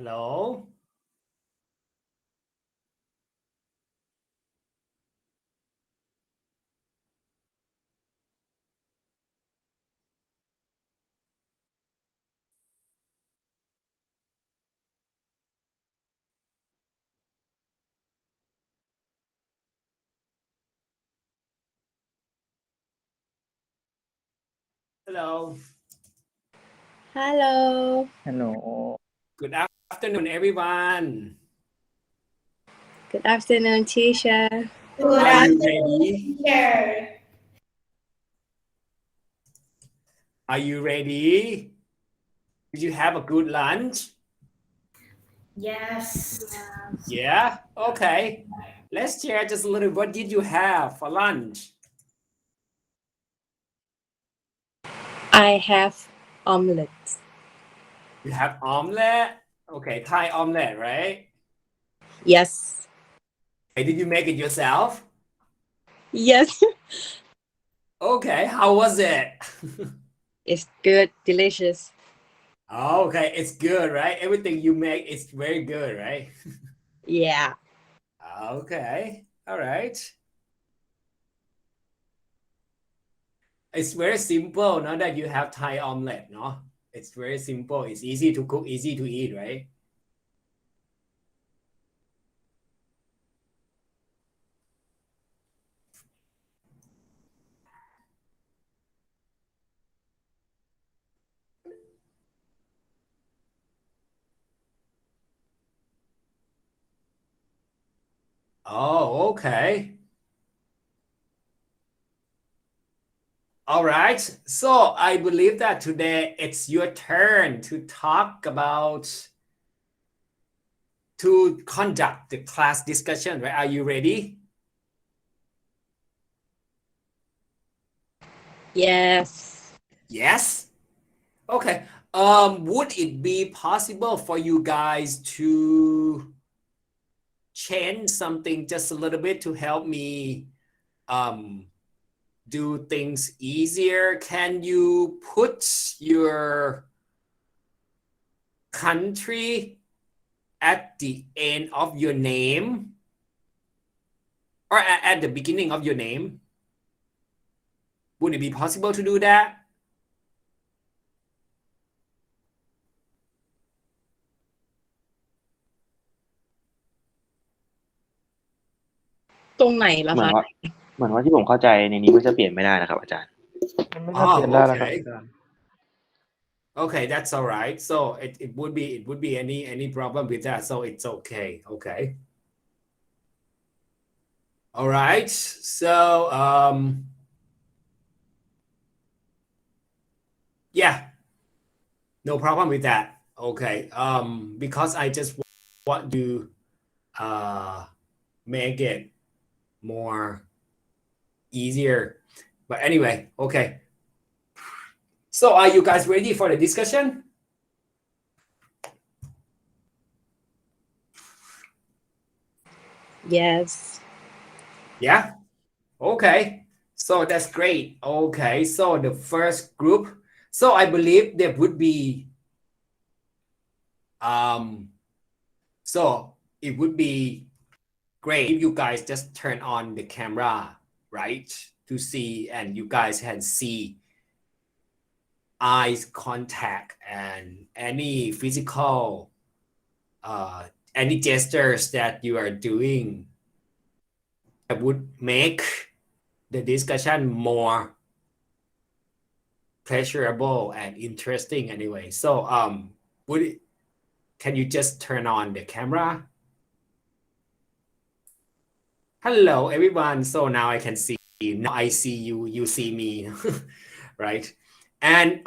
Hello. Hello. Hello. Hello. Good afternoon, everyone. Good afternoon, teacher. Good Are you afternoon, ready? teacher. Are you ready? Did you have a good lunch? Yes. Yeah. Okay. Let's share just a little. What did you have for lunch? I have omelette. You have omelette. Okay, Thai omelette, right? Yes. Hey, did you make it yourself? Yes. Okay. How was it? It's good, delicious. Okay, it's good, right? Everything you make is very good, right? Yeah. Okay. All right. It's very simple now that you have Thai omelette, no? It's very simple. It's easy to cook, easy to eat, right? Oh, okay. All right. So I believe that today it's your turn to talk about to conduct the class discussion, right? Are you ready? Yes. Yes. Okay. Would it be possible for you guys to change something just a little bit to help me do things easier? Can you put your country at the end of your name or at the beginning of your name? Would it be possible to do that? ตรงไหนล่ะ เหมือน คะ ว่าที่ผมเข้าใจในนี้มันจะเปลี่ยนไม่ได้นะครับอาจารย์ มันไม่น่าเปลี่ยนได้แล้วครับ okay. อาจารย์ Okay, that's all right. So it would be any problem with that. So it's okay. Okay. All right. So yeah, no problem with that. Okay. Because I just want to make it more easier. But anyway, okay. So are you guys ready for the discussion? Yes. Yeah. Okay. So that's great. Okay. So the first group. So I believe there would be so it would be great if you guys just turn on the camera, right? To see and you guys can see eyes contact and any physical any gestures that you are doing that would make the discussion more pleasurable and interesting anyway. So can you just turn on the camera? Hello everyone. So now I can see. Now I see you, you see me. Right? And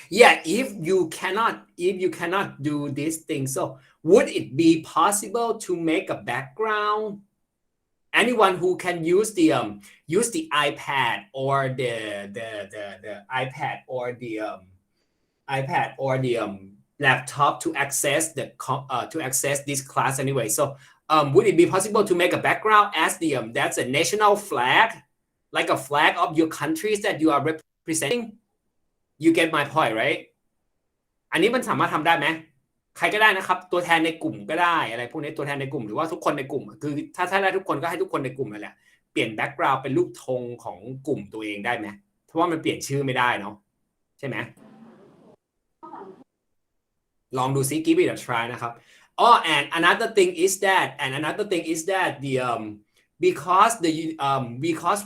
yeah, if you cannot do this thing, so would it be possible to make a background? Anyone who can use the iPad or the iPad or the laptop to access this class anyway. So would it be possible to make a background as the that's a national flag, like a flag of your countries that you are representing? You get my point, right? อันนี้มันสามารถทำได้ไหมใครก็ได้นะครับตัวแทนในกลุ่มก็ได้อะไรพวกนี้ตัวแทนในกลุ่มหรือว่าทุกคนในกลุ่มคือถ้าได้ทุกคนก็ให้ทุกคนในกลุ่มนั่นแหละเปลี่ยนแบ็กกราวด์เป็นรูปธงของกลุ่มตัวเองได้ไหมเพราะว่ามันเปลี่ยนชื่อไม่ได้เนาะใช่ไหมลองดูซิ give it a try นะครับ oh and another thing is that the because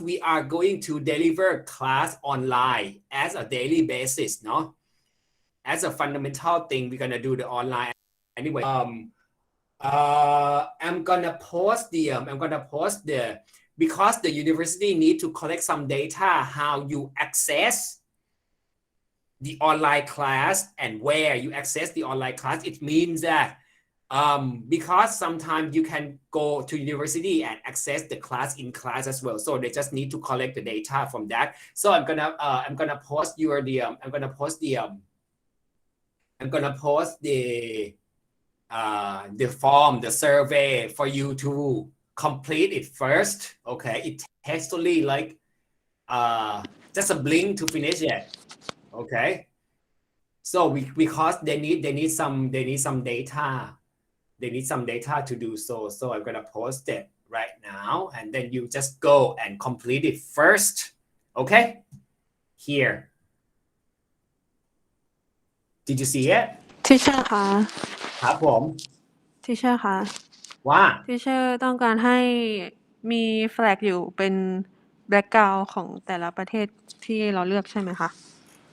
we are going to deliver class online as a daily basis เนาะ as a fundamental thing we're gonna do the online anyway I'm gonna post the because the university need to collect some data how you access the online class and where you access the online class. It means that because sometimes you can go to university and access the class in class as well. So they just need to collect the data from that. So I'm gonna post the form, the survey for you to complete it first. Okay, it takes only like just a blink to finish it. Okay, so because they need some data, to do so. So I'm gonna post it right now, and then you just go and complete it first. Okay, here. Did you see it? ทิเชอร์คะ ครับผม ทิเชอร์คะ ว่า ทิเชอร์ต้องการให้มีแฟลกอยู่เป็นแบ็กกราวด์ของแต่ละประเทศที่เราเลือกใช่ไหมคะ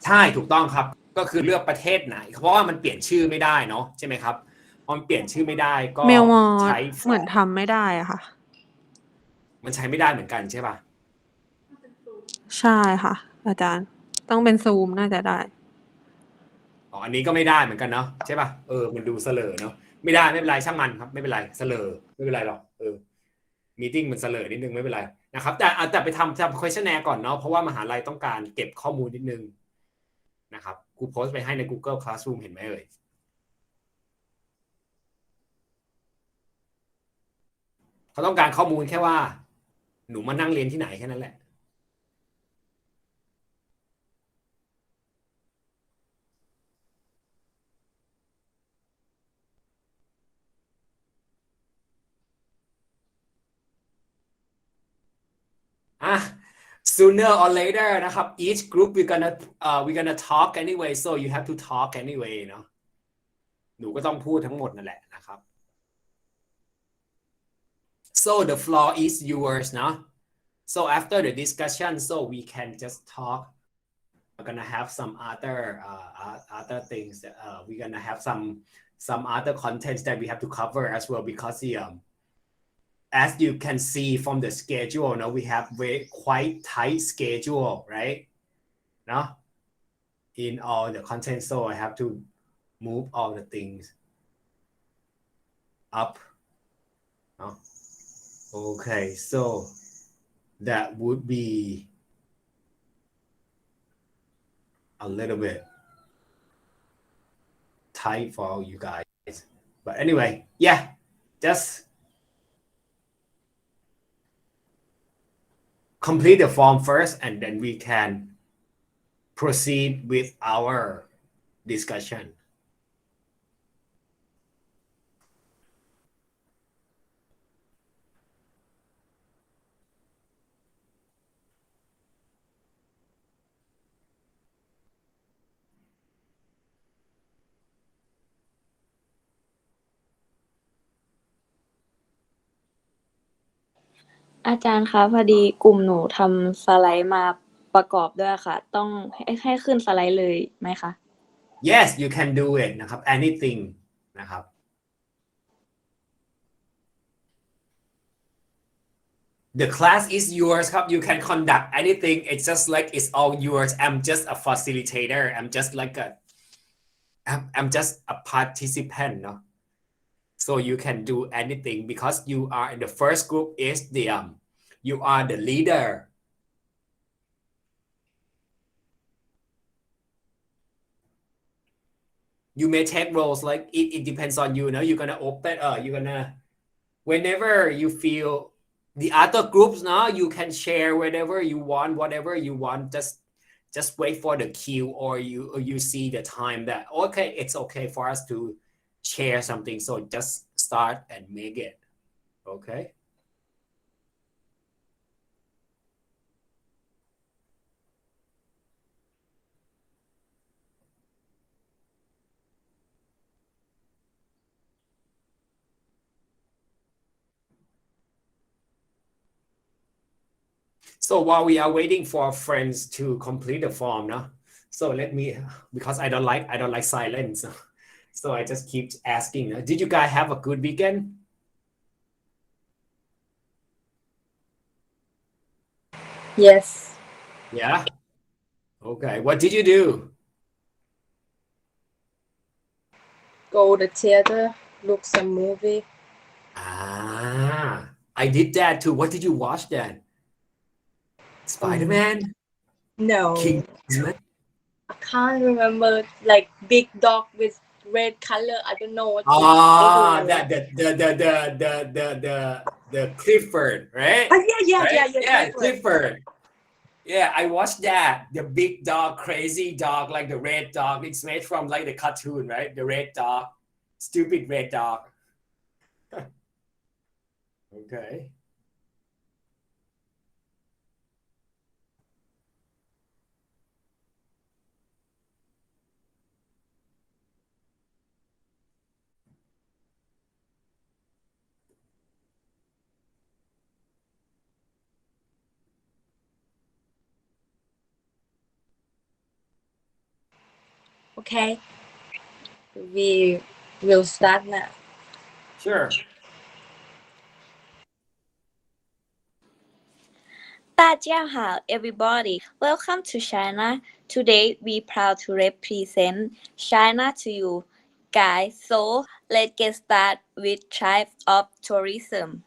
ใช่ถูกต้องครับก็คือเลือกประเทศไหนเพราะว่ามันเปลี่ยนชื่อไม่ได้เนาะใช่ไหมครับพอมันเปลี่ยนชื่อไม่ได้ก็ เมลมอ ใช้ เหมือนทำไม่ได้อะค่ะ มันใช้ไม่ได้เหมือนกันใช่ป่ะ ใช่ค่ะ อาจารย์ต้องเป็นซูมน่าจะได้ อ๋ออันนี้ก็ไม่ได้เหมือนกันเนาะใช่ป่ะมันดูเสลอเนาะไม่ได้ไม่เป็นไรช่างมันครับไม่เป็นไรเสลอไม่เป็นไรหรอกมีติ้งมันเสลอนิดนึงไม่เป็นไรนะครับแต่ไปทำ questionnaire ก่อนเนาะเพราะว่ามหาลัยต้องการเก็บข้อมูลนิดนึงนะครับกูโพสต์ไปให้ใน Google Classroom เห็นไหมเขาต้องการข้อมูลแค่ว่าหนูมานั่งเรียนที่ไหนแค่นั้นแหละsooner or later นะครับ each group we're gonna talk anyway so you have to talk anyway เนาะหนูก็ต้องพูดทั้งหมดนั่นแหละนะครับ so the floor is yours เนาะ so after the discussion so we can just talk we're gonna have some other things that we're gonna have some other contents that we have to cover as well because as you can see from the schedule, no, we have quite tight schedule, right? No, in all the content, so I have to move all the things up. No? Okay, so that would be a little bit tight for all you guys. But anyway, yeah, just complete the form first and then we can proceed with our discussion.อาจารย์คะพอดีกลุ่มหนูทำสไลด์มาประกอบด้วยค่ะต้องให้ขึ้นสไลด์เลยไหมคะ Yes you can do it นะครับ anything นะครับ The class is yours ครับ you can conduct anything it's just like it's all yours I'm just a facilitator I'm just a participant เนาะSo you can do anything because you are in the first group is the you are the leader. You may take roles like it depends on you. You're gonna open. You're gonna whenever you feel the other groups now you can share whatever you want. just wait for the cue, or you see the time that okay, it's okay for us to share something, so just start and make it. Okay. So while we are waiting for our friends to complete the form, no? So let me, because I don't like silence, so I just keep asking. Did you guys have a good weekend? Yes. Yeah. Okay. What did you do? Go to theater, look some movie. I did that too. What did you watch then? Spider-Man? No. Kingsman? I can't remember. Like big dog with red color. I don't know what. The Clifford, right? Oh, yeah. Yeah, Clifford. Clifford. Yeah, I watched that. The big dog, crazy dog, like the red dog. It's made from like the cartoon, right? The red dog. Stupid red dog. Okay. Okay. We will start now. Sure. 大家好 everybody. Welcome to China. Today we proud to represent China to you guys. So let's get started with type of tourism.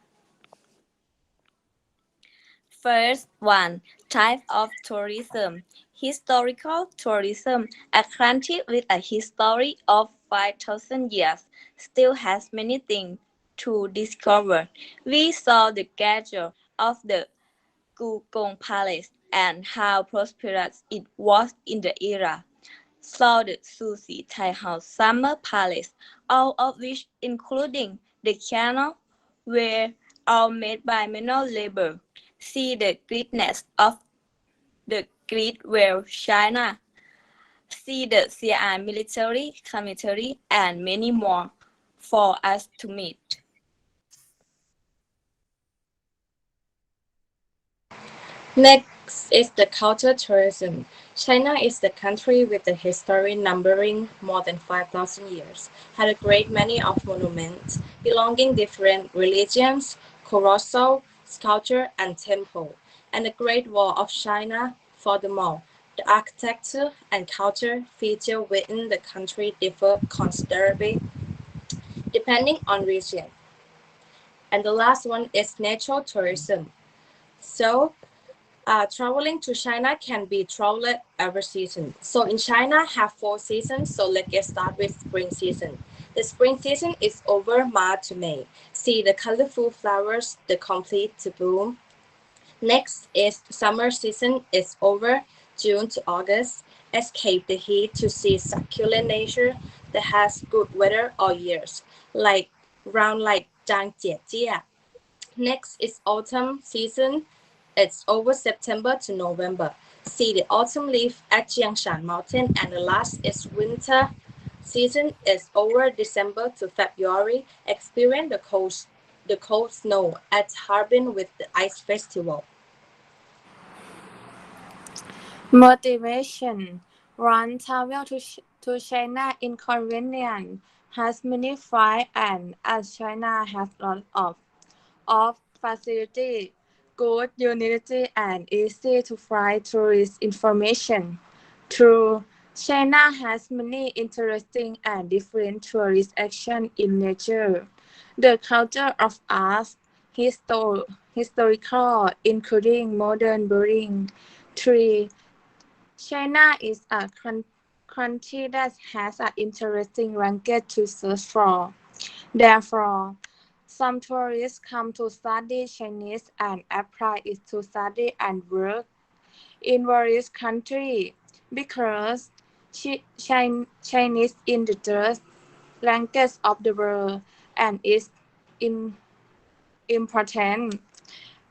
First one, type of tourism. Historical tourism. A country with a history of 5,000 years still has many things to discover. We saw the grandeur of the Gugong Palace and how prosperous it was in the era. Saw the Sushi Thai House Summer Palace, all of which, including the canal, were all made by manual labor. See the greatness of the Great Wall China. See the CI military, cemetery, and many more for us to meet. Next is the culture tourism. China is the country with the history numbering more than 5,000 years, had a great many of monuments belonging different religions, colossal sculpture and temple, and the Great Wall of China. Furthermore, the architecture and culture feature within the country differ considerably depending on region. And the last one is natural tourism. So traveling to China can be traveled every season. So in China have 4 seasons. So let's get started with spring season. The spring season is over March to May. See the colorful flowers, the complete to bloom. Next is summer season is over June to August. Escape the heat to see succulent nature that has good weather all years, like round like Zhangjiejie. Next is autumn season. It's over September to November. See the autumn leaf at Jiangshan Mountain, and the last is winter season is over December to February. Experience the cold snow at Harbin with the ice festival. Motivation. One, travel to China inconvenient, has many flights, and as China has lots of facility, good unity, and easy to find tourist information. Two, China has many interesting and different tourist actions in nature. The culture of arts, historical, including modern building. Three, China is a country that has an interesting language to search for. Therefore, some tourists come to study Chinese and apply it to study and work in various countries. because Chinese is the third language of the world and is important.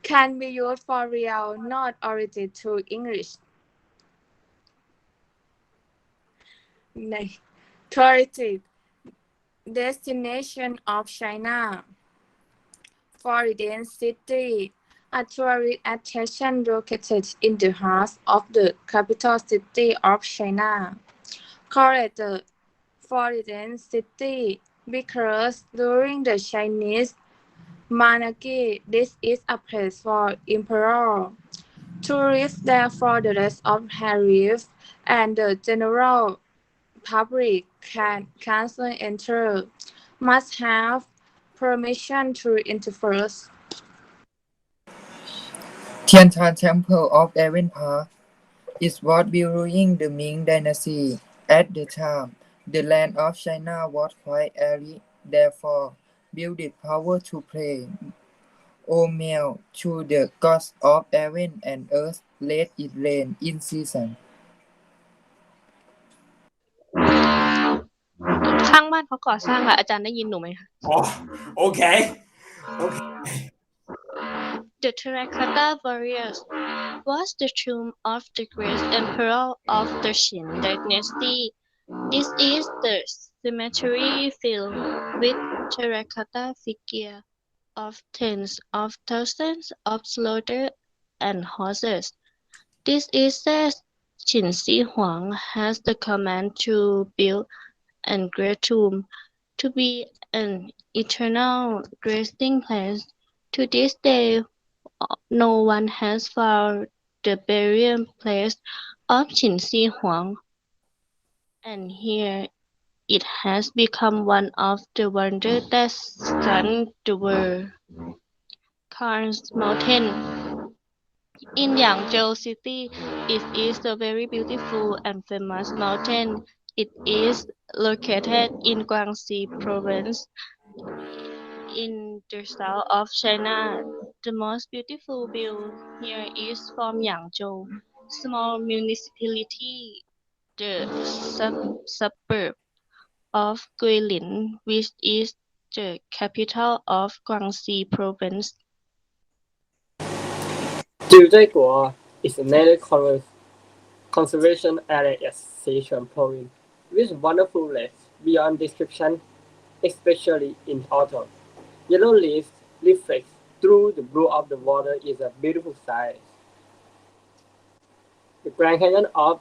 Can be used for real, not oriented to English. Touristic destination of China. Foreign city, a tourist attraction located in the heart of the capital city of China. Called the foreign city because during the Chinese monarchy, this is a place for emperor. Tourists therefore the rest of Harif and the general public can enter, must have permission to enter first. Tianshan Temple of Avon Park is what during the Ming Dynasty. At the time, the land of China was quite arid, therefore built it power to pray Omeal to the gods of Avon and earth, let it rain in season. ข้างบ้านเขาก่อสร้างค่ะอาจารย์ได้ยินหนูไหมคะ Oh, okay. The Terracotta Warriors was the tomb of the great emperor of the Qin dynasty. This is the cemetery filled with terracotta figures of tens of thousands of soldiers and horses. This is said Qin Shi Huang has the command to build and great tomb to be an eternal resting place. To this day, no one has found the burial place of Qin Shi Huang, and here it has become one of the wonders that stunned the world. Cairns Mountain in Yangzhou City, it is a very beautiful and famous mountain. It is located in Guangxi Province in the south of China. The most beautiful view here is from Yangzhou, small municipality, the suburb of Guilin, which is the capital of Guangxi Province. Jiuzhaigou is another conservation area at Sichuan Province, with wonderful lakes beyond description, especially in autumn. Yellow leaves reflect through the blue of the water is a beautiful sight. The Grand Canyon of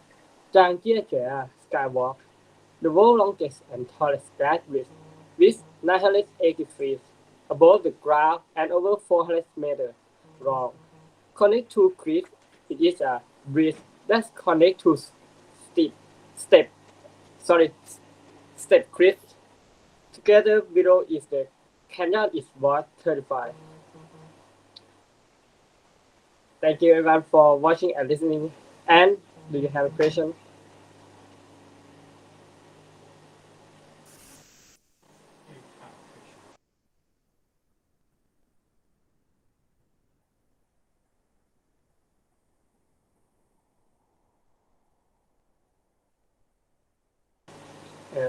Zhangjiajie Skywalk, the world's longest and tallest glass bridge, with 980 feet above the ground and over 400 meters long. Connect to creek, it is a bridge that connects to Step Creek. Together below is the canyon is worth 35. Thank you everyone for watching and listening. And do you have a question?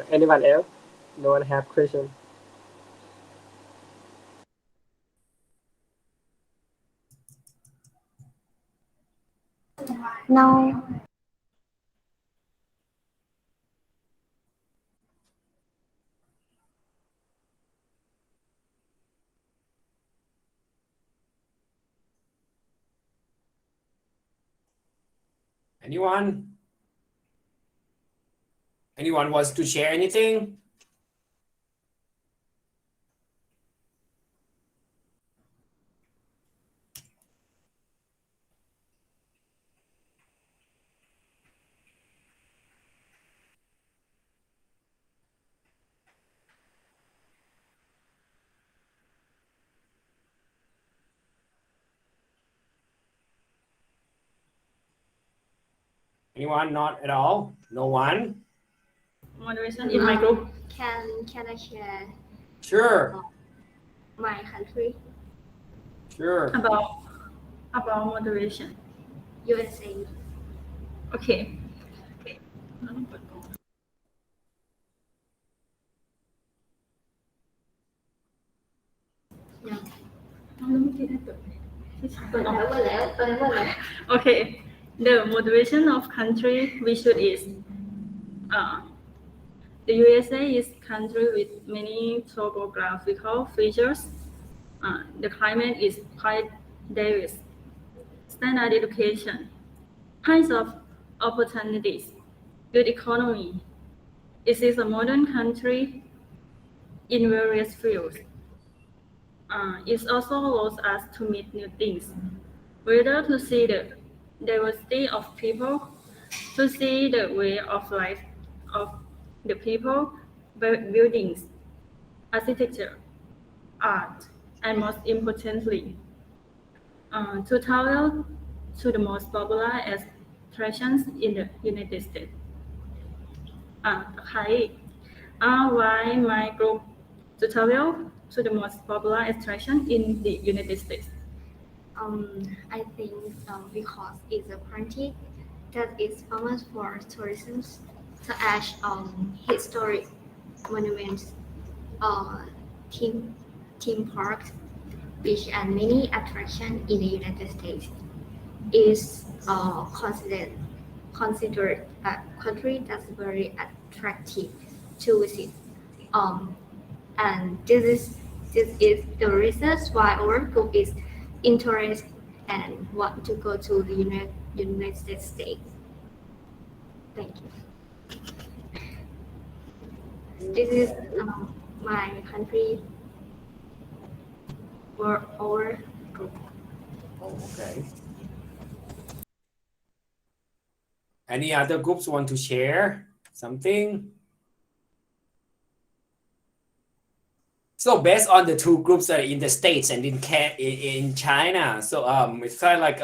Anyone else? No one have question? No. Anyone? Anyone wants to share anything? Anyone? Not at all? No one? Moderation in my group. Can I share Sure. my country? Sure. About moderation. USA. Okay. Okay, the motivation of country we should is the USA is country with many topographical features. The climate is quite diverse. Standard education, kinds of opportunities, good economy. It is a modern country in various fields. It also allows us to meet new things, whether to see the diversity of people, to see the way of life of the people, buildings, architecture, art, and most importantly, to travel to the most popular attractions in the United States. Why my group to travel to the most popular attraction in the United States? I think because it's a country that is famous for tourism, such as historic monuments, theme parks, beach, and many attractions in the United States. Is considered a country that's very attractive to visit. And this is the reason why our group is interested and want to go to the United States. Thank you. This is my country for our group. Okay. Any other groups want to share something? So based on the two groups that are in the States and in China, so it's kind of like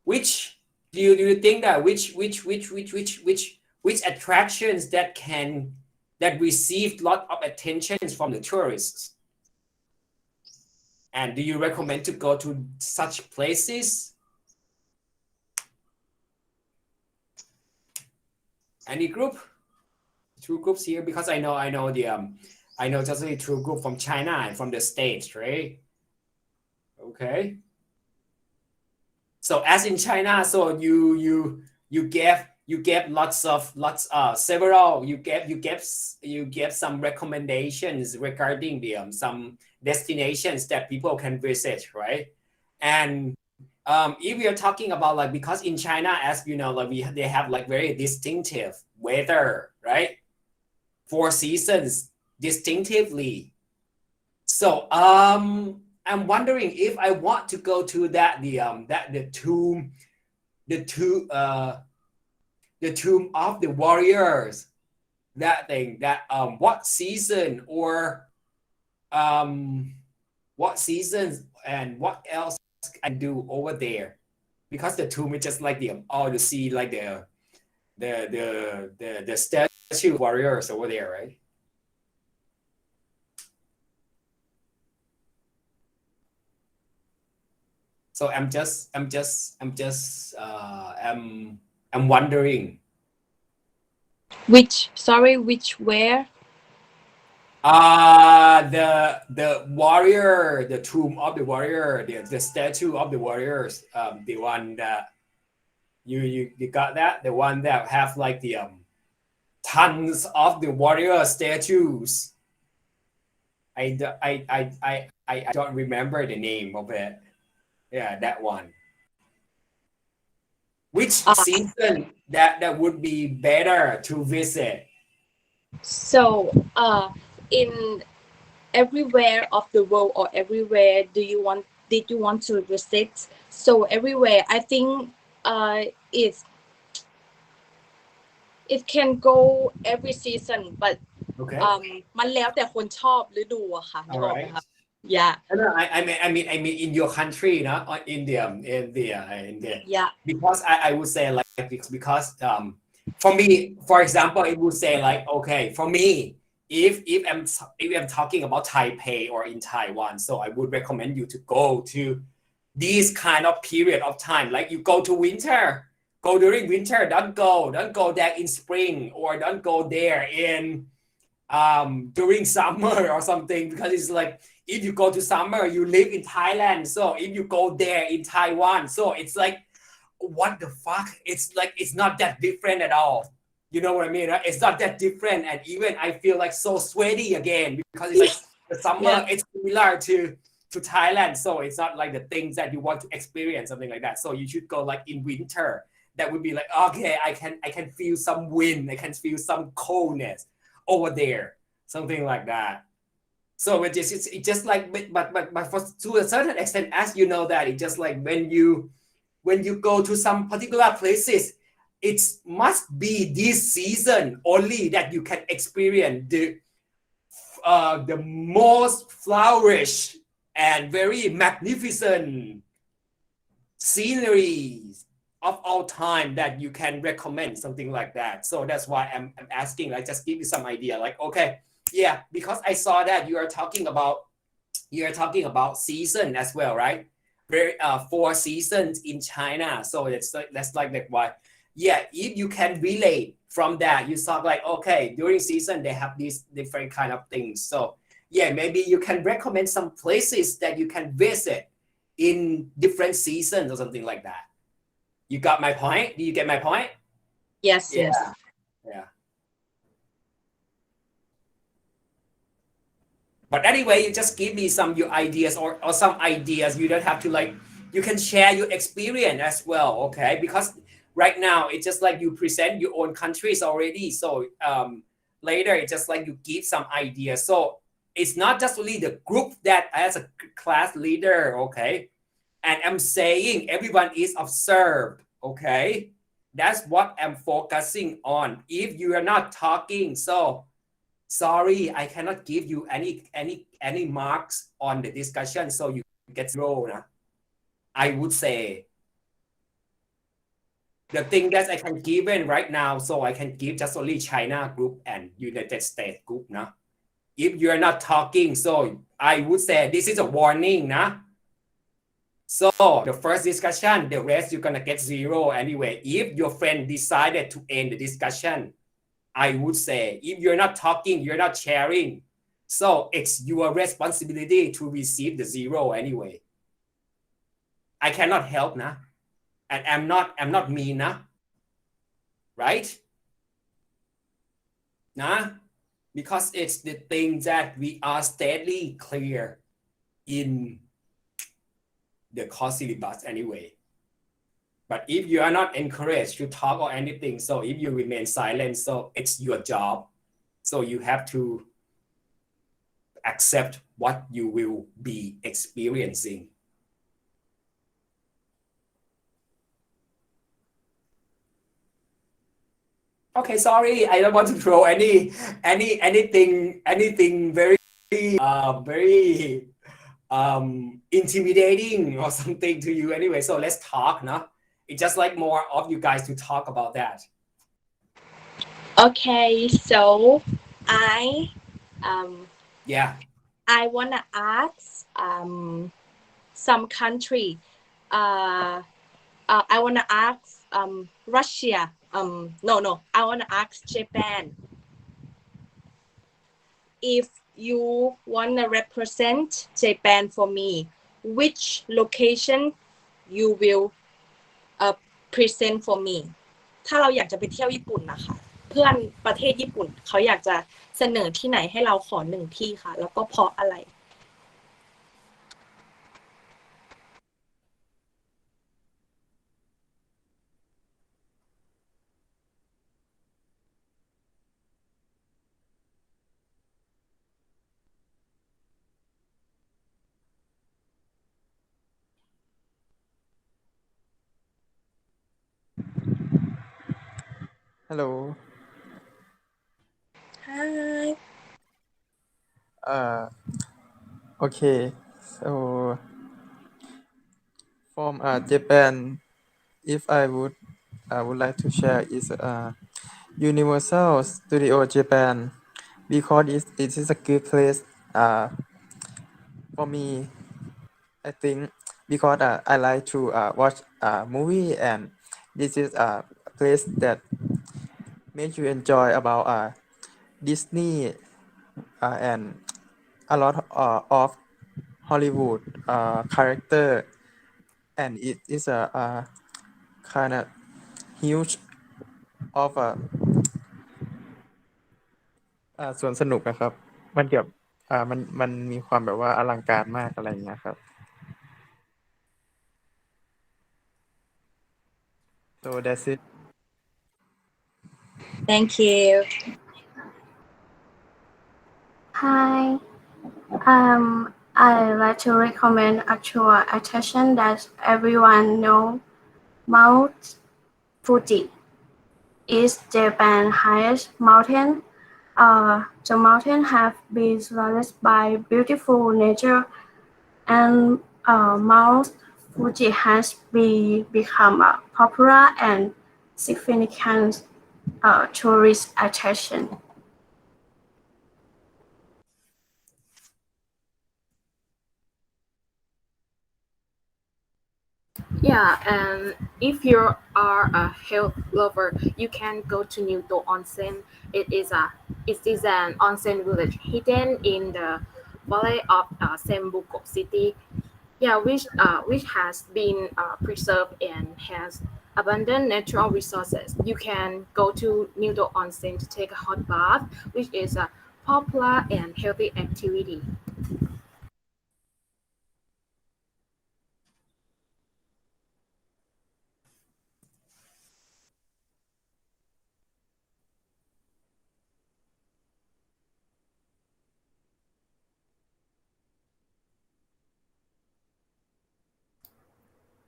which do you think that which attractions that received lot of attention from the tourists? And do you recommend to go to such places? Any group? Two groups here, because I know just a two group from China and from the States, right? Okay. So as in China, so you gave some recommendations regarding the some destinations that people can visit, right? And if we are talking about like, because in China, as you know, like they have like very distinctive weather, right? 4 seasons distinctively. So I'm wondering if I want to go to the tomb of the warriors, that thing, that what season or what seasons and what else I do over there, because the tomb is just like to see like the statue warriors over there, right? So I'm wondering. Which where? The warrior, the tomb of the warrior, the statue of the warriors, the one that you got that, the one that have like the tons of the warrior statues. I don't remember the name of it. Yeah, that one. Which season that would be better to visit? So in everywhere of the world, or everywhere did you want to visit? So everywhere, I think it can go every season, but okay. มันแล้วแต่คนชอบฤดูอะค่ะ All right. Yeah. I mean in your country, no? Or in the Yeah. Because I would say like, because for me, for example, it would say like, okay, for me, if I'm talking about Taipei or in Taiwan, so I would recommend you to go to these kind of period of time, like you go to winter, go during winter, don't go there in spring, or don't go there in during summer or something, because it's like if you go to summer, you live in Thailand, so if you go there in Taiwan, so it's like what the fuck, it's like it's not that different at all. You know what I mean, right? It's not that different, and even I feel like so sweaty again, because it's like the summer, it's similar to Thailand, so it's not like the things that you want to experience, something like that. So you should go like in winter. That would be like, okay, I can feel some wind, I can feel some coldness over there, something like that. So it's just like, but for, to a certain extent, as you know, that it's just like when you go to some particular places, it must be this season only that you can experience the most flourish and very magnificent sceneries of all time that you can recommend, something like that. So that's why I'm asking, like, just give you some idea, like, okay, yeah, because I saw that you are talking about season as well, right? Very 4 seasons in China. So that's like why, yeah, if you can relate from that, you thought like, okay, during season they have these different kind of things. So yeah, maybe you can recommend some places that you can visit in different seasons or something like that. You got my point? Do you get my point? Yes, Yeah. yes. Yeah. But anyway, you just give me some your ideas or some ideas. You don't have to, like, you can share your experience as well, okay? Because right now it's just like you present your own countries already. So later it's just like you give some ideas. So it's not just only the group that as a class leader, okay? And I'm saying everyone is observed, okay? That's what I'm focusing on. If you are not talking, so sorry, I cannot give you any marks on the discussion, so you get 0 na. I would say the thing that I can give in right now, so I can give just only China group and United States group na. If you're not talking, so I would say this is a warning na. So the first discussion, the rest you're gonna get 0 anyway. If your friend decided to end the discussion, I would say if you're not talking, you're not sharing, so it's your responsibility to receive the 0 anyway. I cannot help na, and I'm not mean na, right? Nah, because it's the thing that we are steadily clear in the course syllabus anyway. But if you are not encouraged to talk or anything, so if you remain silent, so it's your job. So you have to accept what you will be experiencing. Okay, sorry, I don't want to throw anything very very intimidating or something to you anyway. So let's talk now. It's just like more of you guys to talk about that. Okay, so I wanna ask some country. I wanna ask Russia. No, I wanna ask Japan. If you wanna represent Japan for me, which location you will present for me? ถ้าเราอยากจะไปเที่ยวญี่ปุ่นนะคะ เพื่อนประเทศญี่ปุ่นเขาอยากจะเสนอที่ไหนให้เราขอ1ที่ค่ะ แล้วก็เพราะอะไร Hello. Hi. Okay. So from Japan, if I would like to share is Universal Studio Japan, because it is a good place for me. I think because I like to watch movie, and this is a place that make you enjoy about Disney and a lot of Hollywood character, and it is a kind of huge of สวนสนุกนะครับ มันแบบมันมีความแบบว่าอลังการมากอะไรอย่างเงี้ยครับ so that's it Thank you. Hi. I like to recommend a tour attraction that everyone know. Mount Fuji is Japan's highest mountain. The mountain have been surrounded by beautiful nature, and Mount Fuji has become a popular and significant tourist attraction. Yeah, and if you are a health lover, you can go to Newto Onsen. It is an onsen village hidden in the valley of Sembuko City. Yeah, which has been preserved and has abundant natural resources. You can go to Newto Onsen to take a hot bath, which is a popular and healthy activity.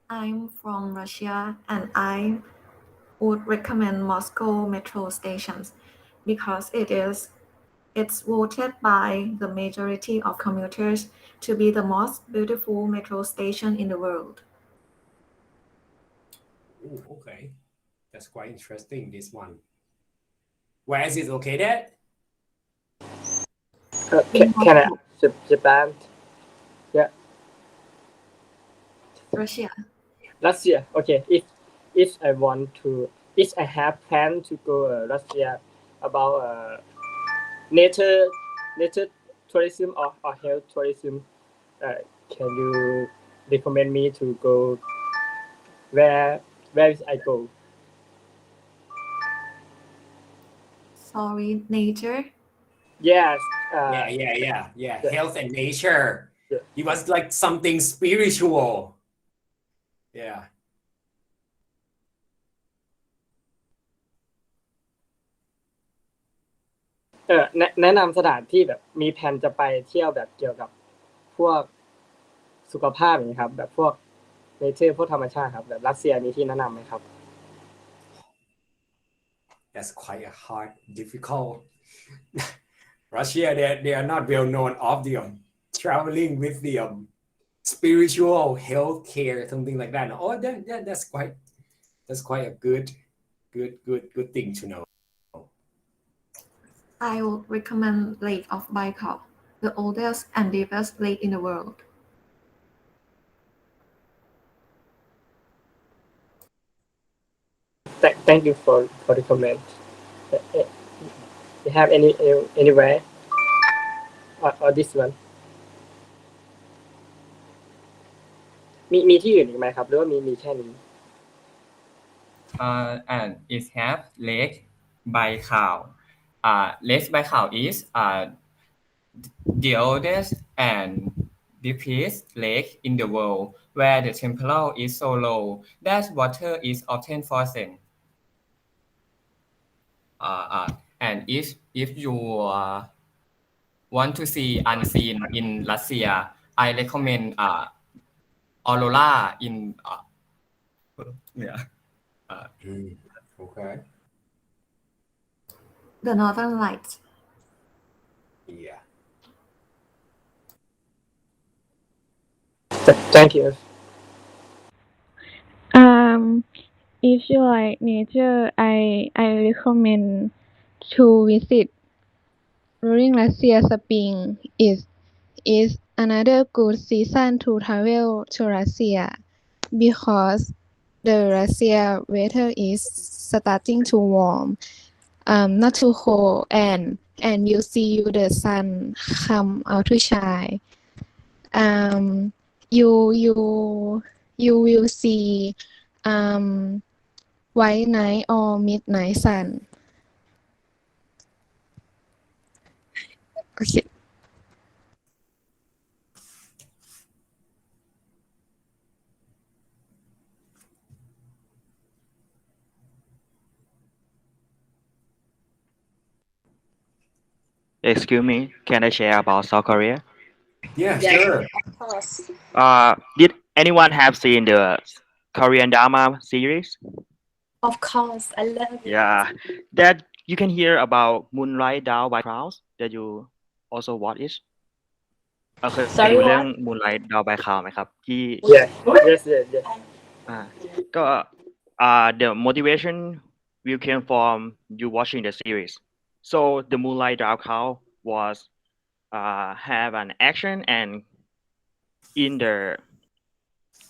I'm from Russia, and I would recommend Moscow metro stations because it's voted by the majority of commuters to be the most beautiful metro station in the world. Ooh, okay. That's quite interesting, this one. Where is it located? Can I Japan? Yeah. Russia. Okay. If I have planned to go Russia about nature tourism or health tourism, can you recommend me to go? Where is I go? Sorry, nature. Yes. Yeah. Health and nature. It was like something spiritual. Yeah. แนะนำสถานที่แบบมีแผนจะไปเที่ยวแบบเกี่ยวกับพวกสุขภาพอย่างนี้ครับแบบพวกเนเจอร์พวกธรรมชาติครับแบบรัสเซียมีที่แนะนำไหมครับ That's quite a hard, difficult. Russia, they are not well known of the traveling with the spiritual health care, something like that. Oh, that's quite a good thing to know. I would recommend Lake of Baikal, the oldest and deepest lake in the world. Thank you for the comment. You have anywhere or this one มีที่อื่นอีกไหมครับหรือว่ามีแค่นี้ and it have Lake Baikal. Lake Baikal is the oldest and deepest lake in the world, where the temperature is so low that water is often frozen. And if you want to see unseen in Russia, I recommend Aurora in Okay. The Northern Lights. Yeah. Thank you. If you like nature, I recommend to visit Roaring Russia Spring. Is another good season to travel to Russia because the Russia weather is starting to warm, not too cold, and you see the sun come out to shine. You will see white night or midnight sun. Okay. Excuse me, can I share about South Korea? Yeah, Yes, sure. of course. Did anyone have seen the Korean drama series? Of course, I love it. Yeah, that you can hear about Moonlight Down by Clouds that you also watch it. เคย Sorry ดูเรื่อง what? Moonlight Down by Clouds ไหมครับที่ Yes, yes, yes, yes. ก็the motivation will came from you watching the series. So the Moonlight Down Cloud was have an action and in the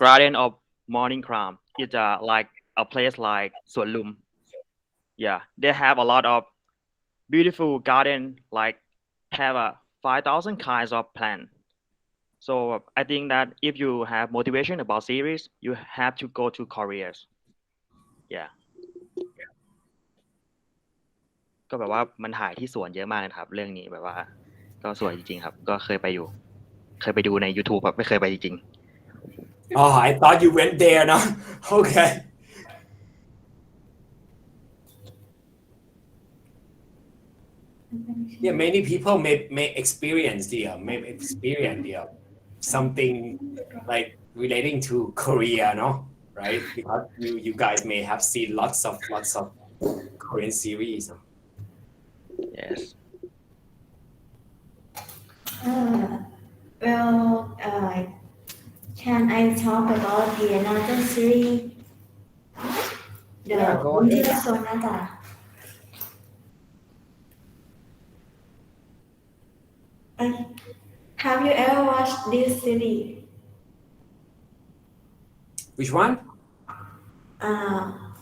Garden of Morning Crown. It's like a place like Suan Lum. Yeah, they have a lot of beautiful garden, like have 5,000 kinds of plant. So I think that if you have motivation about series, you have to go to Korea. Yeah. ก็แบบว่ามันถ่ายที่สวนเยอะมากนะครับเรื่องนี้แบบว่าก็สวยจริงๆครับก็เคยไปดูใน YouTube แบบไม่เคยไปจริง Oh, I thought you went there, no? Okay. Yeah, many people may experience something like relating to Korea, no? Right? Because you guys may have seen lots of Korean series. No? Yes. Can I talk about the another series? The Yeah, go Winter ahead. Sonata. Have you ever watched this series? Which one?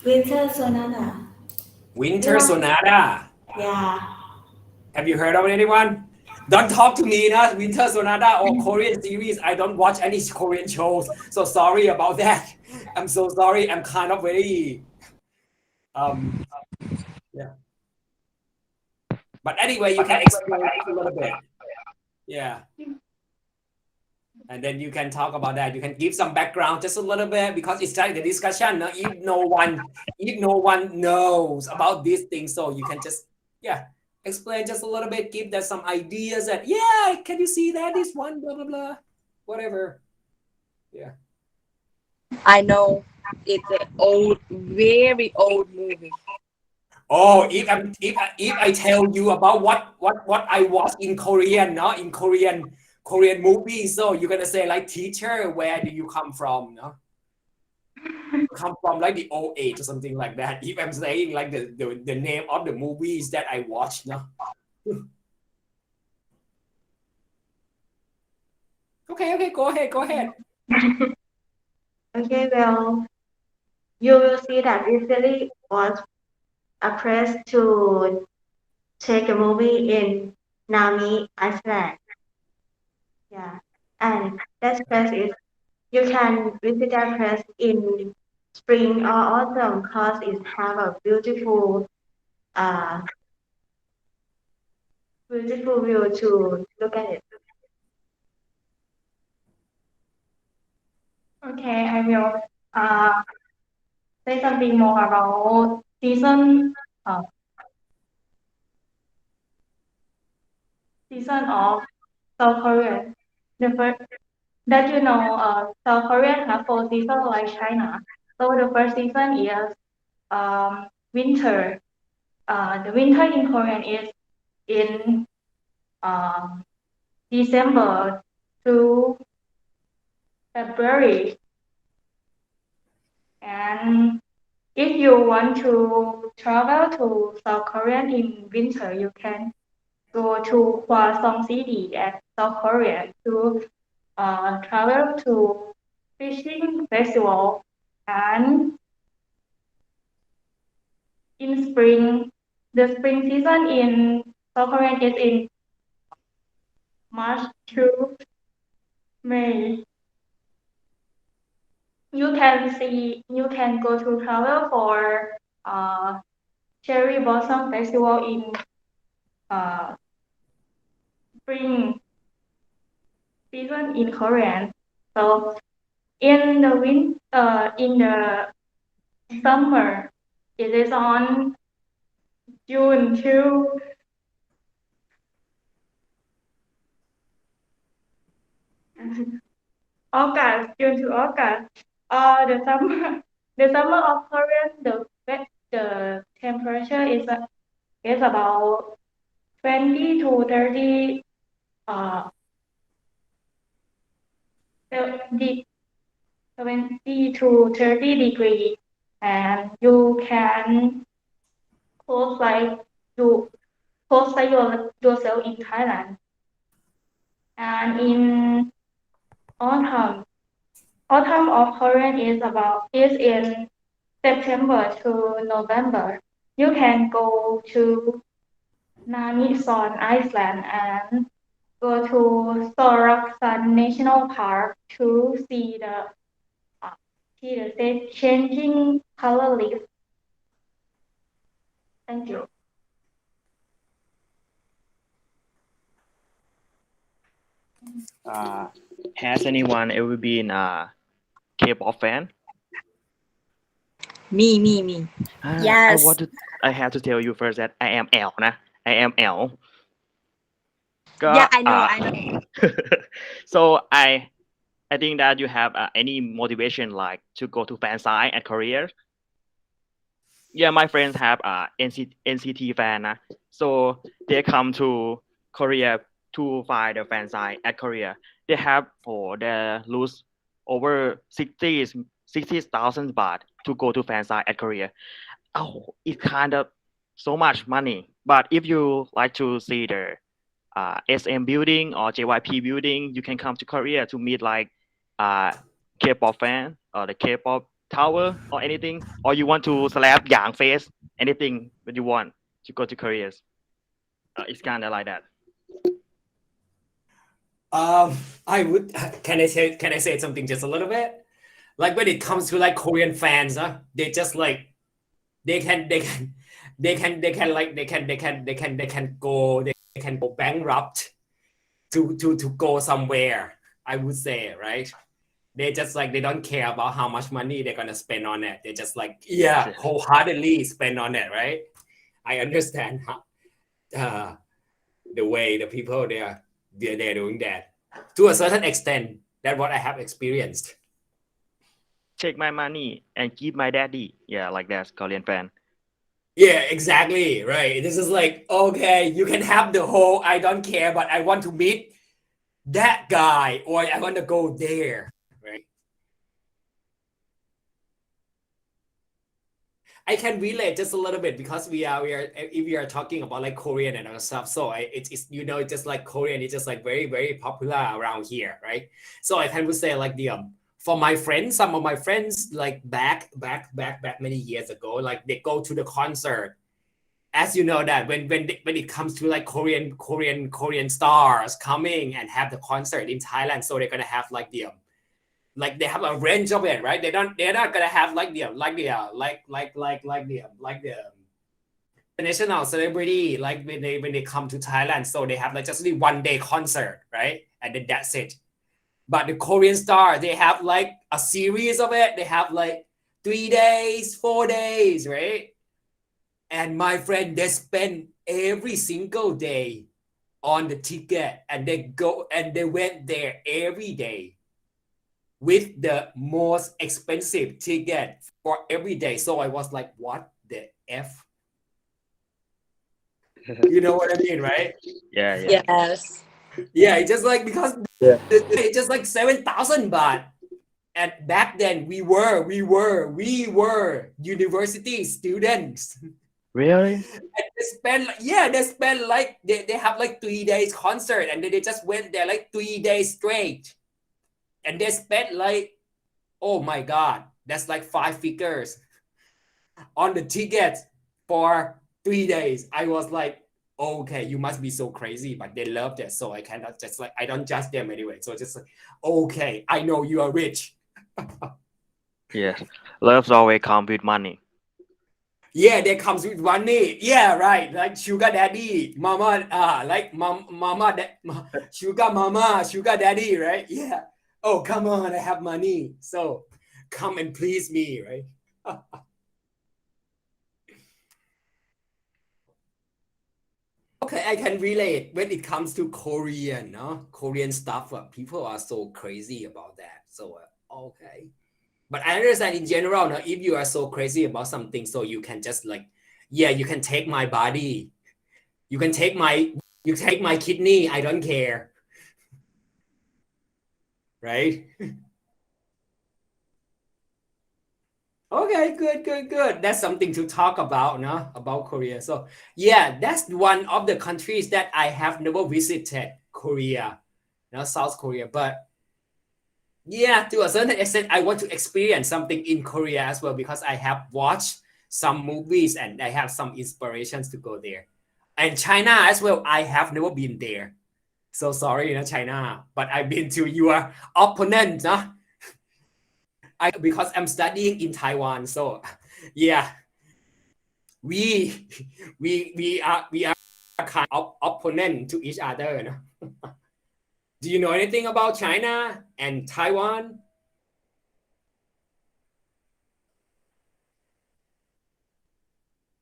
Winter Sonata. Winter Sonata. Yeah. Have you heard of anyone? Don't talk to me, na Winter Sonata or Korean series. I don't watch any Korean shows. So sorry about that. I'm so sorry. I'm kind of very yeah. But anyway, you can explain a little bit. Yeah. And then you can talk about that. You can give some background just a little bit because it's like the discussion. No? If no one knows about these things, so you can just explain just a little bit, give them some ideas that can you see that this one blah blah blah, whatever. Yeah. I know it's an old, very old movie. Oh, if I tell you about what I watch in Korean, no, in Korean movies, so you're gonna say like, teacher, where do you come from? No, come from like the old age or something like that. If I'm saying like the name of the movies that I watch, no. Okay, go ahead. Okay, well, you will see that this series was a press to take a movie in Nami, Iceland. Yeah, and that press is you can visit that press in spring or autumn because it have a beautiful view to look at it. Okay, I will say something more about season of South Korea. The first that South Korea have 4 seasons like China. So the first season is winter. The winter in Korean is in December to February. And if you want to travel to South Korea in winter, you can go to Hwasong City at South Korea to travel to fishing festival, and in spring, the spring season in South Korea is in March to May. You can go to travel for cherry blossom festival in spring season in Korea. So in the summer, it is on June to August. June to August. The summer of Korea, the temperature is about 20 to 30 20 to 30 degrees, and you can close like yourself in Thailand. And in autumn of Korea is in September to November. You can go to Namison Iceland and go to Soroksan National Park to see the changing color leaves. Thank you. Has anyone ever been a K-pop fan? Me. I Yes. have to tell you first that I am L นะ I am L ก็ Yeah, I know. so I think that you have any motivation like to go to fan site at Korea. Yeah, my friends have NCT fan นะ so they come to Korea to find the fan site at Korea. They have they lose over 60,000 baht to go to fan site at Korea. Oh, it's kind of so much money. But if you like to see the SM building or JYP building, you can come to Korea to meet like K-pop fan or the K-pop tower or anything. Or you want to slap Yang face, anything that you want to go to Korea. It's kind of like that. I would. Can I say something just a little bit? Like when it comes to like Korean fans, they just like they can go bankrupt to go somewhere. I would say, right? They just like they don't care about how much money they're gonna spend on it. They just like wholeheartedly spend on it, right? I understand how the way the people they're doing that to a certain extent. That's what I have experienced. Take my money and give my daddy. Yeah, like that Korean fan. Yeah, exactly. Right. This is like, okay, you can have the whole I don't care, but I want to meet that guy or I want to go there. Right. I can relate just a little bit because we are talking about like Korean and other stuff. So it's it's just like Korean, it's just like very, very popular around here, right? So I can say like for my friends, some of my friends like back many years ago, like they go to the concert. As you know that when it comes to like Korean stars coming and have the concert in Thailand, so they're gonna have like they have a range of it, right? They're not gonna have like the national celebrity like when they come to Thailand, so they have like just only one day concert, right? And then that's it. But the Korean star, they have like a series of it. They have like 3 days, 4 days, right? And my friend, they spend every single day on the ticket, and they went there every day with the most expensive ticket for every day. So I was like, what the F? You know what I mean, right? Yeah. Yes. Yeah, it's just like because it's just like 7,000 baht. And back then we were university students. Really? And they spend like they have like 3 days concert, and then they just went there like 3 days straight, and they spent like, oh my god, that's like 5 figures on the tickets for 3 days. I was like, okay, you must be so crazy, but they loved it, so I cannot just like, I don't judge them anyway, so just like, okay, I know you are rich. Yes. Love's always come with money. Yeah, that comes with money. Yeah, right. Like sugar daddy, mama, like sugar mama, sugar daddy, right? Yeah. Oh, come on, I have money. So come and please me, right? Okay, I can relate when it comes to Korean, no? Korean stuff. People are so crazy about that. So, okay. But I understand in general, no, if you are so crazy about something, so you can just like, yeah, you can take my body. You can take my kidney. I don't care. Right? Okay, good. That's something to talk about, no? About Korea. So yeah, that's one of the countries that I have never visited, Korea, South Korea. But yeah, to a certain extent, I want to experience something in Korea as well, because I have watched some movies and I have some inspirations to go there. And China as well, I have never been there. So sorry, China, but I've been to your opponent, because I'm studying in Taiwan. So yeah, we are kind of opponent to each other. Do you know anything about China and Taiwan?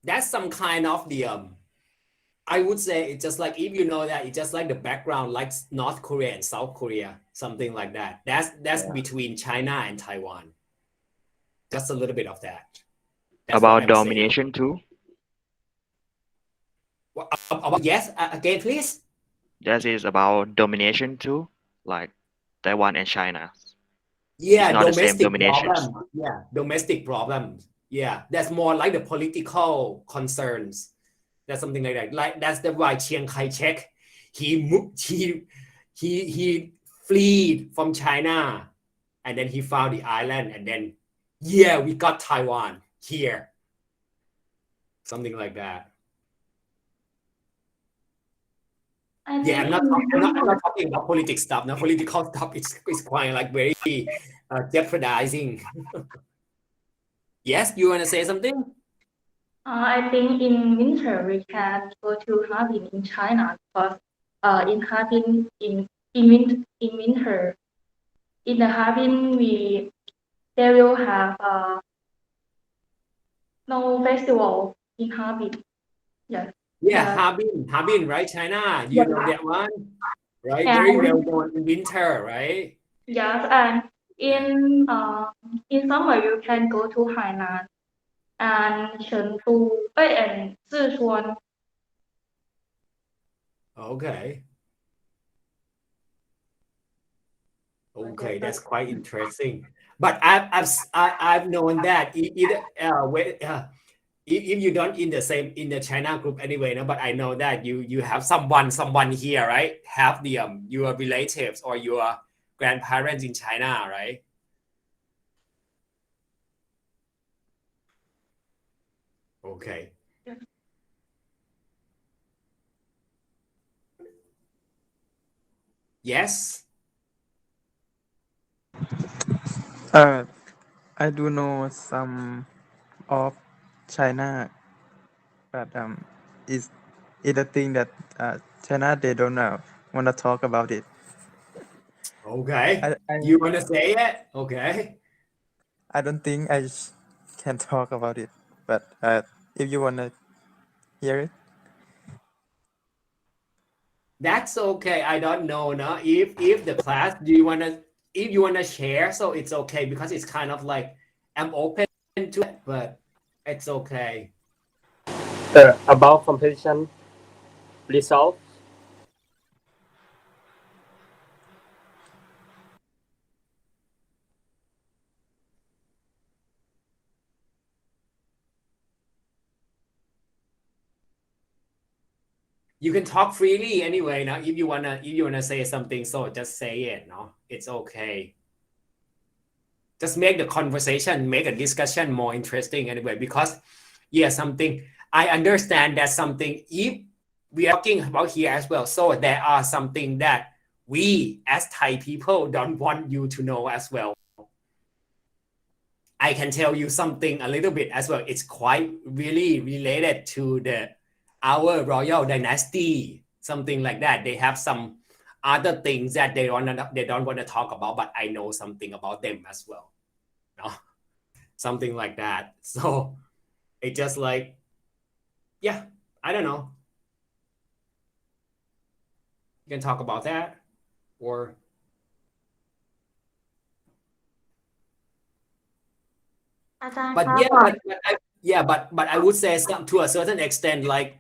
That's some kind of the I would say it's just like, if you know that, it's just like the background, like North Korea and South Korea, something like that. That's between China and Taiwan. Just a little bit of that. That's what About I'm saying. domination too. Yes, again, please. That is about domination too, like Taiwan and China. Yeah, It's not the same domestic dominations. problem. Yeah, domestic problems. Yeah, that's more like the political concerns. That's something like that. Like that's the why Chiang Kai-shek, he fled from China, and then he found the island, and then yeah, we got Taiwan here. Something like that. Yeah, I'm not talking about politics stuff. Now, political stuff is quite like very jeopardizing. Yes, you want to say something? I think in winter we can go to Harbin in China, because in Harbin in winter in the Harbin they will have no festival in Harbin. Yes. Yeah, Harbin, right? China. You know that one, right? And Very well known in winter, right? yes, and in summer you can go to Hainan and Chengdu and Sichuan. Okay. Okay, that's quite interesting. But I've known that if you don't in the China group anyway, no, but I know that you have someone here, right? Have the your relatives or your grandparents in China, right? Okay. Yes. I do know some of China, but it's a thing that China they don't want to talk about it. Okay. You want to say it? Okay. I don't think I can talk about it, but if you want to hear it. That's okay. I don't know, no. If the class, if you wanna share, so it's okay, because it's kind of like I'm open to it, but it's okay. About competition results. You can talk freely anyway. Now, if you wanna say something, so just say it. No, it's okay. Just make the conversation, make a discussion more interesting anyway. Because, yeah, something I understand that something if we are talking about here as well. So there are something that we as Thai people don't want you to know as well. I can tell you something a little bit as well. It's quite really related to our royal dynasty, something like that. They have some other things that they don't want to talk about, but I know something about them as well. No? Something like that. So it's just like, yeah, I don't know. You can talk about that or but I would say to a certain extent, like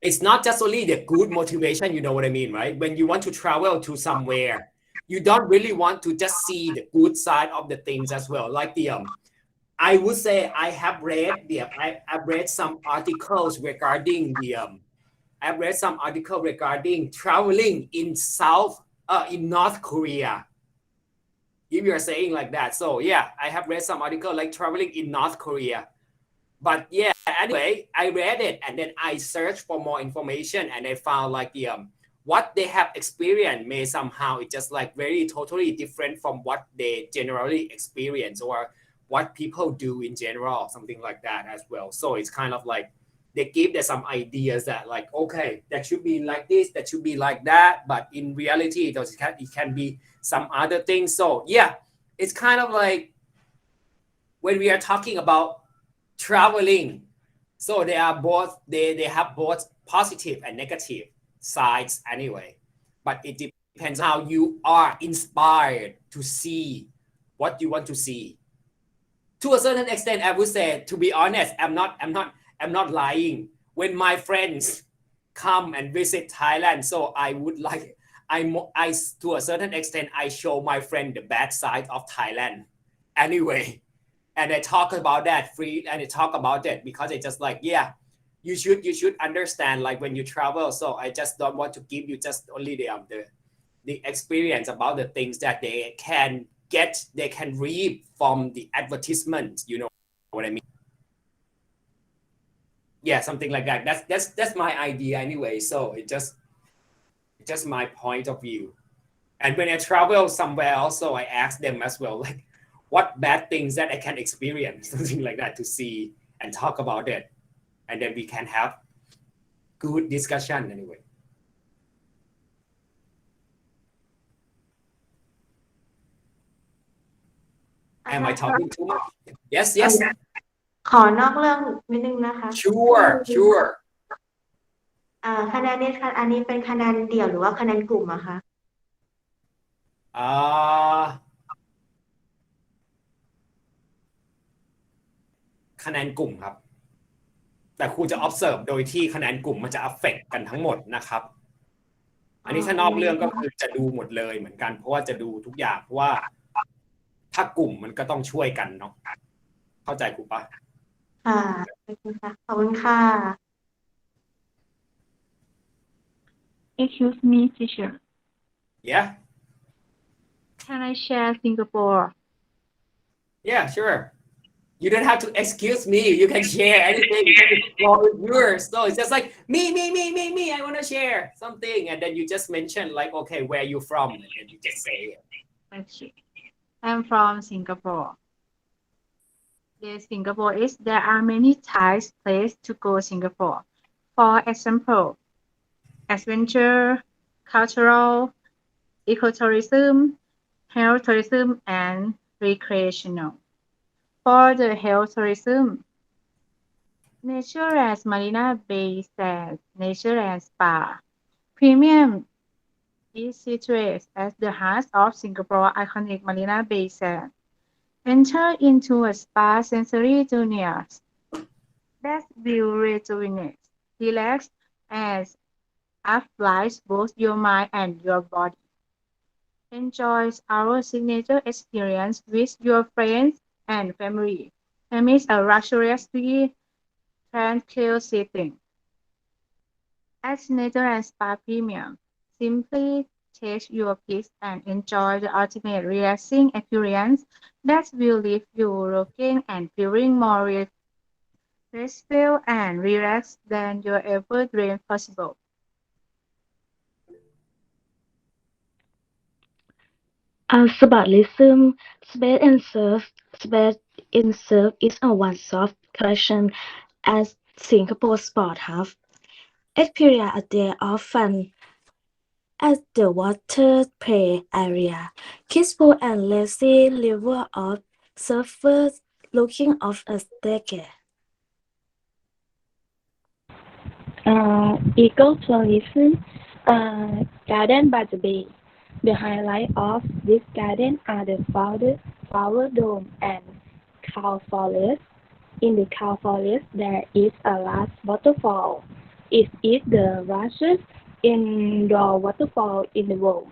it's not just only the good motivation, you know what I mean, right? When you want to travel to somewhere, you don't really want to just see the good side of the things as well. Like I would say I have read I've read some articles regarding I've read some article regarding traveling in North Korea. If you're saying like that. So yeah, I have read some article like traveling in North Korea. But yeah, anyway, I read it and then I searched for more information and I found like what they have experienced may somehow it's just like very totally different from what they generally experience or what people do in general, something like that as well. So it's kind of like they give them some ideas that like, okay, that should be like this, that should be like that. But in reality, it can be some other things. So yeah, it's kind of like when we are talking about traveling, so they have both positive and negative sides anyway. But it depends how you are inspired to see what you want to see. To a certain extent, I would say, to be honest, I'm not lying. When my friends come and visit Thailand, so I would like, I to a certain extent, I show my friend the bad side of Thailand anyway. And I talk about that and I talk about it because it's just like, yeah, you should understand like when you travel. So I just don't want to give you just only the experience about the things that they can read from the advertisement, you know what I mean? Yeah, something like that. That's my idea anyway. So it's just my point of view. And when I travel somewhere also, I ask them as well, like what bad things that I can experience, something like that, to see and talk about it. And then we can have good discussion anyway. Am I talking too much? Yes. ขอนอกเรื่องนิดนึงนะคะ Sure คะแนนนี้อันนี้เป็นคะแนนเดี่ยวหรือว่าคะแนนกลุ่มอะคะคะแนนกลุ่มครับแต่ครูจะ observe โดยที่คะแนนกลุ่มมันจะ affect กันทั้งหมดนะครับอันนี้ถ้านอกเรื่องก็คือจะดูหมดเลยเหมือนกันเพราะว่าจะดูทุกอย่างเพราะว่าถ้ากลุ่มมันก็ต้องช่วยกันเนาะเข้าใจครูปะค่ะขอบคุณค่ะ Excuse me, teacher. Yeah. Can I share Singapore? Yeah, sure. You don't have to excuse me. You can share anything. You can explore yours. So it's just like me. I want to share something, and then you just mention like, okay, where you from, and then you just say it. Okay. I'm from Singapore. There are many Thai places to go Singapore. For example, adventure, cultural, ecotourism, health tourism, and recreational. For the health tourism, Natureland Marina Bay Sands, Natureland Spa. Premium is situated at the heart of Singapore iconic Marina Bay Sands. Enter into a spa sensory journey that will rejuvenate, relax, and uplift both your mind and your body. Enjoy our signature experience with your friends and family amidst a luxuriously tranquil setting. As nature and spa premium, simply take your pick and enjoy the ultimate relaxing experience that will leave you looking and feeling more restful and relaxed than you ever dreamed possible. Symbolism, Space in Surf is a one-stop collection at Singapore Sport Hub. Experience a day of fun at the water play area. Peaceful and lazy river of surfers looking off a decade. Ecotourism, garden by the bay. The highlight of this garden are the flower dome and cow forest. In the cow forest, there is a large waterfall. It is the largest indoor waterfall in the world.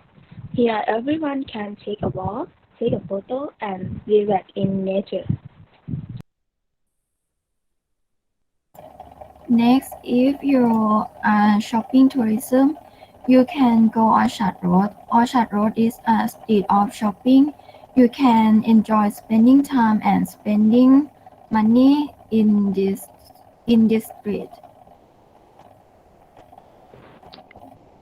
Here, everyone can take a walk, take a photo, and relax in nature. Next, if you are shopping tourism, you can go Orchard Road. Orchard Road is a street of shopping. You can enjoy spending time and spending money in this street.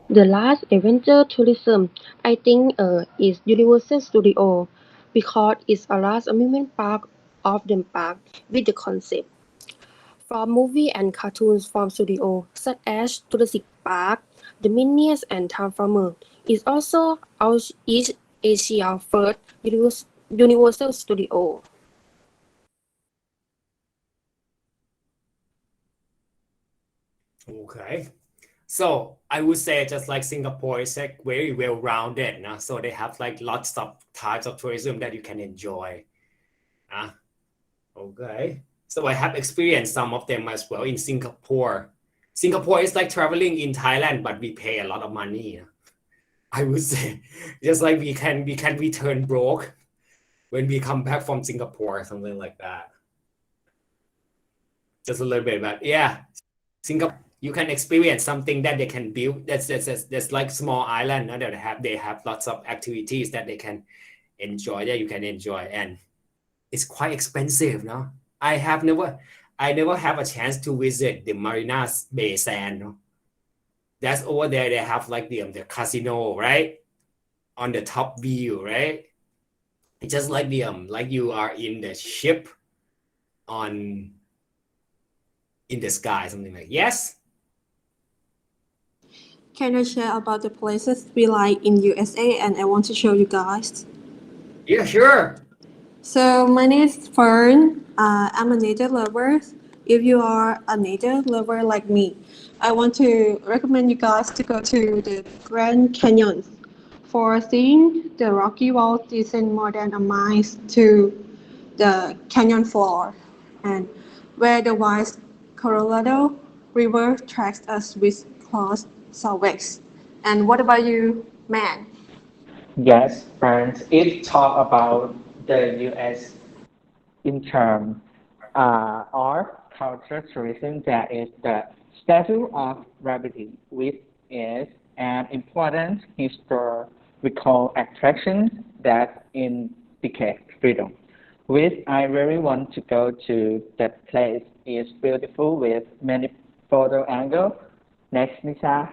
The last adventure tourism, I think, is Universal Studio because it's a large amusement park of them park with the concept from movie and cartoons from studio such as Jurassic Park, The Minions, and Transformers. It's also East Asia's first Universal Studio. Okay. So I would say just like Singapore is like very well rounded. Nah? So they have like lots of types of tourism that you can enjoy. Okay. So I have experienced some of them as well in Singapore. Singapore is like traveling in Thailand, but we pay a lot of money. I would say just like we can return broke when we come back from Singapore, something like that. Just a little bit about Singapore. You can experience something that they can build. That's like small island that they have lots of activities that they can enjoy. That you can enjoy, and it's quite expensive, no? I never have a chance to visit the Marina Bay Sands. No? That's over there. They have like the casino, right? On the top view, right? It's just like like you are in the ship in the sky, something like yes. Can I share about the places we like in USA and I want to show you guys? Yeah, sure. So my name is Fern. I'm a nature lover. If you are a nature lover like me, I want to recommend you guys to go to the Grand Canyon. For seeing the rocky wall descend more than a mile to the canyon floor, and where the wide Colorado River tracks us with close southwest. And what about you, man? Yes, friends, it talk about the U.S. in terms of cultural tourism. That is the Statue of Liberty, which is an important historical attraction that indicates freedom. Which I really want to go to. That place is beautiful with many photo angles. Next, Nisha.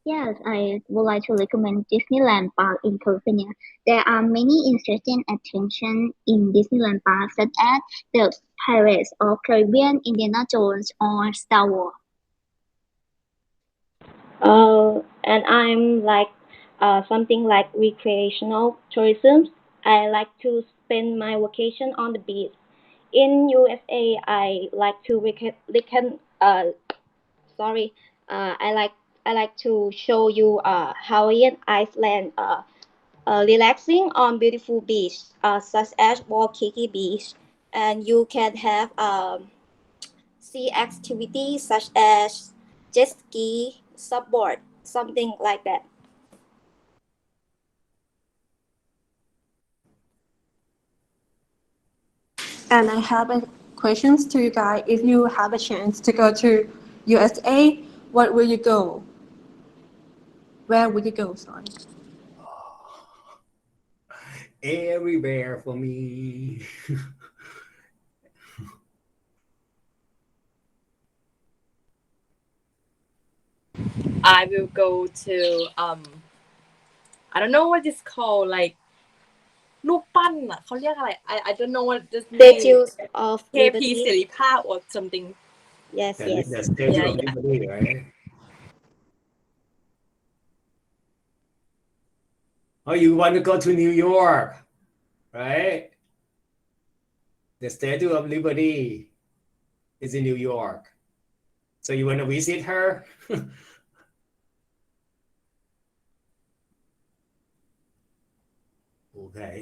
Yes, I would like to recommend Disneyland Park in California. There are many interesting attractions in Disneyland Park, such as the Pirates of Caribbean, Indiana Jones, or Star Wars. And I'm like something like recreational tourism. I like to spend my vacation on the beach. In USA, I like to I like to show you Hawaiian Island relaxing on beautiful beach such as Waikiki Beach, and you can have sea activities such as jet ski, subboard, something like that. And I have a questions to you guys. If you have a chance to go to USA, what will you go? Where would you go? Sorry. Everywhere for me. I will go to I don't know what it's called, like รูปปั้นอ่ะเขาเรียกอะไร I don't know what this name. Statues of KP Liberty. เสรีภาพ or something. Yes, yes. The Statue Yeah, of yeah. Liberty, right? Oh, you want to go to New York, right? The Statue of Liberty is in New York. So you want to visit her? Okay.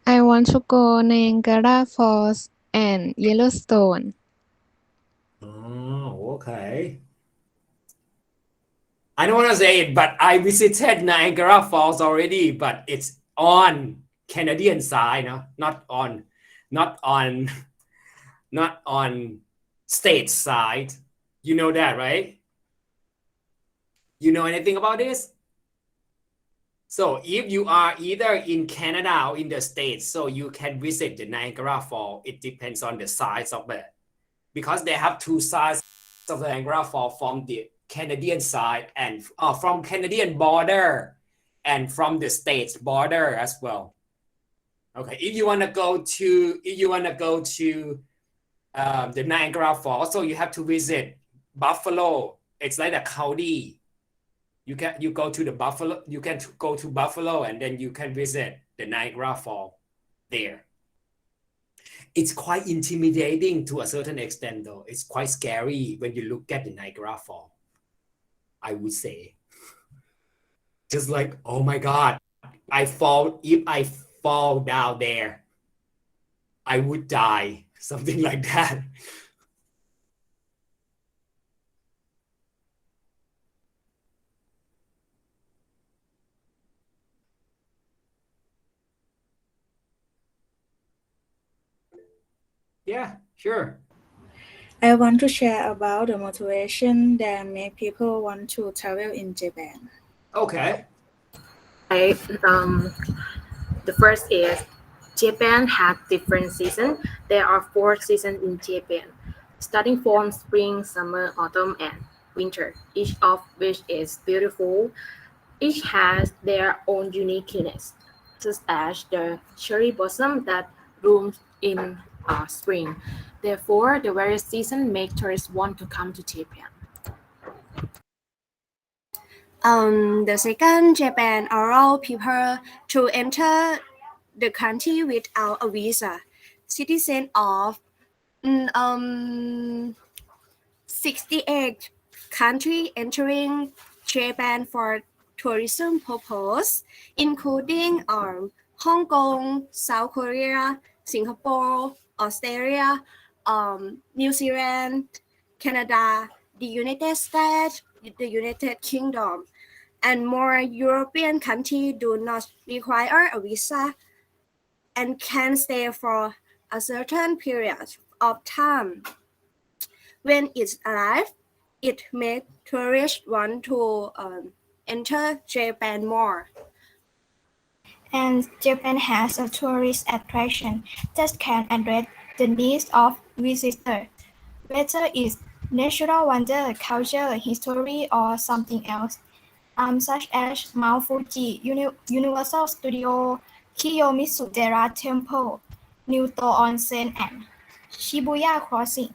I want to go Niagara Falls and Yellowstone. Oh, okay. I don't want to say it, but I visited Niagara Falls already, but it's on Canadian side, no? not on state side. You know that, right? You know anything about this? So if you are either in Canada or in the States, so you can visit the Niagara Falls. It depends on the size of it. Because they have two sides of the Niagara Falls, from the Canadian side and from Canadian border and from the States border as well. Okay, if you want to go to the Niagara Falls, so you have to visit Buffalo. It's like a county. You can go to Buffalo and then you can visit the Niagara Falls there. It's quite intimidating to a certain extent, though. It's quite scary when you look at the Niagara Falls, I would say. Just like, oh my God, if I fall down there, I would die. Something like that. Yeah, sure. I want to share about the motivation that make people want to travel in Japan. Okay. The first is Japan has different seasons. There are 4 seasons in Japan, starting from spring, summer, autumn, and winter, each of which is beautiful. Each has their own uniqueness, such as the cherry blossom that blooms in spring. Therefore, the various seasons make tourists want to come to Japan. The second, Japan allows people to enter the country without a visa. Citizens of 68 countries entering Japan for tourism purpose, including Hong Kong, South Korea, Singapore, Australia, New Zealand, Canada, the United States, the United Kingdom, and more. European countries do not require a visa and can stay for a certain period of time. When it's arrived, it makes tourists want to enter Japan more. And Japan has a tourist attraction that can address the needs of visitors, whether it's natural wonder, culture, history, or something else, such as Mount Fuji, Universal Studio, Kiyomizu-dera Temple, Newto Onsen, and Shibuya Crossing.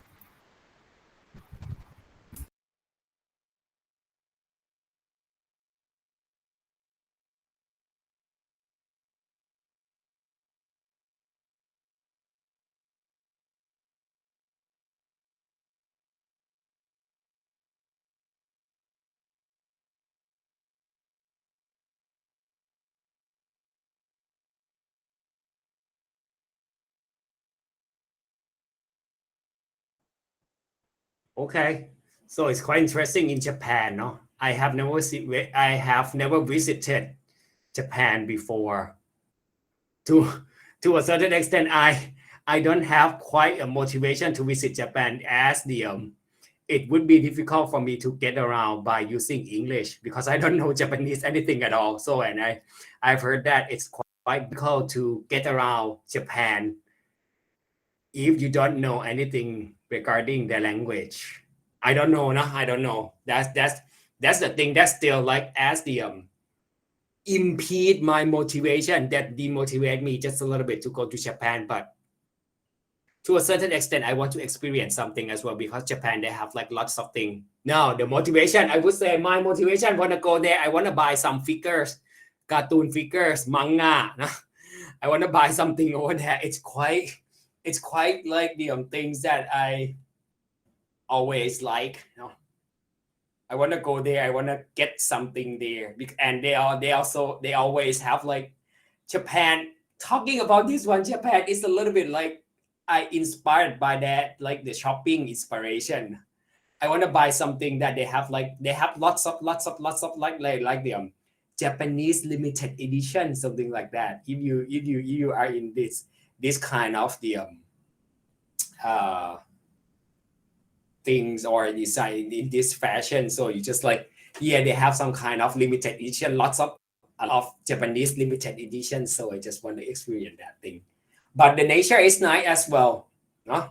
Okay, so it's quite interesting in Japan, no? I have never visited Japan before. To a certain extent, I don't have quite a motivation to visit Japan, as it would be difficult for me to get around by using English because I don't know Japanese anything at all. So, and I've heard that it's quite difficult to get around Japan if you don't know anything regarding the language. I don't know. That's the thing that's still like as the impede my motivation, that demotivate me just a little bit to go to Japan. But to a certain extent, I want to experience something as well because Japan, they have like lots of things. Now, the motivation, I would say my motivation, want to go there. I want to buy some figures, cartoon figures, manga. I want to buy something over there. It's quite like the things that I always like. I want to go there. I want to get something there. And they always have like Japan. Talking about this one, Japan is a little bit like I inspired by that, like the shopping inspiration. I want to buy something that they have lots of like the Japanese limited edition, something like that. If you are in this kind of the things or design in this fashion, so you just like they have some kind of limited edition, lots of Japanese limited edition. So I just want to experience that thing. But the nature is nice as well, no?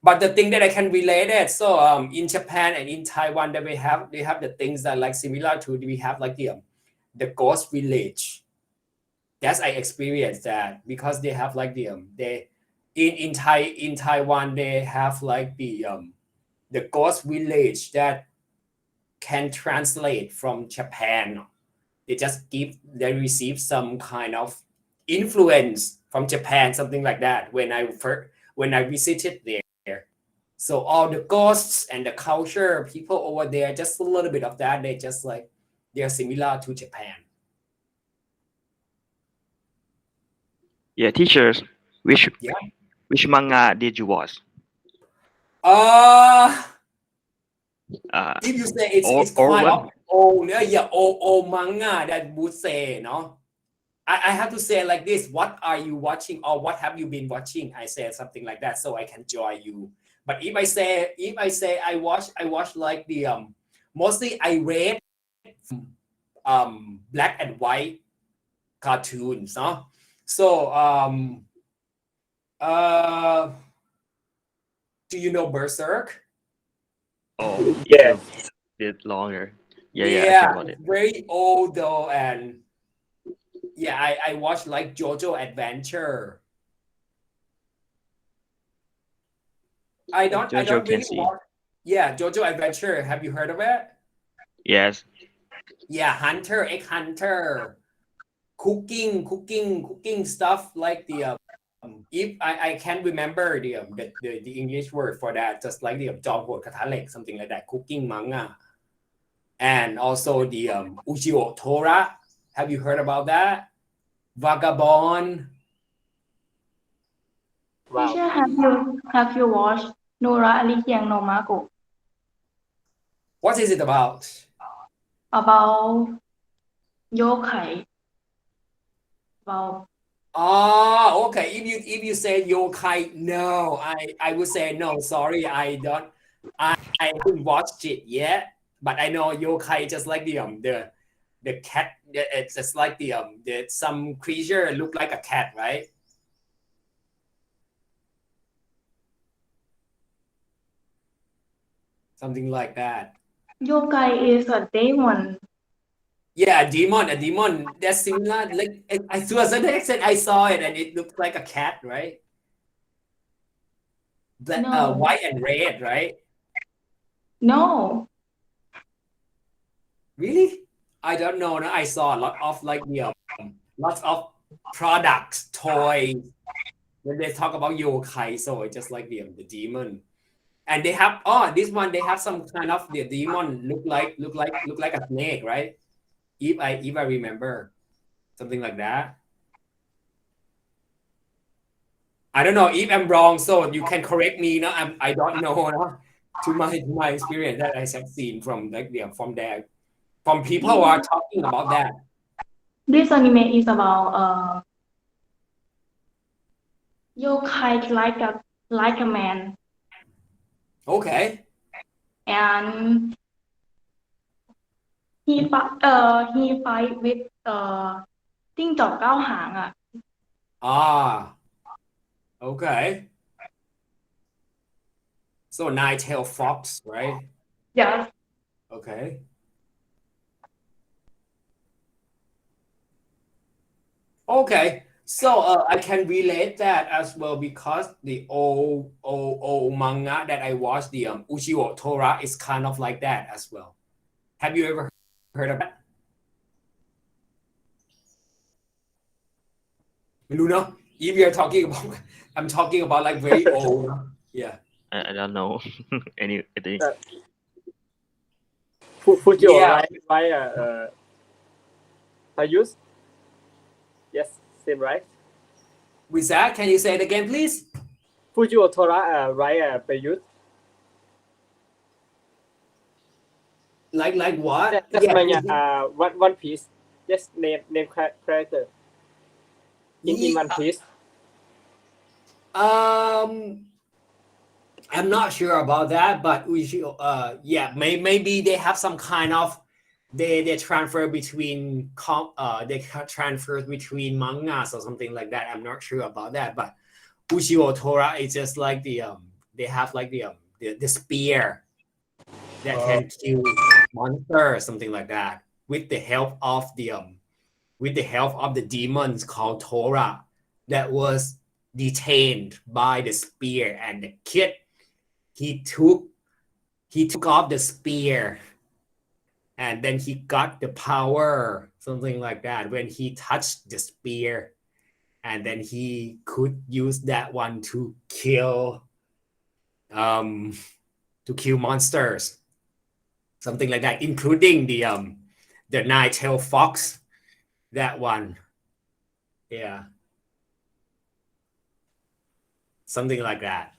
But the thing that I can relate it, so in Japan and in Taiwan, that they have the things that like similar to, we have like the ghost village. That's I experienced that because they have like in Taiwan they have like the ghost village that can translate from Japan. They receive some kind of influence from Japan, something like that, when I visited there. So all the ghosts and the culture, people over there, just a little bit of that, they're similar to Japan. Yeah, teachers, which manga did you watch? If you say it's quite old, old manga, that would say, no? I have to say like this: what are you watching, or what have you been watching? I say something like that, so I can join you. But if I say I watch like the mostly I read black and white cartoons, no? So do you know Berserk? Oh yeah, a bit longer. Yeah, I heard about it. Very old though, and I watched like JoJo Adventure. I don't really watch. Yeah, JoJo Adventure. Have you heard of it? Yes. Yeah, Hunter x Hunter. Cooking stuff like the if I can't remember the English word for that, just like the จอมโหดคาถาเหล็ก something like that, cooking manga. And also the Uchiho Tora. Have you heard about that? Vagabond. Wow. Teacher, have you watched Nora Alikiang no Mako? What is it about? About yokai. About Okay. If you say yokai, no, I would say no. Sorry, I haven't watched it yet. But I know yokai just like the cat. It's just like the some creature look like a cat, right? Something like that. yokai is a demon. Yeah, a demon. That's similar. Like I to a certain extent, I saw it and it looked like a cat, right? Black, No. white and red, right? No. Really? I don't know. No, I saw a lot of like lots of products, toys. When they talk about yokai, so it's just like the demon. And they have this one. They have some kind of the demon look like a snake, right? If I remember, something like that. I don't know if I'm wrong, so you can correct me. No, I don't know. No? To my experience that I have seen from like from people who are talking about that. This anime is about yokai like a man, Okay. and he fight with จิ้งจอกเก้าหางอ่ะ Ah, okay. So nine-tailed fox, right? Yes. Okay. Okay. So I can relate that as well because the old manga that I watched, the Uchiho Tora, is kind of like that as well. Have you ever heard of that? ไม่รู้เนอะ If you're talking about, I'm talking about like very old. Yeah. I don't know anything. Fujio, Yeah. right? Payus? Yes, same, right? With that, can you say it again, please? Fujio Tora, right? Payus? Like what? That's One Piece. Just name character. In One Piece. I'm not sure about that, but yeah, maybe they have some kind of they transfer between mangas or something like that. I'm not sure about that, but Uchiho Tora is just like they have like the spear that can kill monsters, something like that, with the help of the demons called Tora that was detained by the spear, and the kid he took off the spear, and then he got the power, something like that, when he touched the spear, and then he could use that one to kill monsters, something like that, including the nine-tailed fox, that one. Yeah, something like that.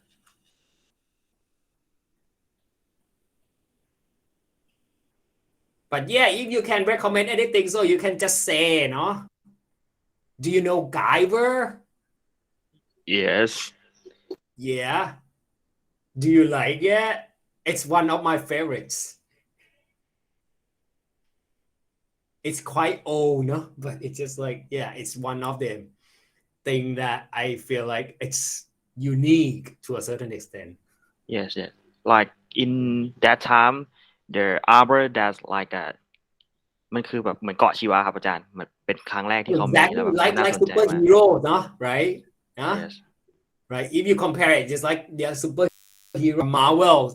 But yeah, if you can recommend anything, so you can just say, no? Do you know Guyver? Yes. Yeah. Do you like it? It's one of my favorites. It's quite old, no? But it's just like, yeah, it's one of the thing that I feel like it's unique to a certain extent. Yes. Like in that time, the arbor that's like a มันคือแบบเหมือนเกาะชีวะครับอาจารย์มันเป็นครั้งแรกที่เขามี Exactly แล้วแบบ like น่าสนใจมาก superhero, no? Right? Huh? Yes. Right. If you compare it, just like the superhero Marvels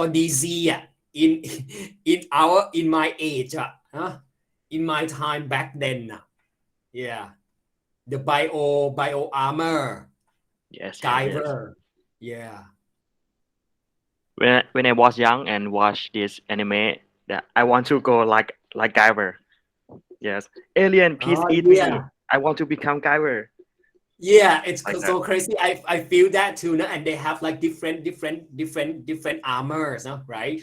or DC, in my age, in my time back then, yeah, the bio armor, Yes. Guyver, yeah. When I was young and watched this anime, that I want to go like Guyver. Yes. Alien, please eat me. Yeah. I want to become Guyver. Yeah, it's Like so crazy. I feel that too, no? And they have like different armors, no? Right?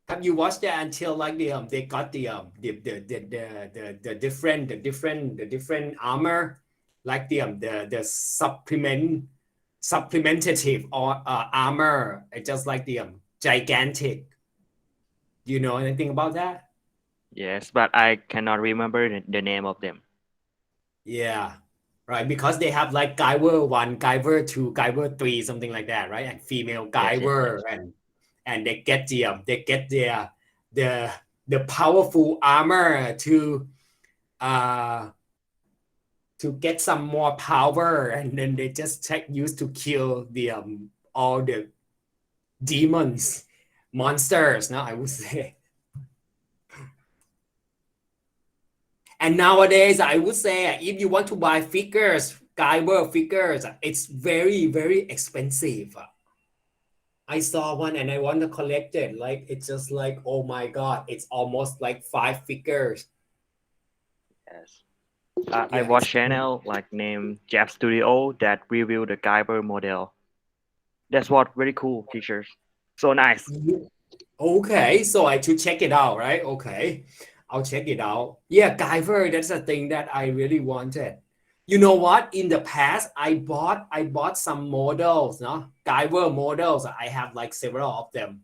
Have you watched that until like they got the different armor, like the supplementative or armor, just like the gigantic. Do you know anything about that? Yes, but I cannot remember the name of them. Yeah, right. Because they have like Guyver 1, Guyver 2, Guyver 3, something like that, right? And female Guyver, and they get the powerful armor to get some more power, and then they just used to kill all the monsters. Now I would say. And nowadays, I would say if you want to buy figures, Guyver figures, it's very, very expensive. I saw one and I want to collect it. Like, it's just like, oh my God, it's almost like 5 figures. Yes. I watch channel like named Jab Studio that review the Guyver model. That's what very cool features. So nice. Okay, so I should check it out, right? Okay, I'll check it out. Yeah, Guyver, that's a thing that I really wanted. You know what? In the past, I bought some models, no? Guyver models. I have like several of them.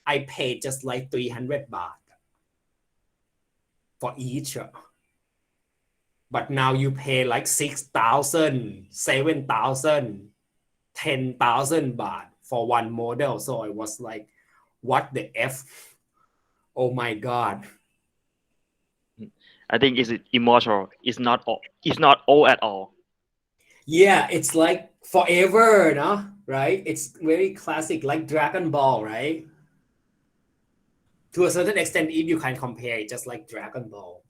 I paid just like 300 baht for each. But now you pay like 6,000, 7,000, 10,000 baht for one model. So I was like, what the F? Oh my God. I think it's immortal. It's not old at all. Yeah, it's like forever, no? Right? It's very classic, like Dragon Ball, right? To a certain extent, if you can compare it, just like Dragon Ball.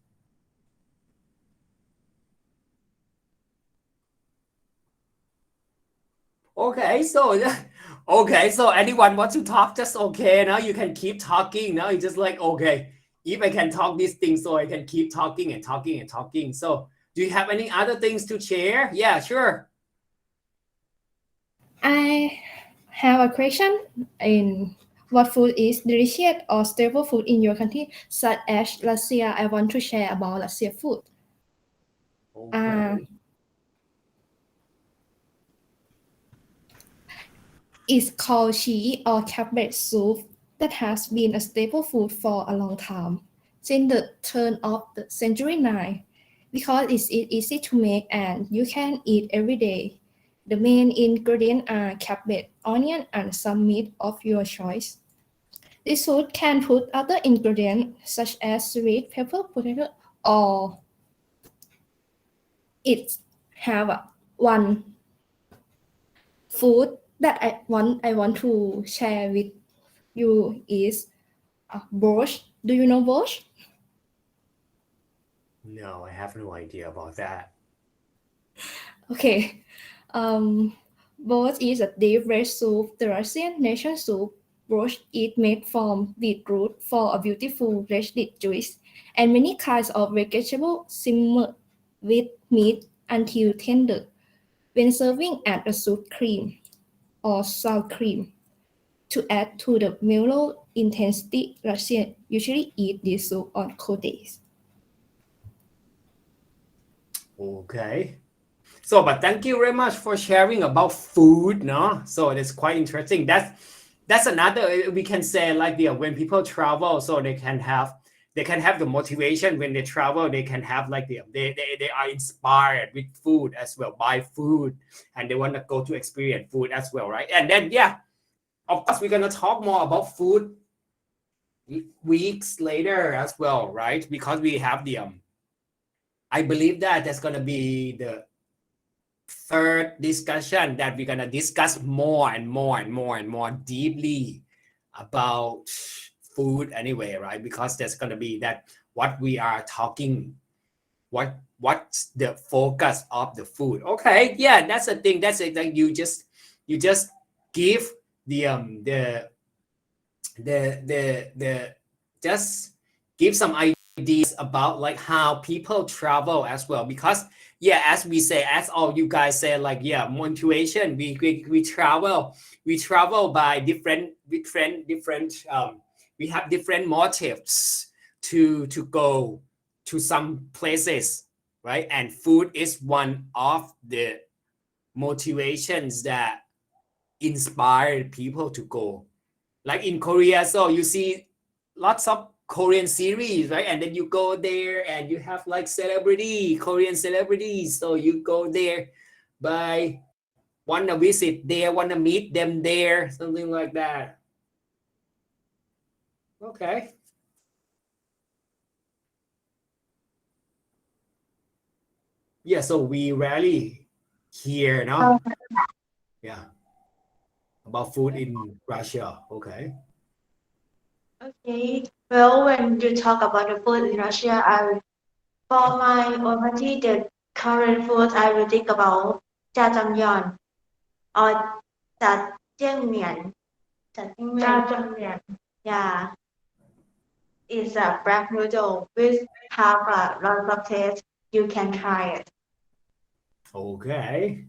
Okay, so anyone wants to talk, just okay. Now you can keep talking. Now it's just like, okay, if I can talk these things, so I can keep talking and talking and talking. So do you have any other things to share? Yeah, sure. I have a question in what food is delicious or staple food in your country, such as Russia. I want to share about Russia food. It's called chi or cabbage soup that has been a staple food for a long time, since the turn of the century 9, because it's easy to make and you can eat every day. The main ingredients are cabbage, onion, and some meat of your choice. This food can put other ingredients such as sweet pepper, potato, or it have one food that I want to share with you is borscht. Do you know borscht? No, I have no idea about that. Okay. Borscht is a deep red soup. The Russian nation soup. Borscht is made from beetroot for a beautiful red juice, and many kinds of vegetables simmer with meat until tender. When serving, add a soup cream or sour cream to add to the mellow intensity. Russians usually eat this soup on cold days. Okay. So, but thank you very much for sharing about food, no? So it's quite interesting. That's another, we can say, like when people travel, so they can have the motivation when they travel. They can have like they are inspired with food as well, by food, and they want to go to experience food as well, right? And then of course we're gonna talk more about food weeks later as well, right? Because we have I believe that that's gonna be the third discussion that we're gonna discuss more and more deeply about food anyway, right? Because that's gonna be that what we are talking, what's the focus of the food. Okay, yeah, that's the thing. That's it. Like you just give just give some ideas about like how people travel as well, because as we say, as all you guys say, like motivation, we travel by different we have different motives to go to some places, right? And food is one of the motivations that inspire people to go. Like in Korea, so you see lots of Korean series, right? And then you go there and you have like Korean celebrities. So you go there by want to visit there, want to meet them there, something like that. Okay. Yeah, so we rarely hear, no? Yeah. About food in Russia. Okay. Okay. Well, when you talk about the food in Russia, for my own party, the current food I will think about jjajangmyeon or jjajangmyeon. Jjajangmyeon. Yeah. It's a black noodle with have a lot of taste. You can try it. Okay.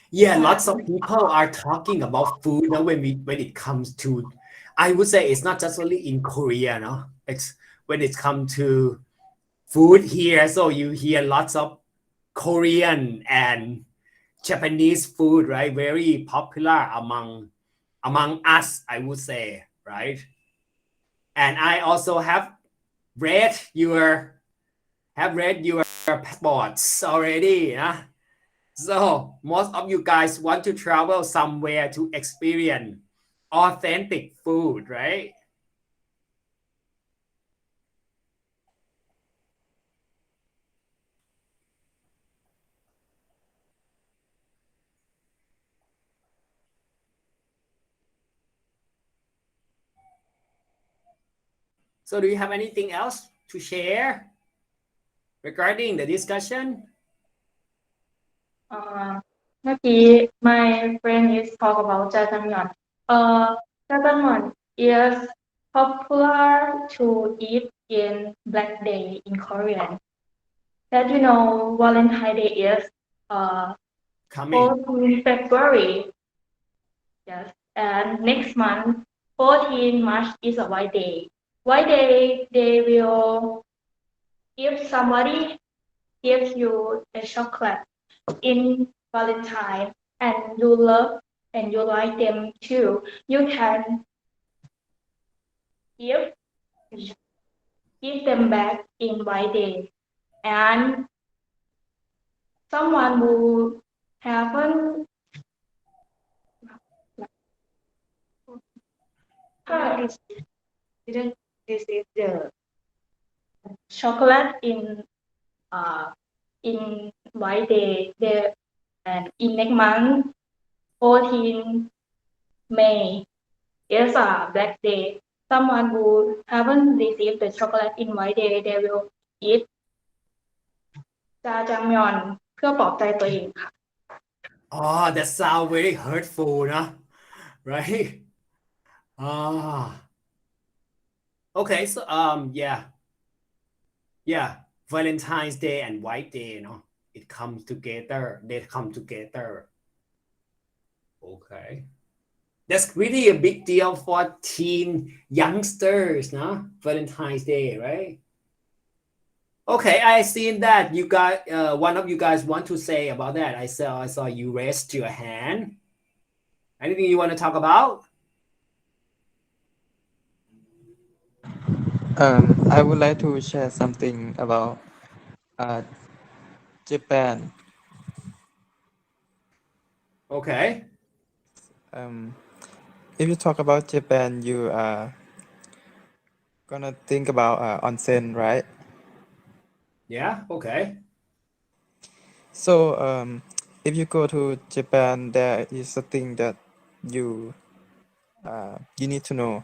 Yeah, lots of people are talking about food now when it comes to I would say it's not just only in Korea, no. It's when it comes to food here, so you hear lots of Korean and Japanese food, right? Very popular among us, I would say, right? And I also have read your passports already, yeah? So most of you guys want to travel somewhere to experience authentic food, right? So do you have anything else to share regarding the discussion? เมื่อกี้ my friend is talk about jajangmyeon. Jajangmyeon is popular to eat in Black Day in Korean. That you know, Valentine's Day is Coming. 14 February. Yes, and next month, 14 March is a White Day. White Day, they will, if somebody gives you a chocolate in Valentine and you love and you like them too, you can give them back in White Day. And someone who haven't didn't receive the chocolate in White Day, and in next month, 14 May is a Black Day. Someone who haven't received the chocolate in White Day, they will eat jajangmyeon เพื่อปลอบใจตัวเองค่ะ Oh, that sounds very hurtful, no? Right? Okay, so yeah, Valentine's Day and White Day, you know, they come together. Okay, that's really a big deal for teen youngsters, no? Valentine's Day, right? Okay, I seen that you got one of you guys want to say about that. I saw you raised your hand. Anything you want to talk about? I would like to share something about Japan. Okay. If you talk about Japan, you are gonna think about onsen, right? Yeah. Okay. So if you go to Japan, there is a thing that you need to know.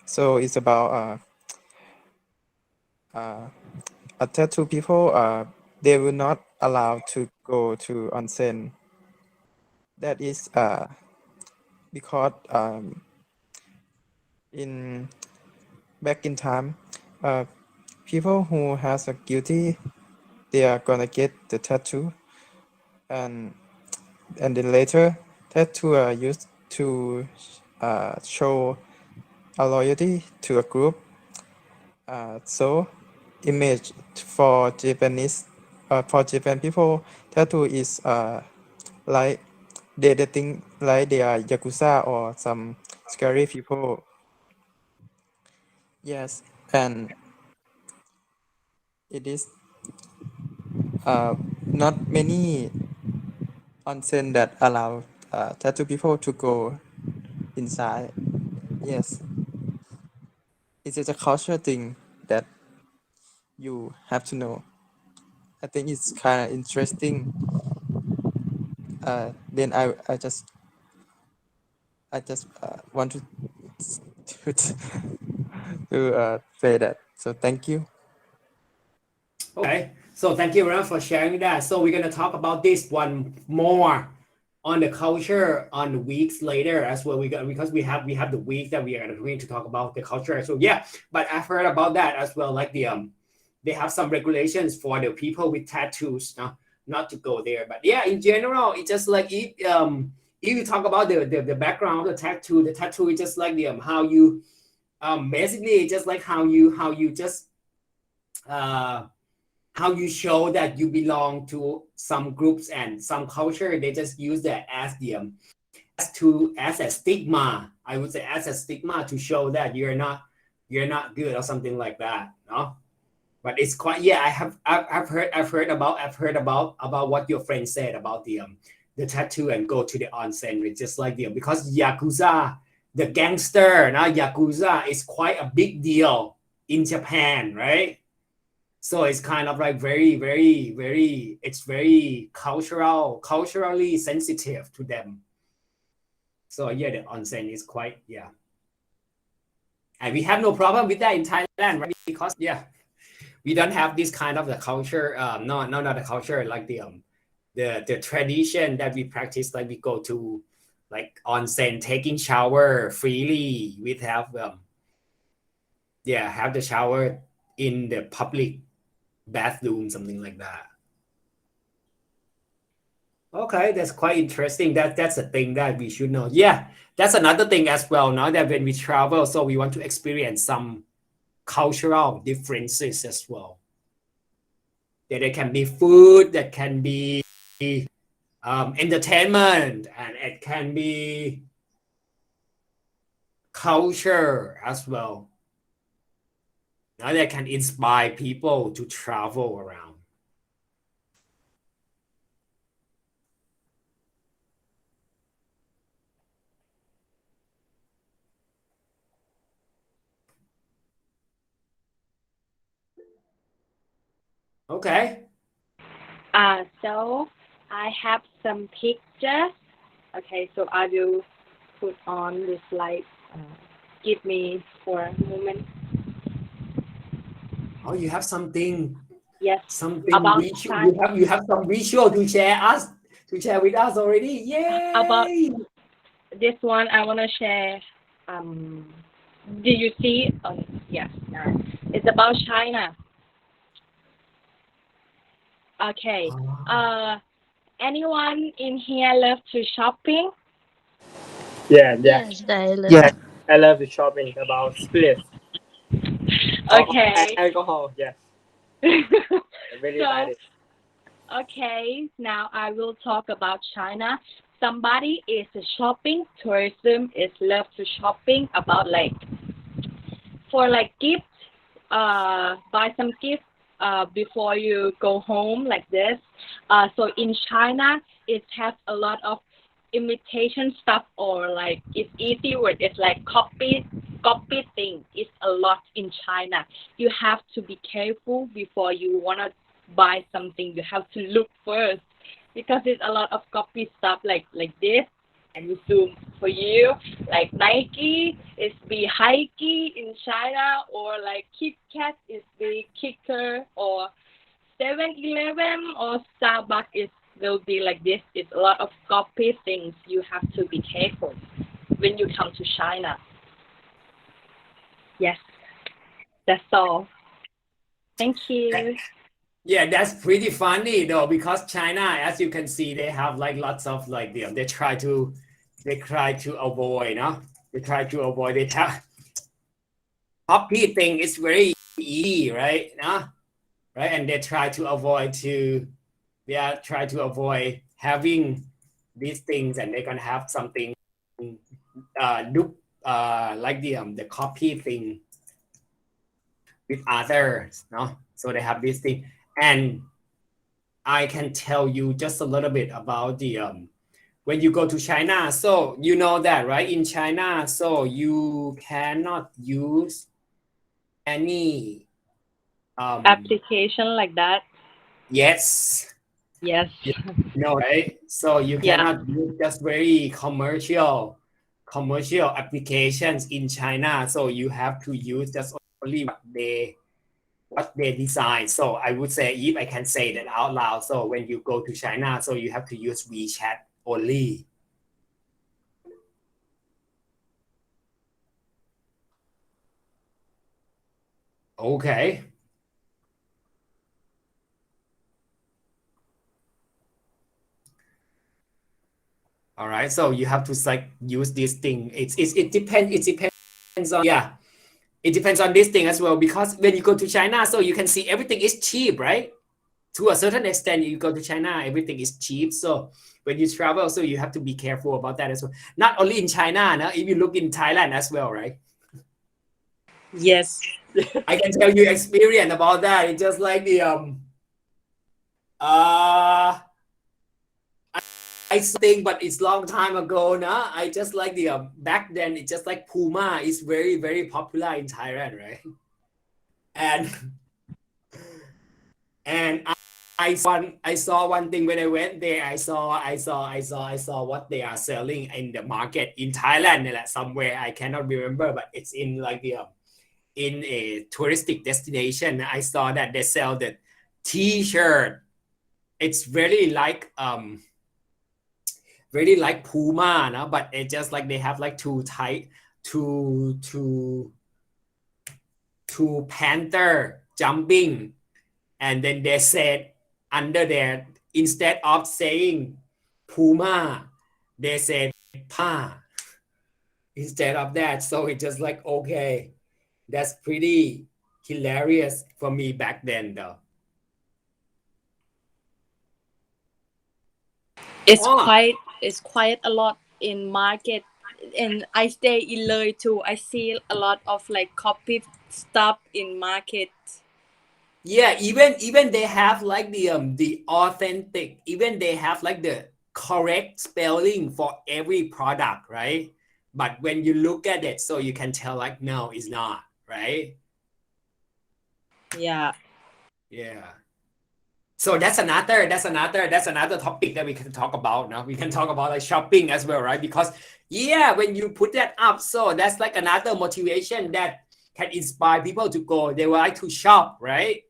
So it's about a tattoo people. They will not allow to go to onsen. That is because in back in time, people who has a guilty, they are gonna get the tattoo, and then later tattoo are used to show a loyalty to a group. So image for Japanese for Japan people, tattoo is like they think like they are yakuza or some scary people. Yes, and it is not many onsen that allow tattoo people to go inside. Yes, it is a culture thing that you have to know. I think it's kind of interesting. Then I just want to say that. So thank you. Okay, so thank you very much for sharing that. So we're gonna talk about this one more on the culture on the weeks later as well. Because we have the week that we are going to talk about the culture. So yeah, but I've heard about that as well. Like they have some regulations for the people with tattoos, not to go there. But yeah, in general, it's just like if you talk about the background of the tattoo is just like the how you basically just like how you just how you show that you belong to some groups and some culture. They just use that as the as a stigma. I would say as a stigma to show that you're not good or something like that. No, but it's quite I've heard about what your friend said about the tattoo and go to the onsen. It's just like because Yakuza, the gangster, now Yakuza is quite a big deal in Japan, right? So it's kind of like very it's very culturally sensitive to them. So the onsen is quite and we have no problem with that in Thailand, right? Because we don't have this kind of the culture, not the culture, like the tradition that we practice, like we go to like onsen, taking shower freely. We have have the shower in the public bathroom, something like that. Okay, that's quite interesting. That's a thing that we should know. That's another thing as well. Now that when we travel, so we want to experience some cultural differences as well. There can be food, that can be entertainment, and it can be culture as well. Now that can inspire people to travel around. Okay. So I have some pictures. Okay, so I will put on the slide. Give me for a moment. Oh, you have something. Yes. Something About visual. You have some visual to share with us already. Yay! About this one, I want to share. Did you see? Yes. It's about China. Okay. Anyone in here love to shopping? Yeah. Yes, I love. Yeah, I love the shopping about spirits. Okay. Alcohol, yes. I really like it. Okay, now I will talk about China. Somebody is shopping, tourism is love to shopping about like for like gifts, buy some gifts before you go home like this. So in China, it has a lot of imitation stuff, or like it's easy word. It's like copy thing. It's a lot in China. You have to be careful before you wanna buy something. You have to look first because there's a lot of copy stuff like this. And we zoom for you, like Nike is be Hikey in China, or like Kit Kat is be Kicker, or 7-Eleven or Starbucks will be like this. It's a lot of copy things. You have to be careful when you come to China. Yes, that's all. Thank you. Yeah, that's pretty funny though, because China, as you can see, they have like lots of like they try to avoid, they have copy thing is very easy, right? Right, and they try to avoid having these things, and they can have something look like the copy thing with others, no? So they have this thing. And I can tell you just a little bit about the when you go to China. So you know that, right? In China, so you cannot use any application like that. Yes. No, right? So you cannot use just very commercial applications in China. So you have to use just only what they design. So I would say, if I can say that out loud, so when you go to China, so you have to use WeChat only. Okay. All right, so you have to like use this thing. It depends on it depends on this thing as well, because when you go to China, so you can see everything is cheap, right? To a certain extent, you go to China, everything is cheap. So when you travel, so you have to be careful about that as well. Not only in China, no? If you look in Thailand as well, right? Yes. I can tell you experience about that. It's just like the I think, but it's long time ago, no? I just like the back then. It's just like Puma is very very popular in Thailand, right? And I saw one thing when I went there. I saw what they are selling in the market in Thailand, like somewhere I cannot remember, but it's in like the in a touristic destination. I saw that they sell the T-shirt. It's really like Puma, no? But it just like they have like two panther jumping, and then they said under there, instead of saying Puma, they said Pa instead of that. So it's just like, okay, that's pretty hilarious for me back then though. It's quite a lot in market, and I stay in Loi too. I see a lot of like copy stuff in market. Yeah, even they have like the authentic, even they have like the correct spelling for every product, right? But when you look at it, so you can tell like, no, it's not, right? Yeah. So that's another topic that we can talk about now. We can talk about like shopping as well, right? Because when you put that up, so that's like another motivation that can inspire people to go. They will like to shop, right?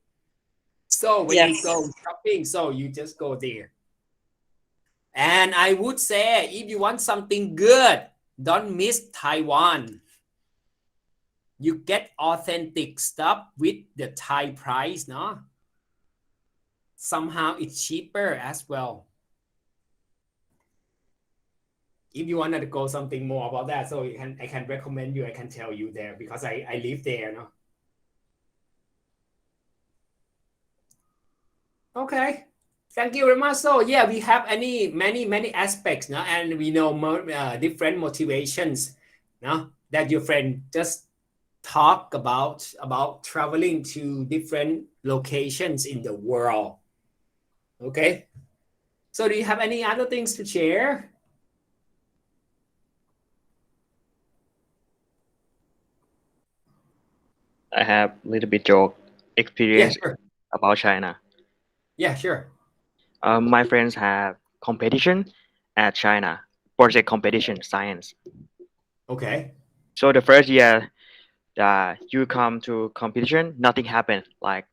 So when you go shopping, so you just go there. And I would say, if you want something good, don't miss Taiwan. You get authentic stuff with the Thai price, no? Somehow it's cheaper as well. If you wanted to go something more about that, so I can recommend you, I can tell you there, because I live there, no? Okay, thank you very much. So we have many aspects, no? And we know more different motivations, no? That your friend just talk about traveling to different locations in the world. Okay, so do you have any other things to share? I have a little bit joke experience about China. Yeah, sure. My friends have competition at China, project competition, science. Okay. So the first year you come to competition, nothing happened. Like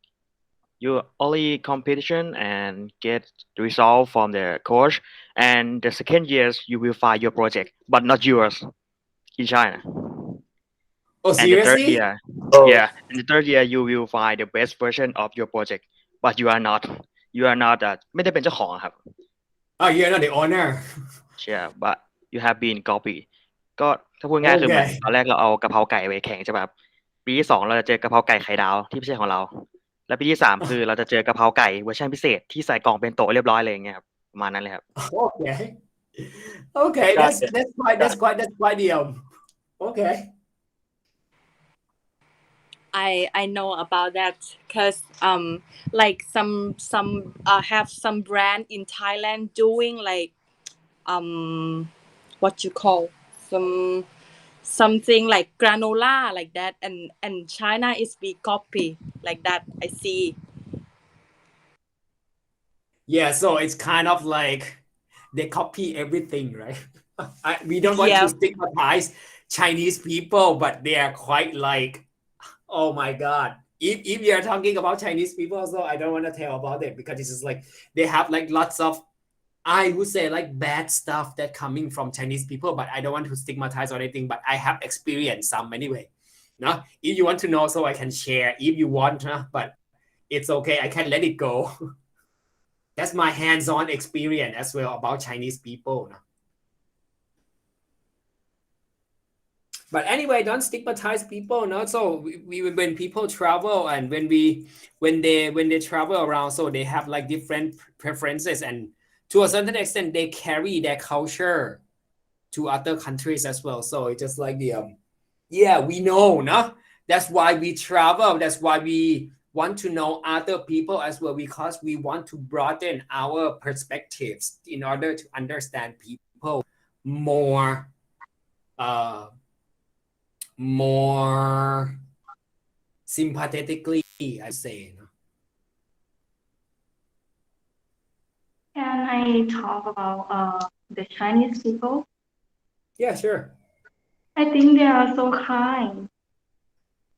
you only competition and get the result from the coach. And the second year you will find your project, but not yours in China. Oh, And the third seriously? year, in the third year you will find the best version of your project, but you are not ไม่ได้เป็นเจ้าของครับ Oh, you're not the owner. Yeah, but you have been copy ก็ถ้าพูดง่ายคือเหมือนตอนแรกเราเอากะเพราไก่ไปแข่งใช่ป่ะครับปีที่2เราจะเจอกะเพราไก่ไข่ดาวที่ไม่ใช่ของเราและปีที่3คือเราจะเจอกะเพราไก่เวอร์ชันพิเศษที่ใส่กล่องเป็นโต๊ะเรียบร้อยเลยอย่างเงี้ยครับประมาณนั้นเลยครับ Okay, that's quite the okay. I know about that because like some have some brand in Thailand doing like what you call something like granola like that, and China is big copy like that. I see. Yeah, so it's kind of like they copy everything, right? We don't want to stigmatize Chinese people, but they are quite like, oh my God. If you're talking about Chinese people, so I don't want to tell about it, because it's just like they have like lots of, I would say like bad stuff that coming from Chinese people, but I don't want to stigmatize or anything, but I have experienced some anyway. No? If you want to know, so I can share if you want, but it's okay. I can let it go. That's my hands-on experience as well about Chinese people. No? But anyway, don't stigmatize people. No, so when people travel and when they travel around, so they have like different preferences, and to a certain extent, they carry their culture to other countries as well. So it's just like yeah, we know, no? That's why we travel. That's why we want to know other people as well, because we want to broaden our perspectives in order to understand people more more sympathetically, I say. Can I talk about the Chinese people? Yeah, sure. I think they are so kind.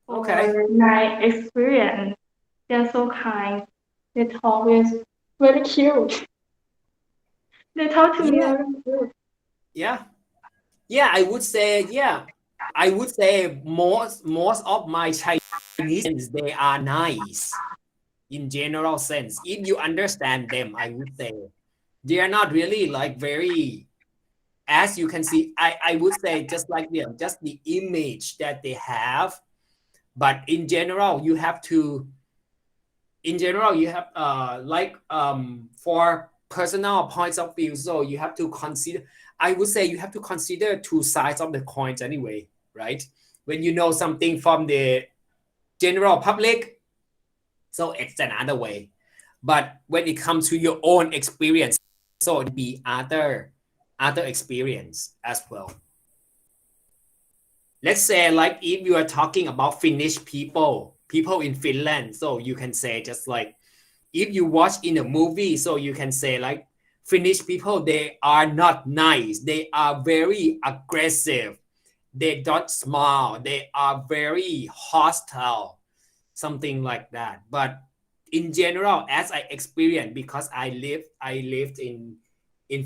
Okay. For my experience, they are so kind. They talk with very cute. They talk to me Yeah. very cute. Yeah, I would say most of my Chinese friends, they are nice in general sense. If you understand them, I would say they are not really like very, as you can see, I would say just like just the image that they have. But in general, you have like for personal points of view, so you have to consider, I would say you have to consider two sides of the coins anyway, right? When you know something from the general public, so it's another way. But when it comes to your own experience, so it be other experience as well. Let's say like if you are talking about Finnish people in Finland, so you can say just like if you watch in a movie, so you can say like Finnish people, they are not nice, they are very aggressive, they don't smile, they are very hostile, something like that. But in general, as I experienced, because I lived in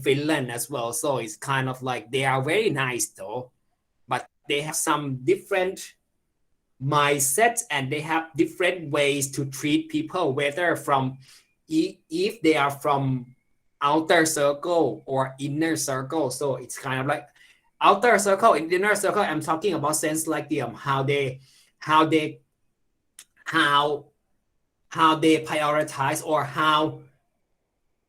Finland as well, so it's kind of like they are very nice though, but they have some different mindsets and they have different ways to treat people, whether from if they are from outer circle or inner circle. So it's kind of like outer circle and inner circle. I'm talking about sense like the how they prioritize or how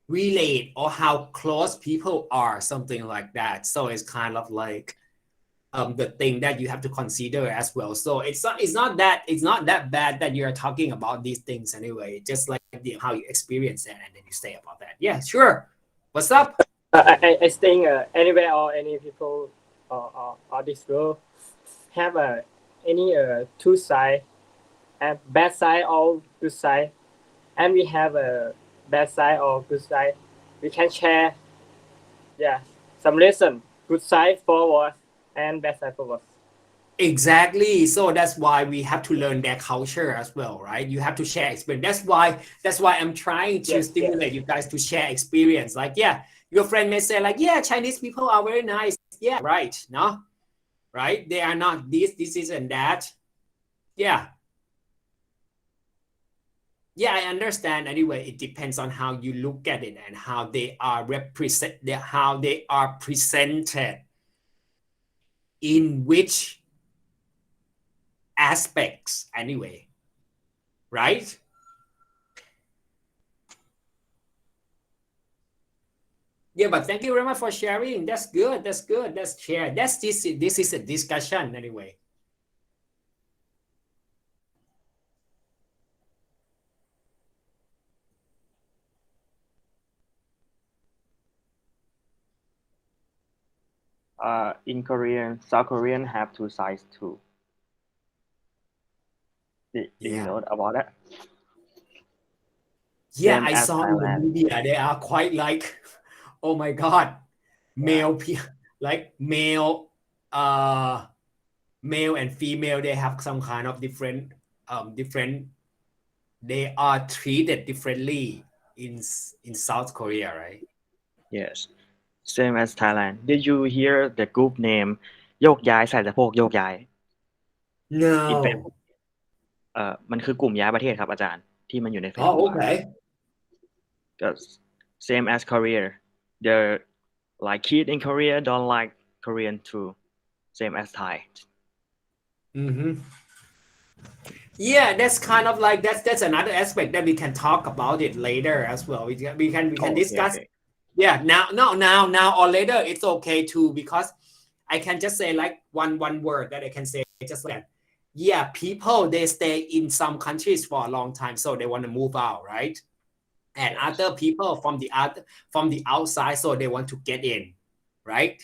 relate or how close people are, something like that. So it's kind of like the thing that you have to consider as well. So it's not that bad that you're talking about these things anyway. Just like how you experience it and then you say about that. Yeah, sure. What's up? I think anywhere or any people or this world have any two side and bad side or good side, and we have a bad side or good side. We can share, some lesson, good side for us and bad side for us. Exactly. So that's why we have to learn their culture as well, right? You have to share experience. That's why I'm trying to stimulate you guys to share experience. Like, yeah, your friend may say like, yeah, Chinese people are very nice. Yeah, right. No, right? They are not this is and that. Yeah. Yeah, I understand. Anyway, it depends on how you look at it and how they are presented in which aspects anyway, right? Yeah, but thank you very much for sharing. That's good. Let's share. This is a discussion anyway. In Korean, South Korean have two sides too. Did you know about that? Yeah, Same I as saw in the Thailand. media they are quite like, oh my god, male and female, they have some kind of different they are treated differently in South Korea, right? Yes, same as Thailand. Did you hear the group name โยกย้ายใส่สะโพกโยกย้าย No. In Facebook มันคือกลุ่มย้ายประเทศครับอาจารย์ที่มันอยู่ใน Oh, Facebook okay. Same as Korea. The like kids in Korea don't like Korean too. Same as Thai. Mm-hmm. Yeah, that's kind of like that's another aspect that we can talk about it later as well. We can Oh, okay, discuss. okay. Yeah, now or later it's okay too, because I can just say like one word that I can say just like that. Yeah, people they stay in some countries for a long time, so they want to move out, right? And other people from the outside, so they want to get in, right?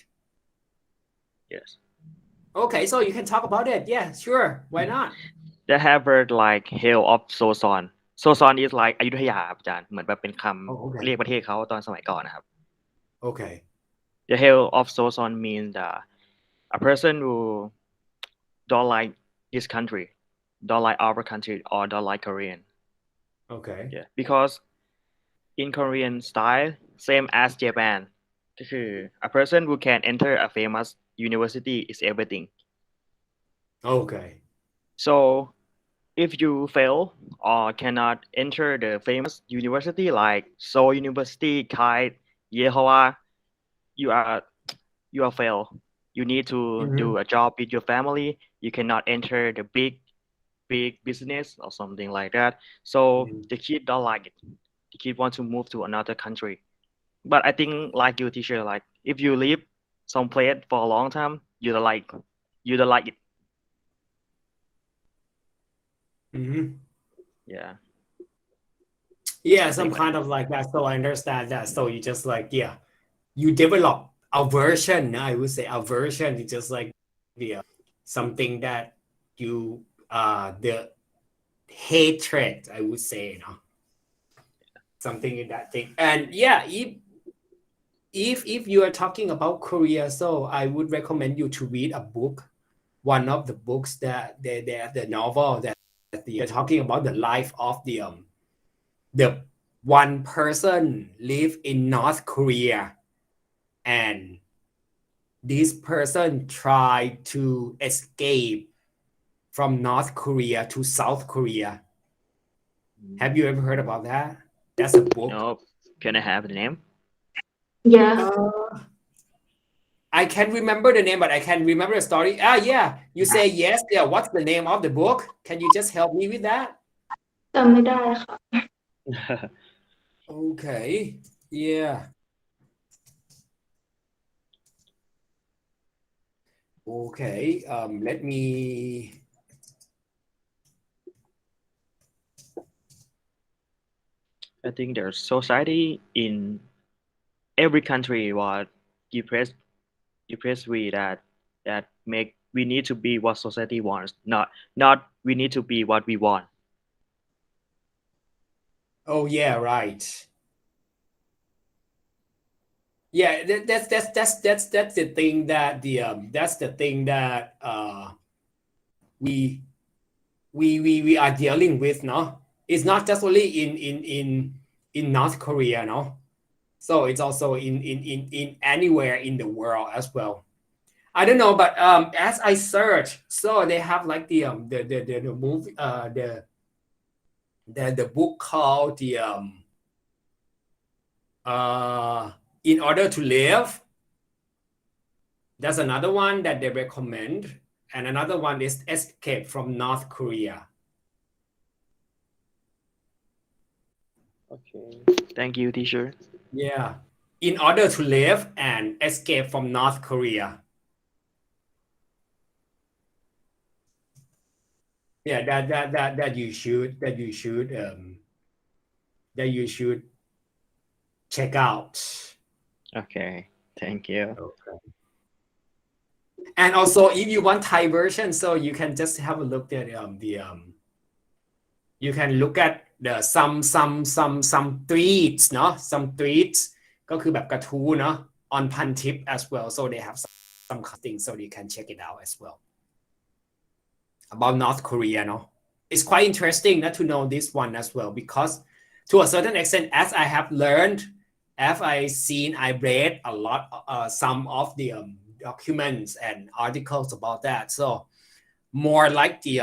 Yes. Okay, so you can talk about it. Yeah, sure. Why not? They have heard like Hell of Soson. Soson is like อยุธยาครับอาจารย์เหมือนแบบเป็นค Oh, ำ okay. เรียกประเทศเขาตอนสมัยก่อนนะครับ Okay. The Hell of Soson means a person who don't like this country, don't like our country, or don't like Korean. Okay. Yeah, because in Korean style, same as Japan, ก็คือ a person who can enter a famous university is everything. Okay. So if you fail or cannot enter the famous university like Seoul University, KAIT, Yehovah, you are fail. You need to do a job with your family. You cannot enter the big business or something like that. So the kid don't like it. The kid want to move to another country. But I think like you, teacher, like if you live some place for a long time, you don't like it. Mm-hmm. Yeah. Yeah, Something some like kind of like that. So I understand that. So you just like, yeah, you develop aversion. I would say aversion is just like something that you the hatred, I would say, you know, something in that thing. And yeah, if you are talking about Korea, so I would recommend you to read a book, one of the books that the novel that they're talking about the life of the one person live in North Korea, and this person tried to escape from North Korea to South Korea. Have you ever heard about that? That's a book. No. Can I have the name? Yeah. I can't remember the name, but I can remember the story. Yeah. You say yes. Yeah. What's the name of the book? Can you just help me with that? จำไม่ได้ค่ะ Okay. Yeah. Okay. Let me. I think there's society in every country was depressed we that make we need to be what society wants, not we need to be what we want. Oh yeah, right. Yeah, that's the thing that we are dealing with, no? It's not just only in North Korea, no? So it's also in anywhere in the world as well. I don't know, but as I search, so they have like the movie the book called In Order to Live. That's another one that they recommend, and another one is Escape from North Korea. Okay. Thank you, teacher. Yeah. In Order to Live and Escape from North Korea. Yeah, that you should check out. Okay. Thank you. Okay. And also, if you want Thai version, so you can just have a look at you can look at the some tweets, no? Some tweets ก็คือแบบกระทู้เนาะ on Pantip as well, so they have some things, so you can check it out as well about North Korea, no? It's quite interesting not to know this one as well, because to a certain extent, as I have learned, as I seen, I read a lot some of the documents and articles about that. So more like the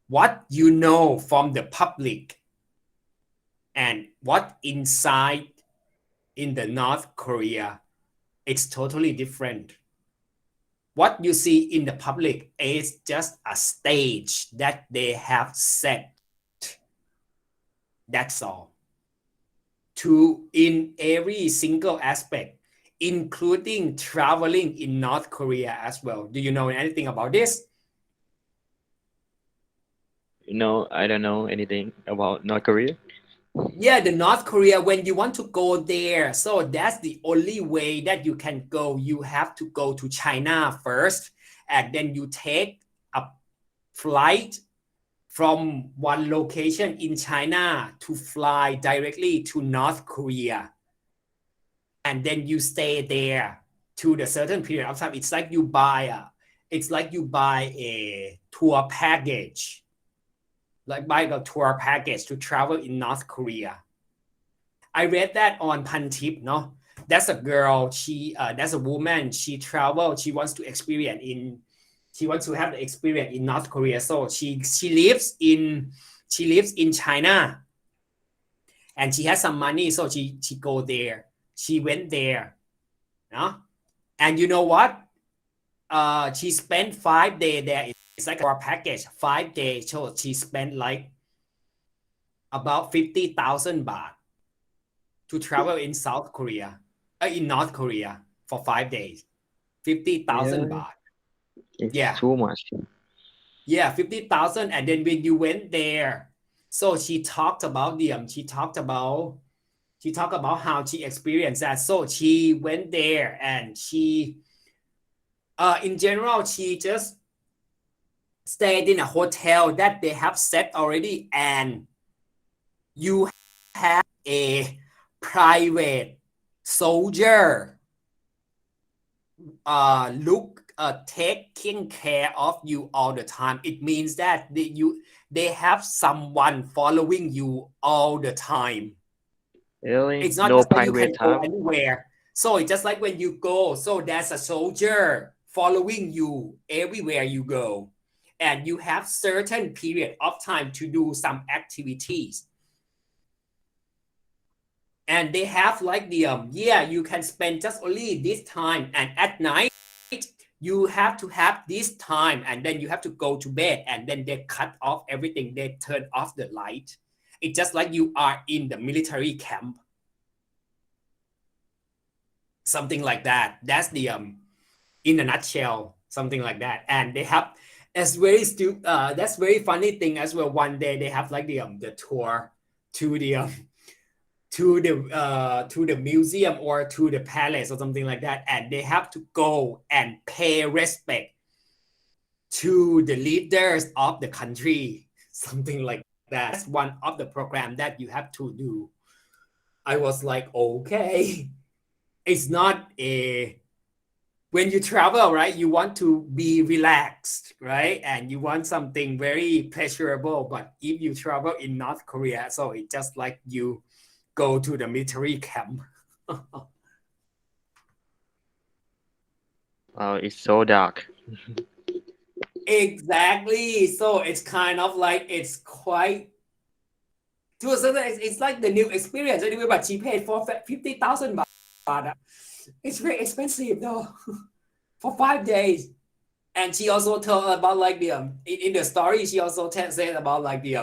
what you know from the public and what inside in the North Korea, it's totally different. what you see in the public is just a stage that they have set. That's all. To in every single aspect, including traveling in North Korea as well. Do you know anything about this? No, I don't know anything about North Korea. Yeah, the North Korea, when you want to go there, so that's the only way that you can go. You have to go to China first, and then you take a flight from one location in China to fly directly to North Korea. And then you stay there to the certain period of time. It's like you buy a tour package. Like buy a tour package to travel in North Korea. I read that on Pantip, no? That's a girl, that's a woman, she traveled, she wants to have the experience in North Korea. So she lives in China. And she has some money, so she go there. She went there. No? And you know what? She spent 5 days there. It's like a package, 5 days. So she spent like about 50,000 baht to travel in North Korea for 5 days. 50,000 baht. It's too much. Yeah, 50,000. And then when you went there, so she talked about how she experienced that. So she went there and she, in general, she just stayed in a hotel that they have set already, and you have a private soldier taking care of you all the time. It means that they have someone following you all the time. Really? It's not No just that you can private go time? anywhere. So it's just like when you go, so there's a soldier following you everywhere you go. And you have certain period of time to do some activities. And they have like you can spend just only this time. And at night, you have to have this time. And then you have to go to bed. And then they cut off everything. They turn off the light. It's just like you are in the military camp. Something like that. That's the in a nutshell, something like that. And they have that's very funny thing as well. One day they have like the tour to the museum or to the palace or something like that, and they have to go and pay respect to the leaders of the country, something like that. That's one of the program that you have to do. I was like, okay, it's not when you travel, right, you want to be relaxed, right? And you want something very pleasurable. But if you travel in North Korea, so it's just like you go to the military camp. Oh, it's so dark. Exactly. So it's kind of like, it's quite, to a certain extent, it's like the new experience anyway, but she paid for 50,000 baht. It's very expensive though, for 5 days. And she also told about like the in the story, she also said about like the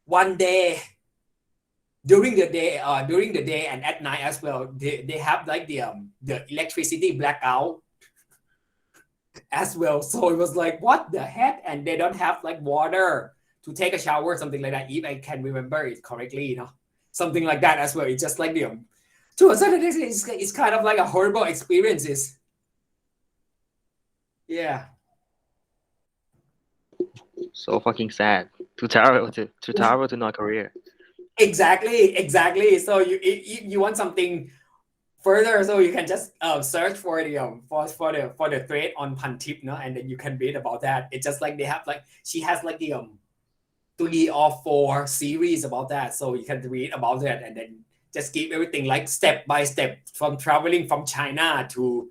one day during the day and at night as well, they have like the electricity blackout as well. So it was like, what the heck? And they don't have like water to take a shower, something like that, if I can remember it correctly, you know, something like that as well. It's just like the to a certain extent, it's kind of like a horrible experiences. Yeah. So fucking sad to travel to North Korea. Exactly. So if you want something further, so you can just search for the for the thread on Pantip, no, and then you can read about that. It's just like they have like she has like the 3 or 4 series about that, so you can read about that and then just keep everything like step by step from traveling from China to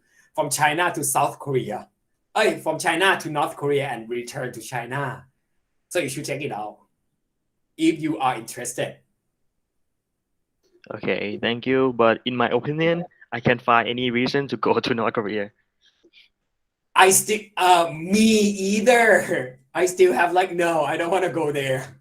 South Korea, from China to North Korea and return to China. So you should check it out if you are interested. Okay, thank you. But in my opinion, I can't find any reason to go to North Korea. I still me either. I still have like no, I don't want to go there.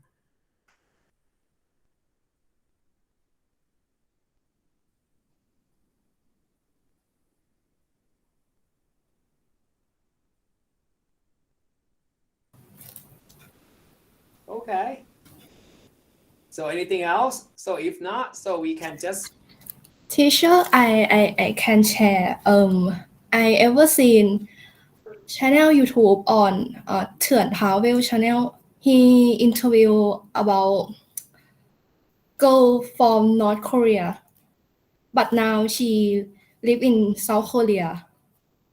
Okay. So anything else? So if not, so we can just Teacher, I can share. I ever seen channel YouTube on Thượng Travel channel. He interview about girl from North Korea, but now she live in South Korea.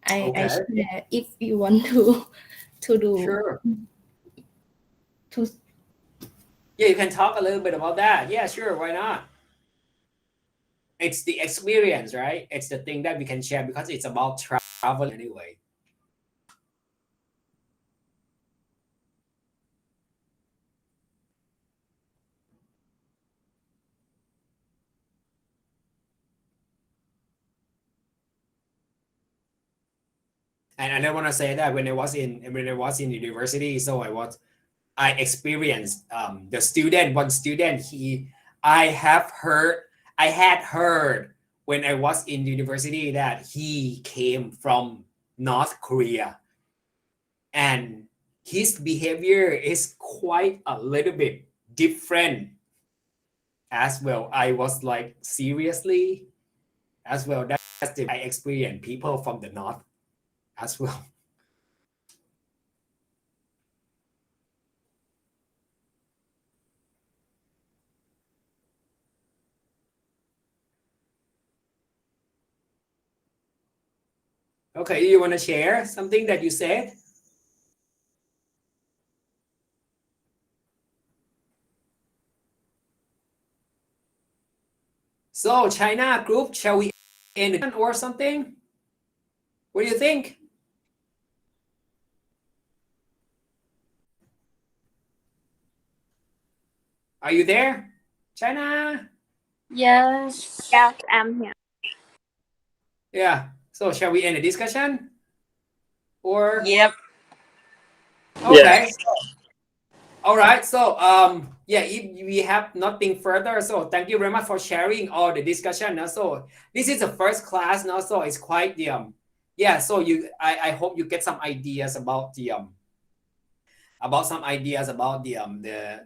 I Okay. share if you want to do Sure. to Yeah, you can talk a little bit about that. Yeah, sure. Why not? It's the experience, right? It's the thing that we can share because it's about travel anyway. And I want to say that when I was in university, so I experienced the student, one student, I had heard when I was in university that he came from North Korea, and his behavior is quite a little bit different as well. I was like, seriously, as well. That's the I experienced people from the north as well. Okay, you want to share something that you said? So China group, shall we end or something? What do you think? Are you there, China? Yes. Yes, I'm here. Yeah. So shall we end the discussion? Or Yep. okay. All right. So yeah, if we have nothing further, so thank you very much for sharing all the discussion. Now, so this is the first class now, so it's quite the yeah. So I hope you get some ideas about the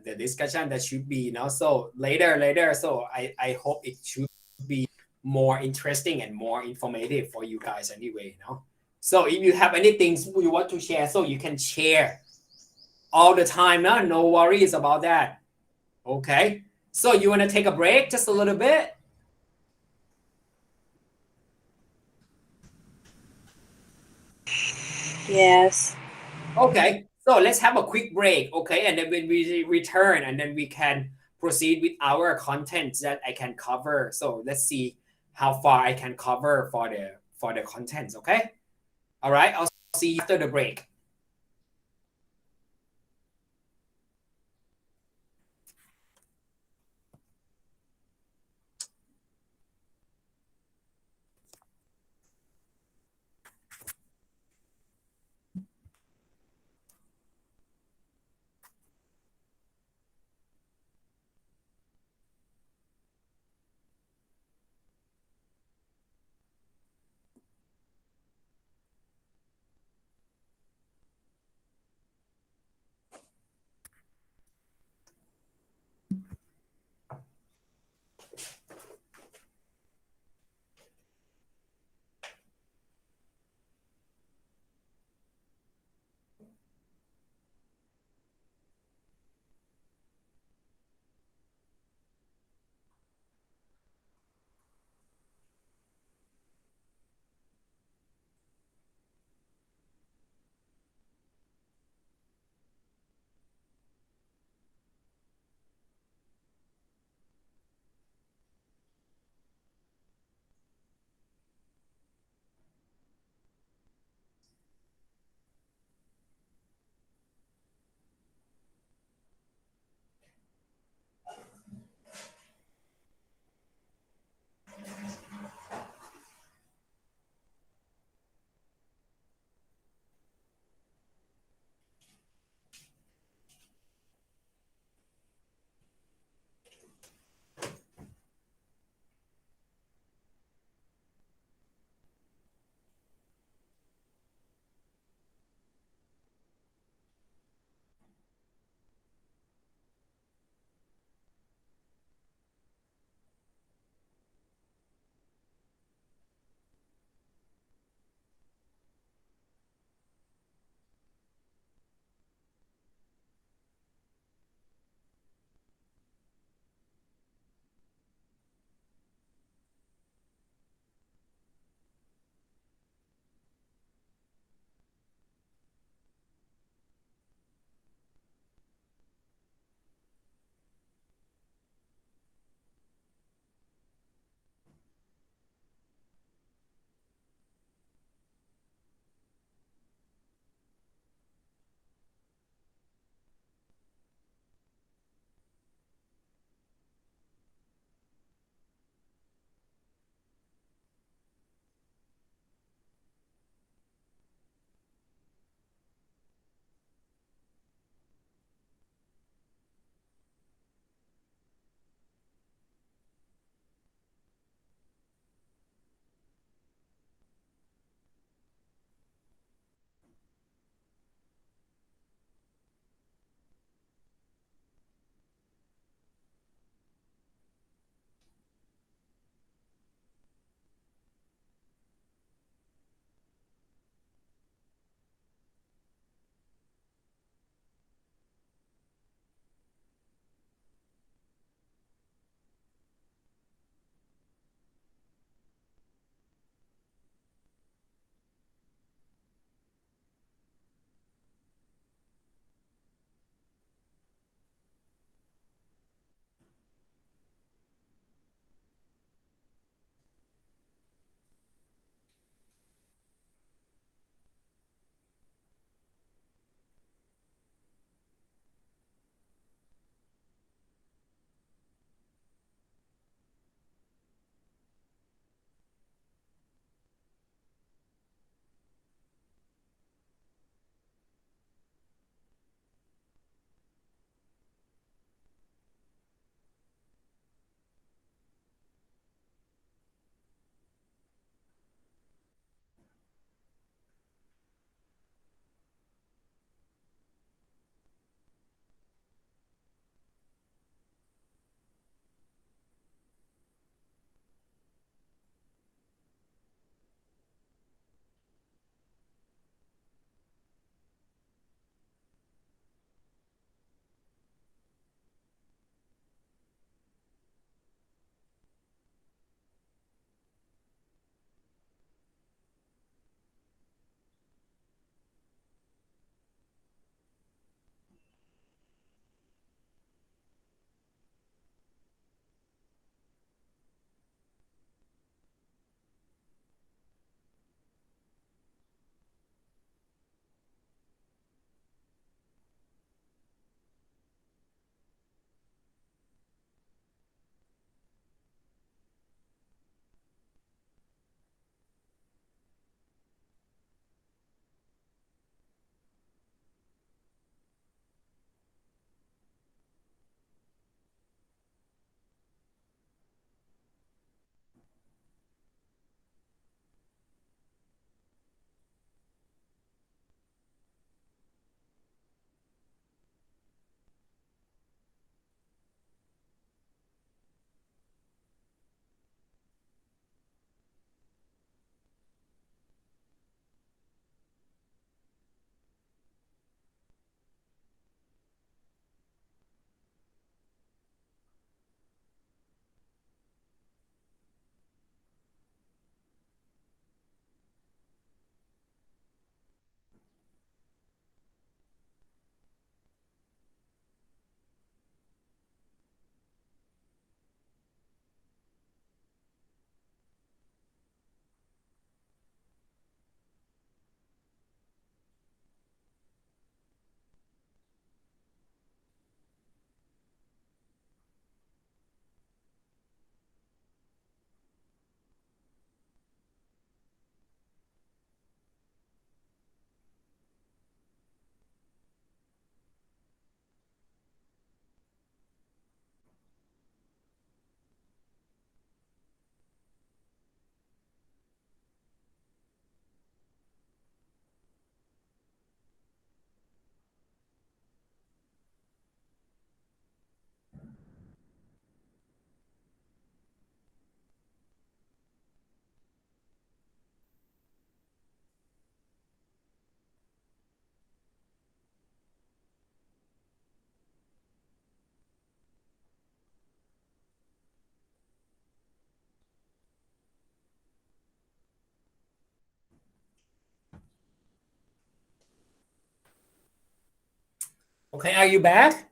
the discussion that should be so later. So I hope it should be more interesting and more informative for you guys anyway. So if you have anything you want to share, so you can share all the time. No worries about that. Okay. So you want to take a break just a little bit? Yes. Okay. So let's have a quick break. Okay. And then when we return, and then we can proceed with our content that I can cover. So let's see how far I can cover for the contents. Okay. All right. I'll see you after the break. Okay, are you back?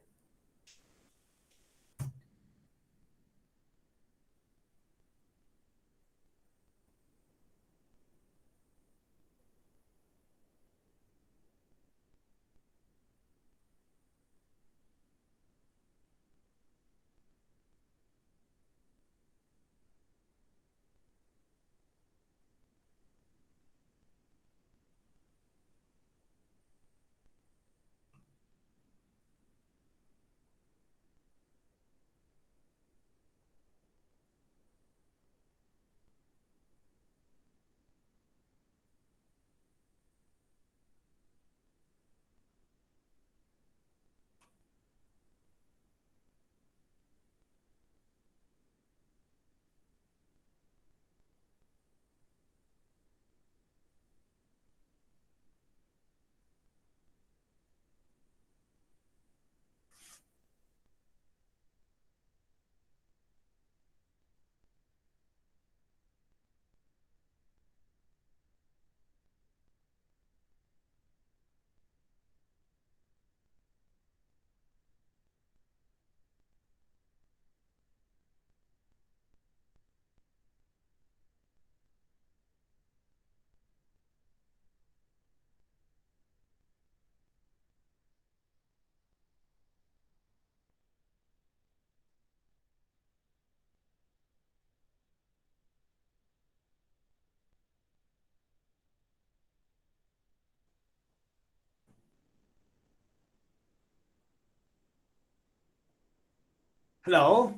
Hello?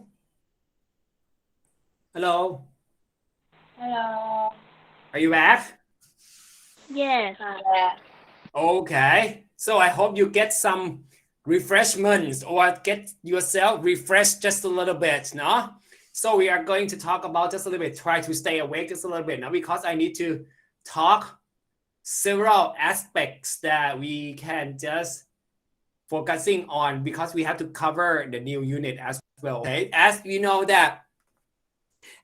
Hello? Hello. Are you back? Yes. Okay. So I hope you get some refreshments or get yourself refreshed just a little bit, no? So we are going to talk about just a little bit, try to stay awake just a little bit now because I need to talk several aspects that we can just focusing on because we have to cover the new unit as well. Okay, as you know that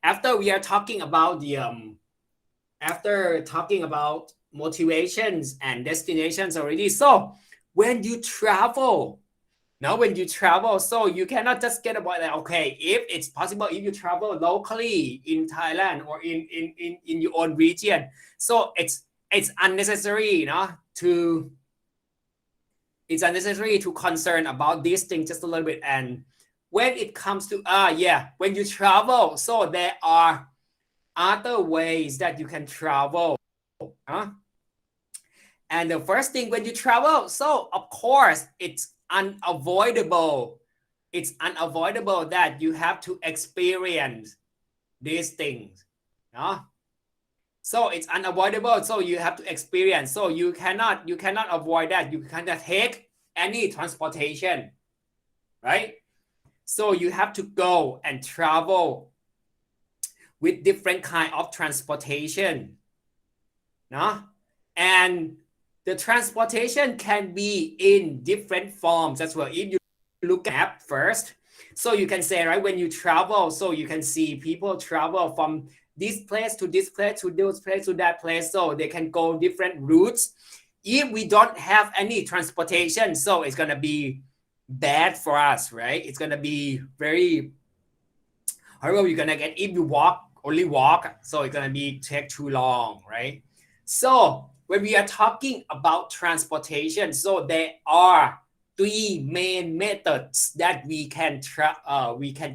after we are talking about the after talking about motivations and destinations already. So when you travel, so you cannot just get about that. Okay, if it's possible, if you travel locally in Thailand or in your own region, so it's unnecessary, you know, it's unnecessary to concern about these things just a little bit. And when it comes to when you travel, so there are other ways that you can travel, and the first thing when you travel, so of course it's unavoidable that you have to experience these things, so it's unavoidable, so you have to experience, so you cannot avoid that. You cannot take any transportation, right? So you have to go and travel with different kind of transportation, and the transportation can be in different forms as well. If you look at first, so you can say, right, when you travel, so you can see people travel from this place to this place to this place to that place, so they can go different routes. If we don't have any transportation, so it's gonna be bad for us, right? It's gonna be very horrible. You're gonna get, if you only walk, so it's gonna be take too long, right? So when we are talking about transportation, so there are three main methods that we can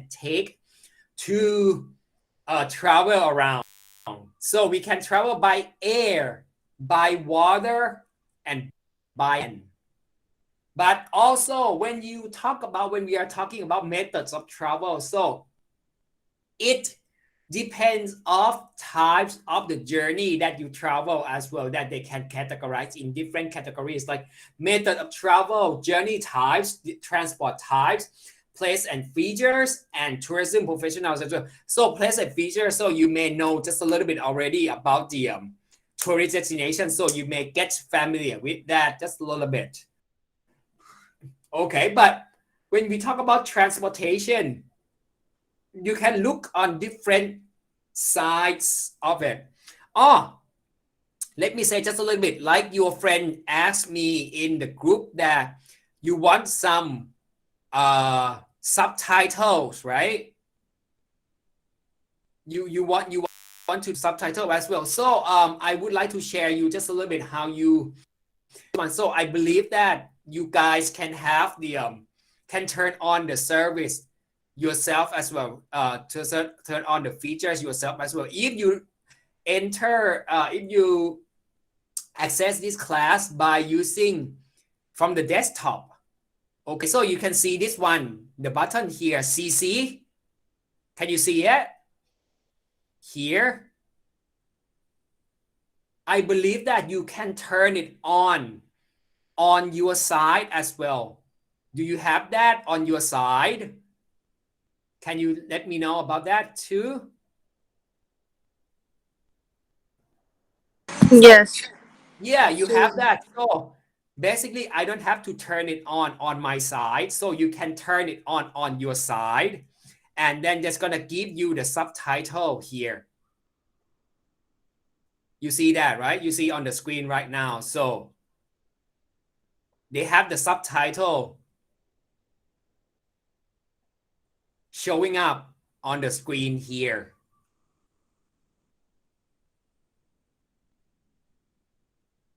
take to travel around. So we can travel by air, by water, and by land. But also when we are talking about methods of travel, so it depends of types of the journey that you travel as well, that they can categorize in different categories like method of travel, journey types, transport types, place and features, and tourism professionals as well. So place and features, so you may know just a little bit already about the tourist destination, so you may get familiar with that just a little bit. Okay, but when we talk about transportation, you can look on different sides of it. Let me say just a little bit, like your friend asked me in the group that you want some subtitles, right? You want to subtitle as well. So I would like to share you just a little bit how you. So I believe that you guys can have the can turn on the service yourself as well. To turn on the features yourself as well. If you enter, if you access this class by using from the desktop. Okay, so you can see this one, the button here, CC. Can you see it? Here. I believe that you can turn it on your side as well. Do you have that on your side? Can you let me know about that too? Yes. Yeah, you have that. So basically, I don't have to turn it on my side. So you can turn it on your side. And then just gonna give you the subtitle here. You see that, right? You see on the screen right now. So they have the subtitle showing up on the screen here.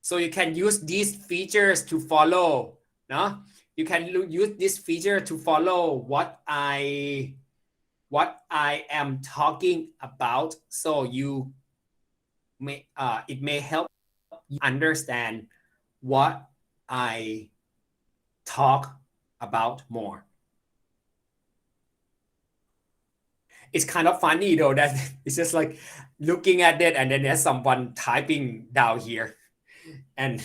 So you can use these features to follow. No? You can use this feature to follow what I am talking about. So you may it may help you understand what I talk about more. It's kind of funny though that it's just like looking at it and then there's someone typing down here. And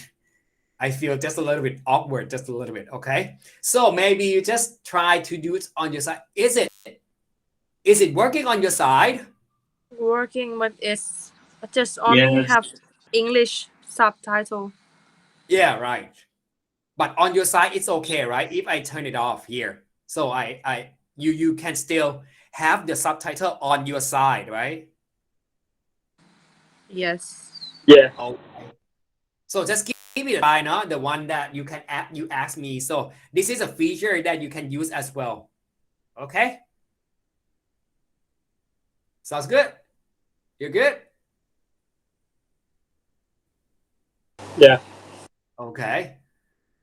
I feel just a little bit awkward, just a little bit, okay? So maybe you just try to do it on your side. Is it working on your side? Working, but it's just only Yes. have English subtitle. Yeah, right. But on your side, it's okay, right? If I turn it off here. So you can still have the subtitle on your side, right? Yes. Yeah. Okay. So just give it a try, no? The one that you can you ask me. So this is a feature that you can use as well. Okay? Sounds good? You're good? Yeah. Okay.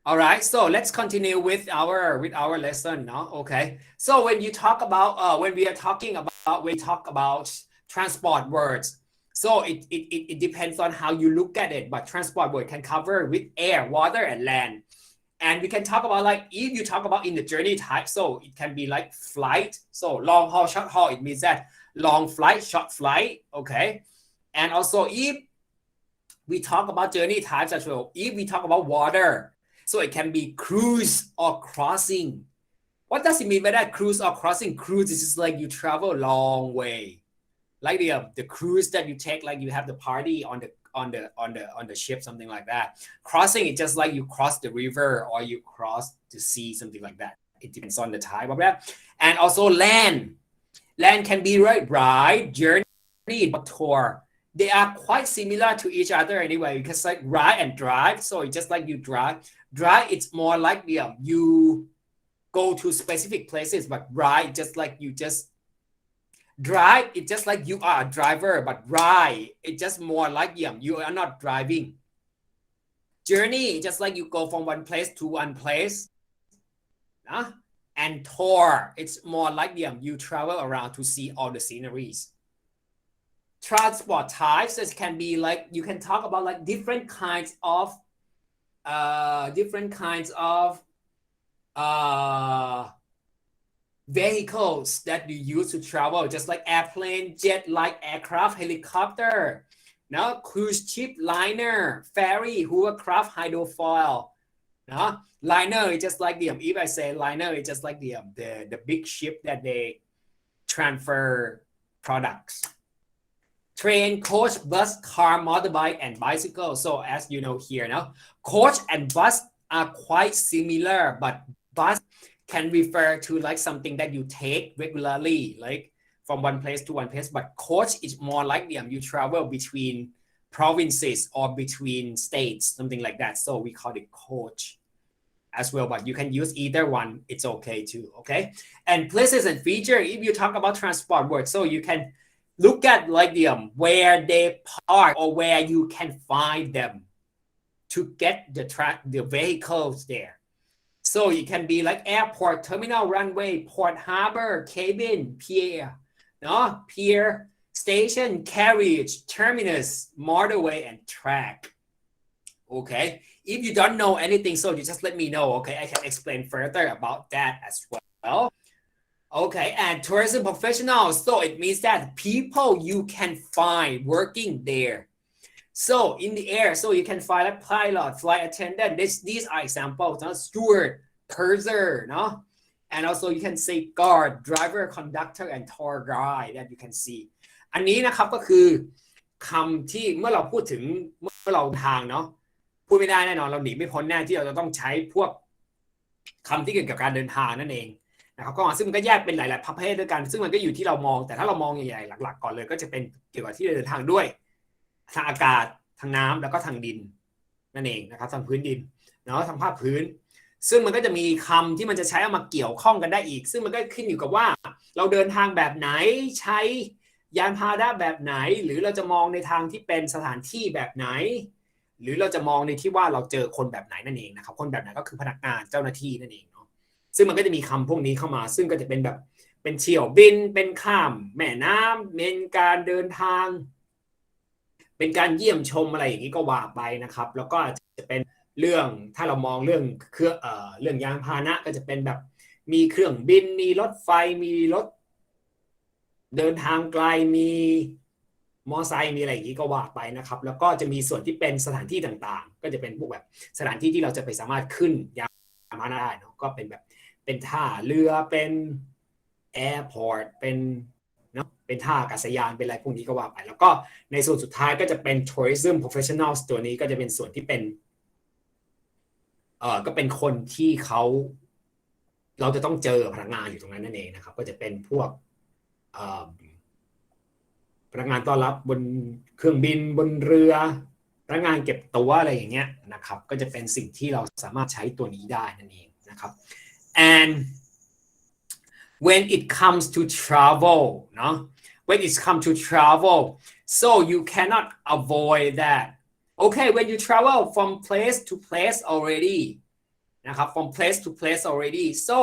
All right. So let's continue with our lesson, no? Okay. So when you talk about when we talk about transport words. So it depends on how you look at it, but transport word can cover with air, water, and land. And we can talk about like if you talk about in the journey type, so it can be like flight. So long haul, short haul, it means that long flight, short flight. Okay. And also if we talk about journey types as well, if we talk about water, so it can be cruise or crossing. What does it mean by that? Cruise or crossing? Cruise is just like you travel a long way. Like the cruise that you take, like you have the party on the ship, something like that. Crossing is just like you cross the river or you cross the sea, something like that. It depends on the type of that. And also land. Land can be ride, journey, or tour. They are quite similar to each other anyway, because like ride and drive. So it's just like you drive. Drive, it's more like you go to specific places, but ride, just like you just drive, it's just like you are a driver, but ride, it's just more like you are not driving. Journey, just like you go from one place to one place. And tour, it's more like you travel around to see all the sceneries. Transport types, it can be like, you can talk about like different kinds of vehicles that you use to travel, just like airplane, jet, light aircraft, helicopter, no, cruise ship, liner, ferry, hovercraft, hydrofoil. No, liner is just like if I say liner, it's just like the big ship that they transfer products. Train, coach, bus, car, motorbike, and bicycle. So as you know here now, coach and bus are quite similar, but bus can refer to like something that you take regularly, like from one place to one place. But coach is more like you travel between provinces or between states, something like that. So we call it coach. as well, but you can use either one. It's okay too. Okay. And places and feature, if you talk about transport words, so you can look at like the where they park or where you can find them to get the vehicles there. So it can be like airport, terminal, runway, port, harbor, cabin, pier, no? Pier, station, carriage, terminus, motorway, and track. Okay. If you don't know anything, so you just let me know. Okay. I can explain further about that as well. Okay. And tourism professionals. So it means that people you can find working there. So in the air, so you can find a pilot, flight attendant. These are examples, no? Steward, purser, no? And also you can say guard, driver, conductor, and tour guide that you can see. อันนี้นะครับก็คือคำที่เมื่อเราพูดถึงเมื่อเราทางเนาะพูดไม่ได้แน่นอนเราหนีไม่พ้นแน่ที่เราจะต้องใช้พวกคำที่เกี่ยวกับการเดินทางนั่นเองนะครับก็ซึ่งมันก็แยกเป็นหลายๆประเภทด้วยกันซึ่งมันก็อยู่ที่เรามองแต่ถ้าเรามองใหญ่ๆหลักๆก่อนเลยก็จะเป็นเกี่ยวกับที่เดินทางด้วยทางอากาศทางน้ำแล้วก็ทางดินนั่นเองนะครับทางพื้นดินเนาะทางภาคพื้นซึ่งมันก็จะมีคำที่มันจะใช้เอามาเกี่ยวข้องกันได้อีกซึ่งมันก็ขึ้นอยู่กับว่าเราเดินทางแบบไหนใช้ยานพาหนะแบบไหนหรือเราจะมองในทางที่เป็นสถานที่แบบไหนหรือเราจะมองในที่ว่าเราเจอคนแบบไหนนั่นเองนะครับคนแบบไหนก็คือพนักงานเจ้าหน้าที่นั่นเองเนาะซึ่งมันก็จะมีคำพวกนี้เข้ามาซึ่งก็จะเป็นแบบเป็นเที่ยวบินเป็นข้ามแม่น้ำเป็นการเดินทางเป็นการเยี่ยมชมอะไรอย่างนี้ก็ว่าไปนะครับแล้วก็จะเป็นเรื่องถ้าเรามองเรื่องเรื่องยานพาหนะก็จะเป็นแบบมีเครื่องบินมีรถไฟมีรถเดินทางไกลมีมอไซค์มีอะไรอย่างนี้ก็ว่าไปนะครับแล้วก็จะมีส่วนที่เป็นสถานที่ต่างๆก็จะเป็นพวกแบบสถานที่ที่เราจะไปสามารถขึ้นยานพาหนะได้เนาะก็เป็นแบบเป็นท่าเรือเป็นแอร์พอร์ตเป็นเนาะเป็นท่าอากาศยานเป็นอะไรพวกนี้ก็ว่าไปแล้วก็ในส่วนสุดท้ายก็จะเป็น tourism professionals ตัวนี้ก็จะเป็นส่วนที่เป็นก็เป็นคนที่เราจะต้องเจอพนักงานอยู่ตรงนั้นนั่นเองนะครับก็จะเป็นพวกพนักงานต้อนรับบนเครื่องบินบนเรือพนักงานเก็บตัวอะไรอย่างเงี้ยนะครับก็จะเป็นสิ่งที่เราสามารถใช้ตัวนี้ได้นั่นเองนะครับ and when it comes to travel เนาะ when it comes to travel so you cannot avoid that okay when you travel from place to place already นะครับ from place to place already so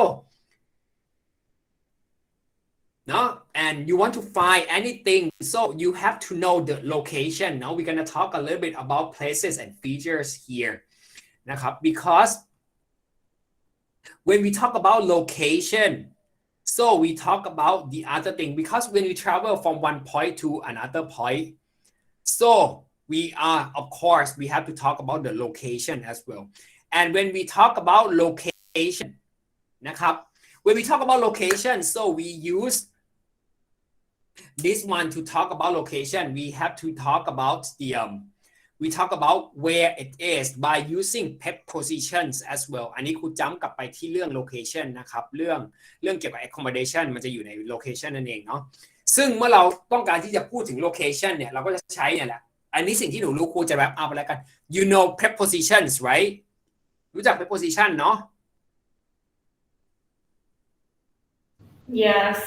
no and you want to find anything so you have to know the location now we're going to talk a little bit about places and features here นะครับ because when we talk about location so we talk about the other thing because when we travel from one point to another point so we are of course we have to talk about the location as well and when we talk about location นะครับ when we talk about location so we use this one to talk about location we have to talk about the we talk about where it is by using prepositions as well อันนี้ครูจำกลับไปที่เรื่อง location นะครับเรื่องเกี่ยวกับ accommodation มันจะอยู่ใน location นั่นเองเนาะซึ่งเมื่อเราต้องการที่จะพูดถึง location เนี่ยเราก็จะใช้เนี่ยแหละอันนี้สิ่งที่หนูรู้ครูจะ wrap up ไปแล้วกัน you know prepositions right รู้จัก preposition เนาะ Yes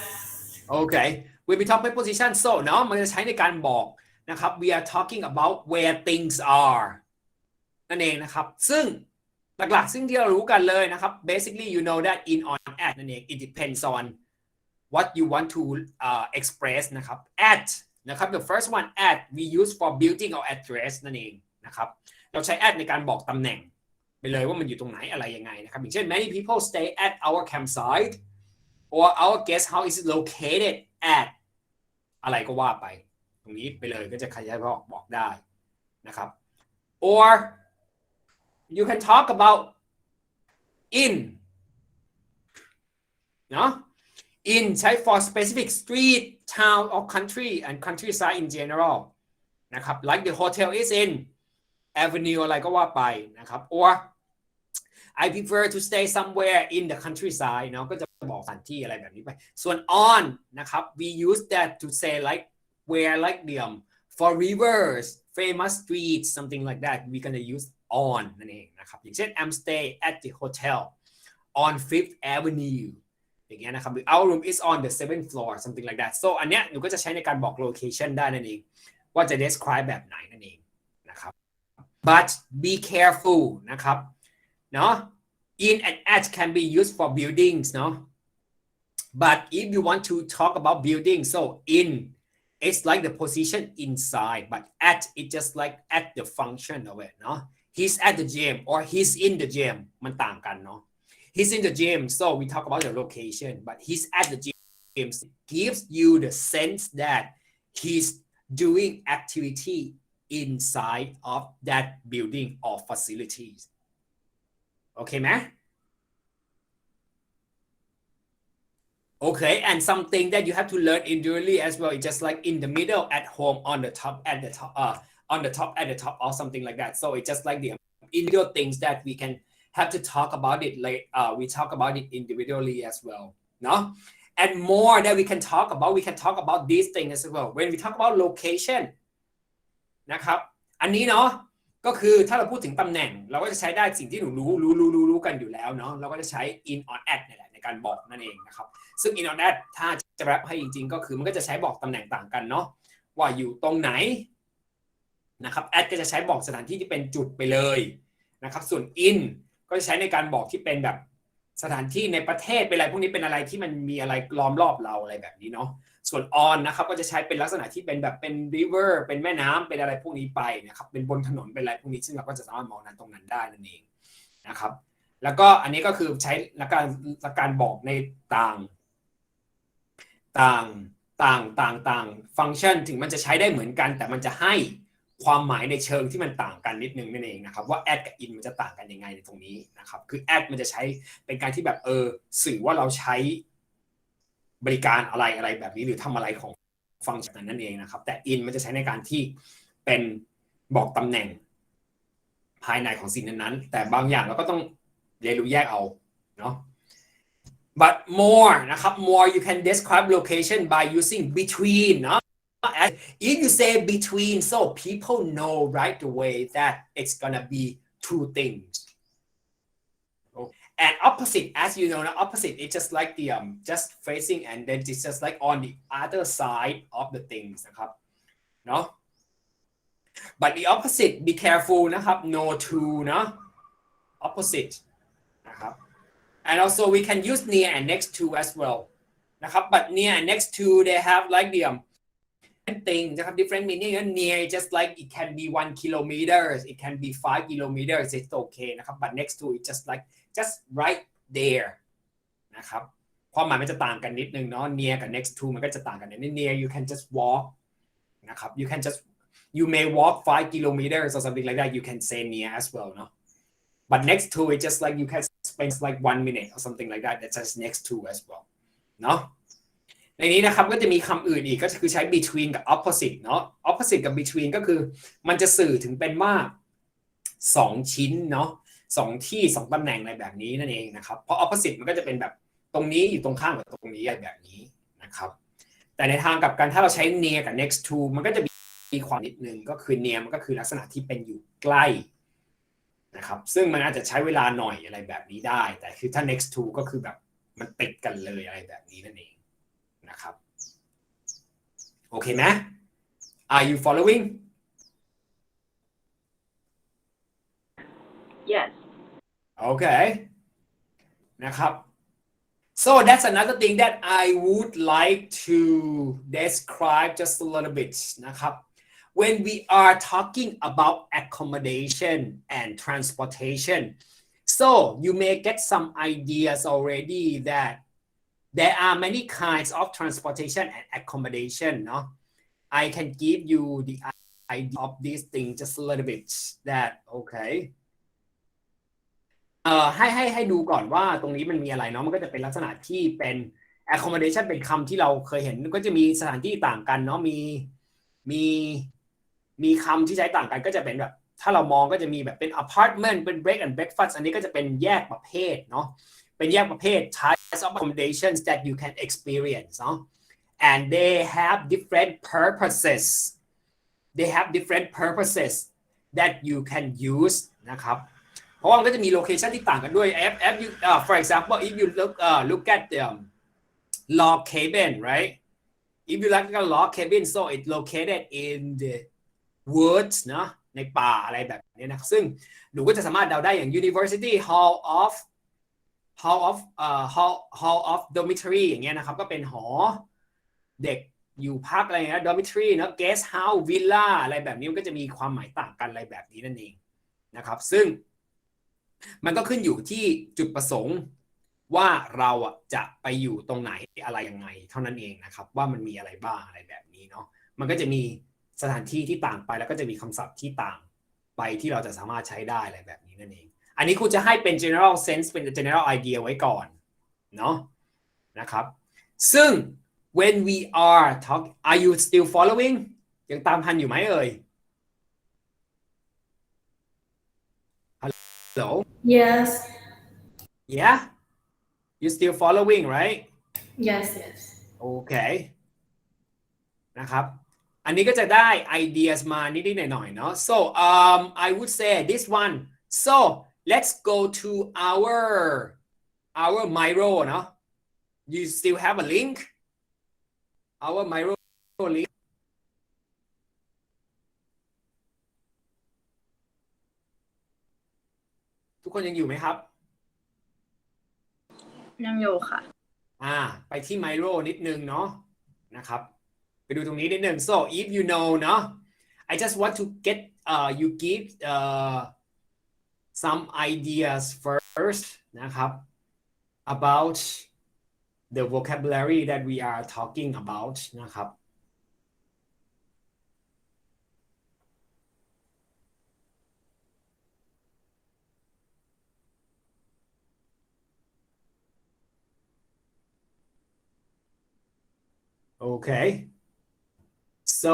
okay when we talk preposition so เนาะมันจะใช้ในการบอกนะครับ we are talking about where things are นั่นเองนะครับซึ่งหลักๆซึ่งที่เรารู้กันเลยนะครับ basically you know that in on at นั่นเอง it depends on what you want to express นะครับ at นะครับ the first one at we use for building or address นั่นเองนะครับเราใช้ at ในการบอกตำแหน่งไปเลยว่ามันอยู่ตรงไหนอะไรยังไงนะครับอย่างเช่น many people stay at our campsite or our guest house is located at อะไรก็ว่าไปตรงนี้ไปเลยก็จะขยายบอกได้นะครับ or you can talk about in เนาะ in ใช้ for specific street town or country and countryside in general นะครับ like the hotel is in avenue อะไรก็ว่าไปนะครับ or I prefer to stay somewhere in the countryside เนาะก็จะบอกสถานที่อะไรแบบนี้ไปส่วน on นะครับ we use that to say like where like for rivers famous streets something like that we're gonna use on นั่นเองนะครับอย่างเช่น I'm stay at the hotel on 5th Avenue อย่างเงี้ยนะครับหรือ our room is on the 7th floor something like that so อันเนี้ยหนูก็จะใช้ในการบอก location ได้นั่นเองว่าจะ describe แบบไหนนั่นเองนะครับ but be careful นะครับเนาะ in and at can be used for buildings เนาะ but if you want to talk about building so in it's like the position inside but at it just like at the function of it เนาะ he's at the gym or he's in the gym มันต่างกันเนาะ he's in the gym so we talk about the location but he's at the gym gives you the sense that he's doing activity inside of that building or facilities โอเคไหมOkay, and something that you have to learn individually as well. It's just like in the middle, at home, on the top, at the top, at the top, or something like that. So it's just like the individual things that we can have to talk about it. Like we talk about it individually as well. No, and more that we can talk about these things as well. When we talk about location, นะครับ อันนี้เนาะก็คือถ้าเราพูดถึงตำแหน่งเราก็จะใช้ได้สิ่งที่หนูรู้กันอยู่แล้วเนาะเราก็จะใช้ in or at นี่แหละในการบอกนั่นเองนะครับซึ่ง in or at ถ้าจะแรปให้จริงๆก็คือมันก็จะใช้บอกตำแหน่งต่างกันเนาะว่าอยู่ตรงไหนนะครับ at ก็จะใช้บอกสถานที่ที่เป็นจุดไปเลยนะครับส่วน in ก็จะใช้ในการบอกที่เป็นแบบสถานที่ในประเทศเป็นอะไรพวกนี้เป็นอะไรที่มันมีอะไรล้อมรอบเราอะไรแบบนี้เนาะส่วน on นะครับก็จะใช้เป็นลักษณะที่เป็นแบบเป็น river เป็นแม่น้ำเป็นอะไรพวกนี้ไปนะครับเป็นบนถนนเป็นอะไรพวกนี้ซึ่งเราก็จะสามารถมองนั้นตรงนั้นได้นั่นเองนะครับแล้วก็อันนี้ก็คือใช้หลักการบอกในต่างฟังก์ชันถึงมันจะใช้ได้เหมือนกันแต่มันจะให้ความหมายในเชิงที่มันต่างกันนิดนึงนั่นเองนะครับว่า add กับ in มันจะต่างกันยังไงในตรงนี้นะครับคือ add มันจะใช้เป็นการที่แบบสื่อว่าเราใช้บริการอะไรแบบนี้หรือทำอะไรของฟังก์ชันนั่นเองนะครับแต่ in มันจะใช้ในการที่เป็นบอกตำแหน่งภายในของสิ่งนั้นๆแต่บางอย่างเราก็ต้องเรียนรู้แยกเอาเนาะ but more นะครับ more you can describe location by using between เนาะif you say between so people know right away that it's gonna be two things and opposite as you know the opposite it's just like the just facing and then it's just like on the other side of the things นะครับเนาะ but the opposite be careful นะครับ no to เนาะ opposite นะครับ and also we can use near and next to as well นะครับ but near and next to they have like the thing นะครับ different meaning near just like it can be 1 kilometer it can be 5 kilometers it's okay นะครับ but next to it just right there นะครับความหมายมันจะต่างกันนิดนึงเนาะ near กับ next to มันก็จะต่างกันนิดนึง near you can just walk นะครับ you may walk 5 kilometers or something like that you can say near as well เนาะ but next to it just like you can spend like 1 minute or something like that that's just next to as well เนาะในนี้นะครับก็จะมีคำอื่นอีกก็คือใช้ between กับ opposite เนาะ opposite กับ between ก็คือมันจะสื่อถึงเป็นว่า2ชิ้นเนาะ2ที่2ตำแหน่งอะไรแบบนี้นั่นเองนะครับเพราะ opposite มันก็จะเป็นแบบตรงนี้อยู่ตรงข้ามกับตรงนี้อะไรแบบนี้นะครับแต่ในทางกลับกันถ้าเราใช้ near กับ next to มันก็จะมีความนิดนึงก็คือ near มันก็คือลักษณะที่เป็นอยู่ใกล้นะครับซึ่งมันอาจจะใช้เวลาหน่อยอะไรแบบนี้ได้แต่คือถ้า next to ก็คือแบบมันติดกันเลยอะไรแบบนี้นั่นเองนะครับโอเคไหม Are you following Yes Okay นะครับ so that's another thing that I would like to describe just a little bit นะครับ when we are talking about accommodation and transportation so you may get some ideas already that there are many kinds of transportation and accommodation เนาะ I can give you the idea of these things just a little bit that okayให้ดูก่อนว่าตรงนี้มันมีอะไรเนาะมันก็จะเป็นลักษณะที่เป็น accommodation เป็นคำที่เราเคยเห็นก็จะมีสถานที่ต่างกันเนาะมีคำที่ใช้ต่างกันก็จะเป็นแบบถ้าเรามองก็จะมีแบบเป็น apartment เป็น break and breakfast อันนี้ก็จะเป็นแยกประเภทเนาะเป็นแยกประเภท types of accommodations that you can experience เนาะ and they have different purposes that you can use นะครับเพราะว่ามันก็จะมีโลเคชันที่ต่างกันด้วย if you for example if you look at the log cabin right if you look at log cabin so it's located in the woods เนาะในป่าอะไรแบบนี้นะซึ่งหนูก็จะสามารถเดาได้อย่าง University Hall of Dormitory อย่างเงี้ยนะครับก็เป็นหอเด็กอยู่พักอะไรเงี้ย dormitory นะ guest house villa อะไรแบบนี้มันก็จะมีความหมายต่างกันอะไรแบบนี้นั่นเองนะครับซึ่งมันก็ขึ้นอยู่ที่จุดประสงค์ว่าเราจะไปอยู่ตรงไหนอะไรยังไงเท่านั้นเองนะครับว่ามันมีอะไรบ้างอะไรแบบนี้เนาะมันก็จะมีสถานที่ที่ต่างไปแล้วก็จะมีคำศัพท์ที่ต่างไปที่เราจะสามารถใช้ได้อะไรแบบนี้นั่นเองอันนี้ครูจะให้เป็น general sense เป็น general idea ไว้ก่อนเนาะนะครับซึ่งwhen we are talking are you still following ยังตามทันอยู่ไหมเอ่ย Hello Yes. yeah you still following right Yes. okay นะครับอันนี้ก็จะได้ ideas มานิดๆหน่อยๆเนาะ so I would say this one so let's go to our Miro เนาะ you still have a link our Miro link ทุกคนยังอยู่ไหมครับยังอยู่ค่ะ ไปที่ Miro นิดนึงเนาะนะครับไปดูตรงนี้นิดนึง so if you know เนาะ I just want to get you give some ideas first นะครับ about the vocabulary that we are talking about นะครับOkay so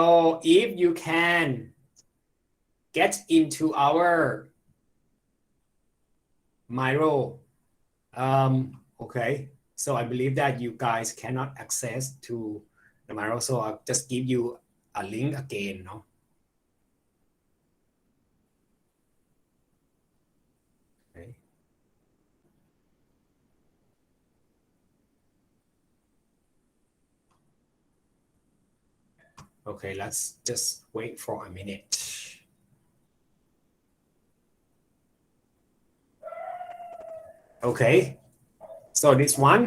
if you can get into our Miro okay so I believe that you guys cannot access to the Miro so I'll just give you a link again no okay. Okay, let's just wait for a minute. Okay, so this one,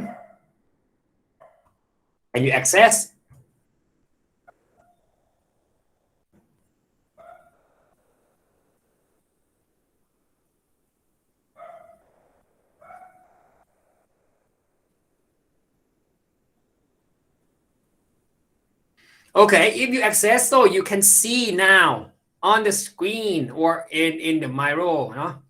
can you access? Okay, if you access, so you can see now on the screen or in the Miro, no?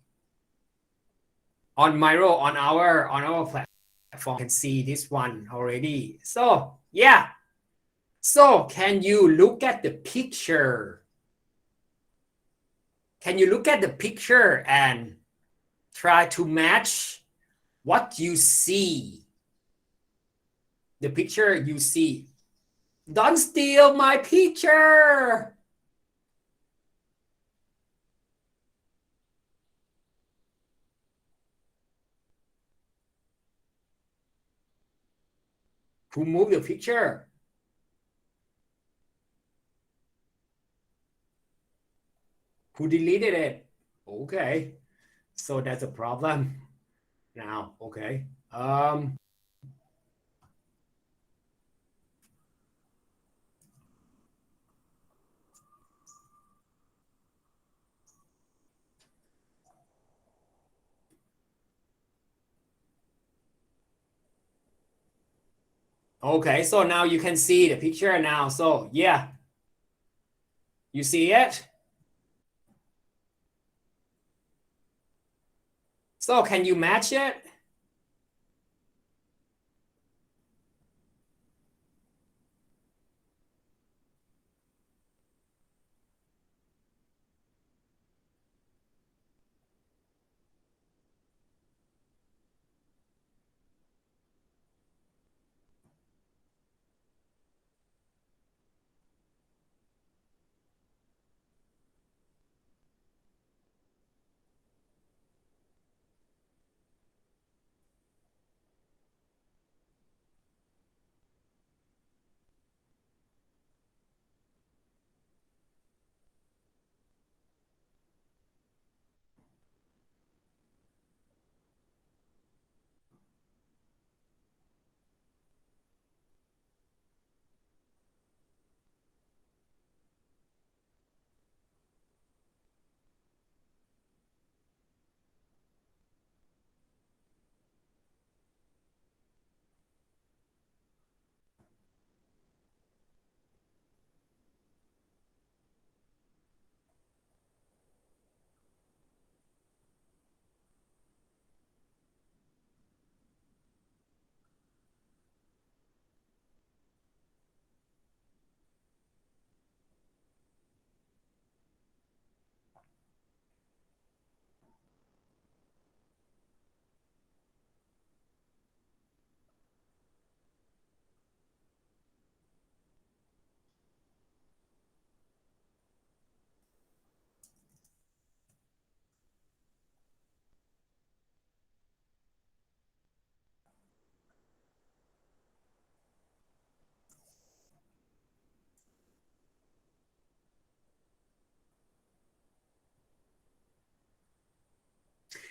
On Miro, on our platform, you can see this one already. So yeah. So can you look at the picture? Can you look at the picture and try to match what you see? The picture you see. Don't steal my picture. Who moved the picture? Who deleted it? Okay. So that's a problem now. Okay. Okay, so now you can see the picture now. So yeah, you see it? So can you match it?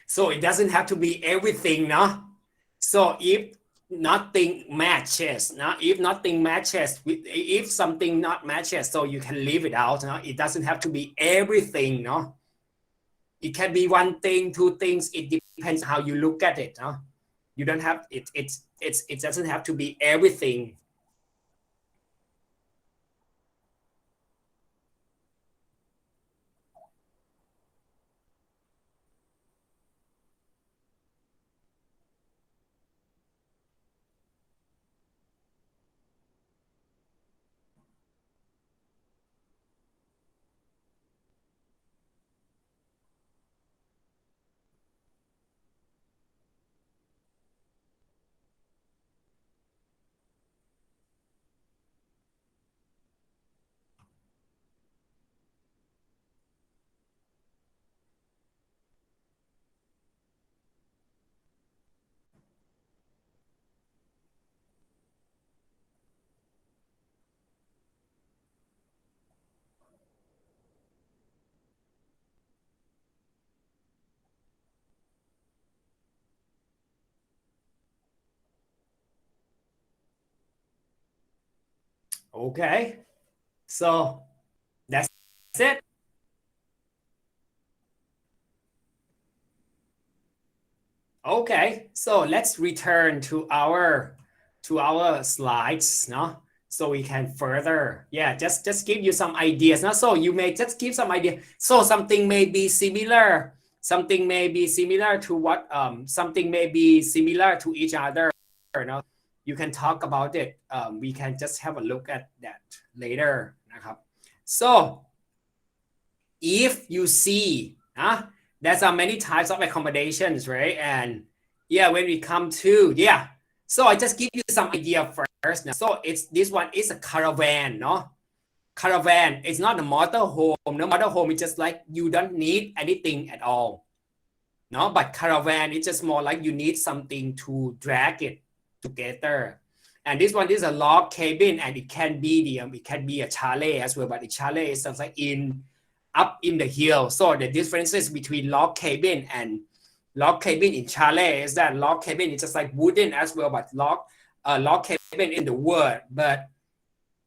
so it doesn't have to be everything เนาะ so if nothing matches นะ if nothing matches if something not matches so you can leave it out เนาะ it doesn't have to be everything เนาะ it can be one thing two things it depends how you look at it เนาะ you don't have it doesn't have to be everything okay so that's it okay so let's return to our slides เนาะ so we can further just give you some ideas เนาะ so you may just give some idea so something may be similar to what something may be similar to each other เนาะ you can talk about it we can just have a look at that later นะครับ so if you see there's are many types of accommodations right and when we come to so I just give you some idea first so this one is a caravan เนาะ caravan it's not a motorhome no motorhome is just like you don't need anything at all no but caravan is just more like you need something to drag it together and this one is a log cabin and it can be a chalet as well but the chalet is just like up in the hill so the differences between log cabin and log cabin in chalet is that log cabin is just like wooden as well but log cabin in the wood but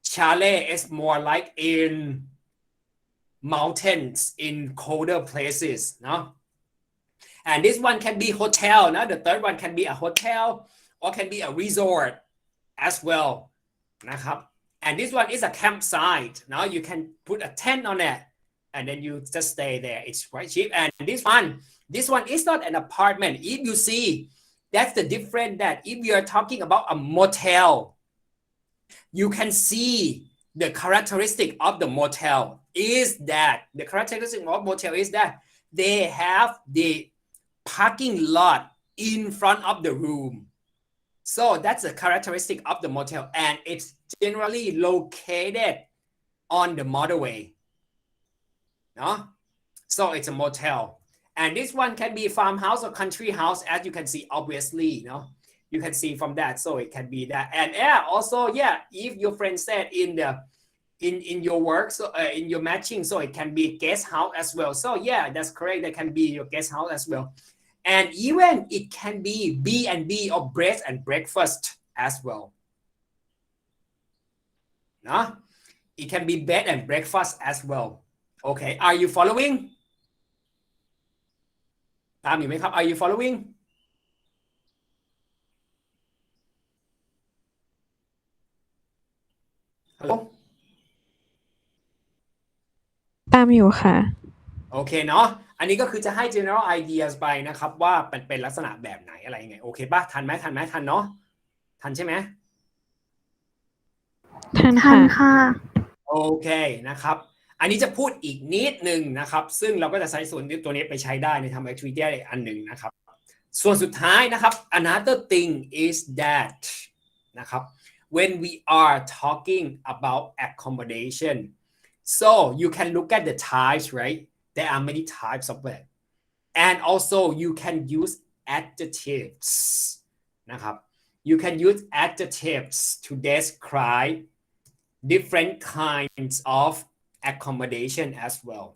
chalet is more like in mountains in colder places no and this one can be hotel no the third one can be a hotel or can be a resort as well นะครับ and this one is a campsite now you can put a tent on it and then you just stay there it's quite cheap and this one is not an apartment if you see that's the difference that if you are talking about a motel you can see the characteristic of the motel is that the characteristic of motel is that they have the parking lot in front of the room so that's the characteristic of the motel and it's generally located on the motorway no so it's a motel and this one can be farmhouse or country house as you can see obviously you can see from that so it can be that and also if your friend said in your work so in your matching so it can be guest house as well so that's correct that can be your guest house as well and even it can be B&B or bread and breakfast as well no it can be bed and breakfast as well okay are you following ตามอยู่ไหมครับ are you following hello ตามอยู่ค่ะ โอเคเนาะอันนี้ก็คือจะให้ general ideas ไปนะครับว่าเป็นลักษณะแบบไหนอะไรยังไงโอเคป่ะทันไหมทันเนาะทันใช่ไหมทันค่ะโอเคนะครับอันนี้จะพูดอีกนิดนึงนะครับซึ่งเราก็จะใช้ส่วนตัวนี้ไปใช้ได้ในทำ activity ได้อันหนึ่งนะครับส่วนสุดท้ายนะครับ another thing is that นะครับ when we are talking about accommodation so you can look at the types right there are many types of it and also you can use adjectives นะครับ you can use adjectives to describe different kinds of accommodation as well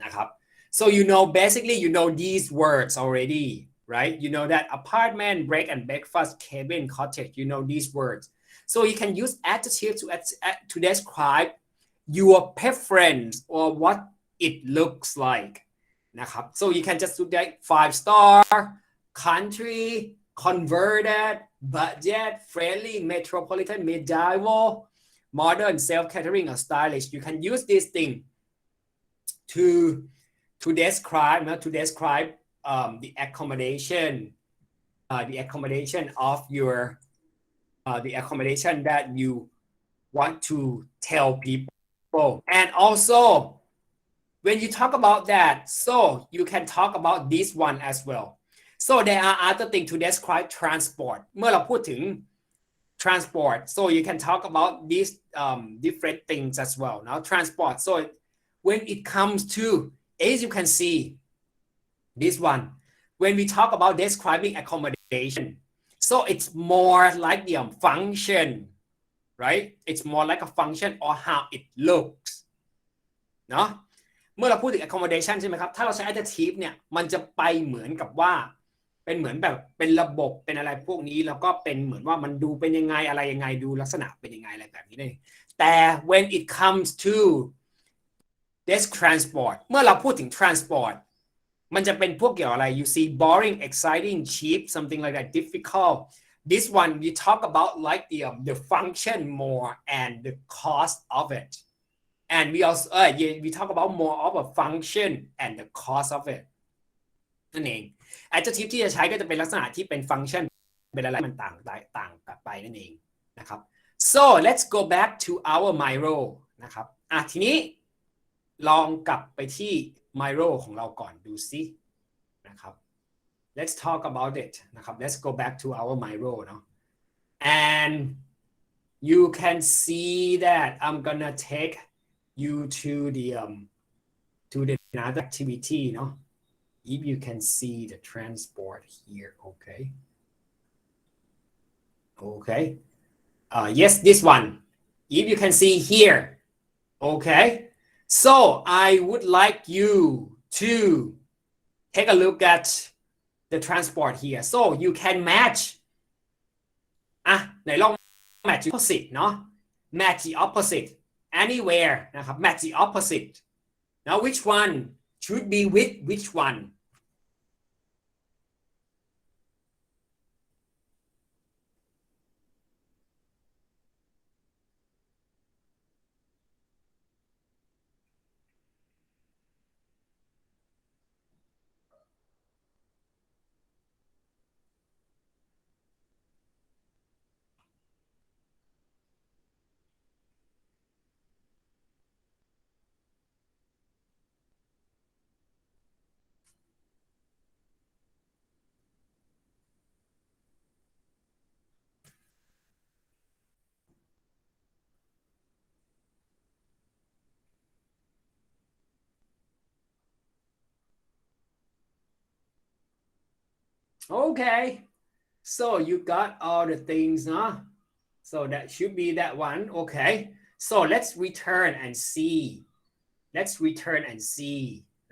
นะครับ So basically you know these words already, right? You know that apartment, break and breakfast, cabin, cottage, you know these words. So you can use adjective to describe your preference or what it looks like นะครับ so you can just do that 5-star country converted budget friendly metropolitan medieval modern self-catering or stylish you can use this thing to describe the accommodation of your the accommodation that you want to tell people. And also when you talk about that, so you can talk about this one as well. So there are other things to describe transport. เมื่อเราพูดถึง transport, so you can talk about these different things as well. Now transport. So when it comes to, as you can see, this one, when we talk about describing accommodation, so it's more like the function, right? It's more like a function or how it looks. เนาะเมื่อเราพูดถึง accommodation ใช่ไหมครับถ้าเราใช้ adjective เนี่ยมันจะไปเหมือนกับว่าเป็นเหมือนแบบเป็นระบบเป็นอะไรพวกนี้แล้วก็เป็นเหมือนว่ามันดูเป็นยังไงอะไรยังไงดูลักษณะเป็นยังไงอะไรแบบนี้เลยแต่ when it comes to this transport เมื่อเราพูดถึง transport มันจะเป็นพวกเกี่ยวอะไร you see boring exciting cheap something like that difficult this one we talk about like the function more and the cost of it and we also we talk about more of a function and the cost of it นั่นเอง adjective ที่จะใช้ก็จะเป็นลักษณะที่เป็น function เป็นอะไรมันต่างไปนั่นเองนะครับ so let's go back to our Miro นะครับทีนี้ลองกลับไปที่ Miro ของเราก่อนดูซินะครับ let's talk about it นะครับ let's go back to our Miro เนาะ and you can see that I'm gonna take you to the another activity, no? If you can see the transport here, okay. Yes, this one. If you can see here, okay. So I would like you to take a look at the transport here. So you can match. ไหนลอง match opposite เนาะ match the opposite anywhere นะครับ match the opposite now which one should be with which one okay so you got all the things huh so that should be that one okay so let's return and see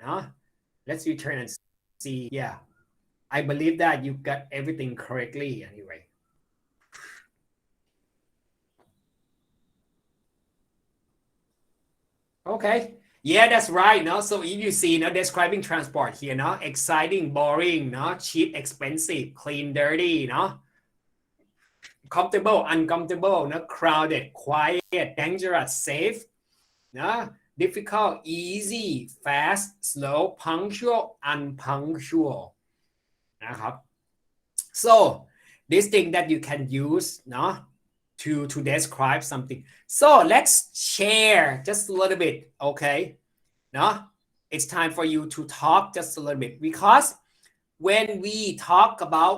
no let's return and see yeah I believe that you got everything correctly anyway okay yeah that's right no so if you see no describing transport here no exciting boring no cheap expensive clean dirty no comfortable uncomfortable no crowded quiet dangerous safe no difficult easy fast slow punctual unpunctual นะครับ so this thing that you can use no to describe something so let's share just a little bit okay no it's time for you to talk just a little bit because when we talk about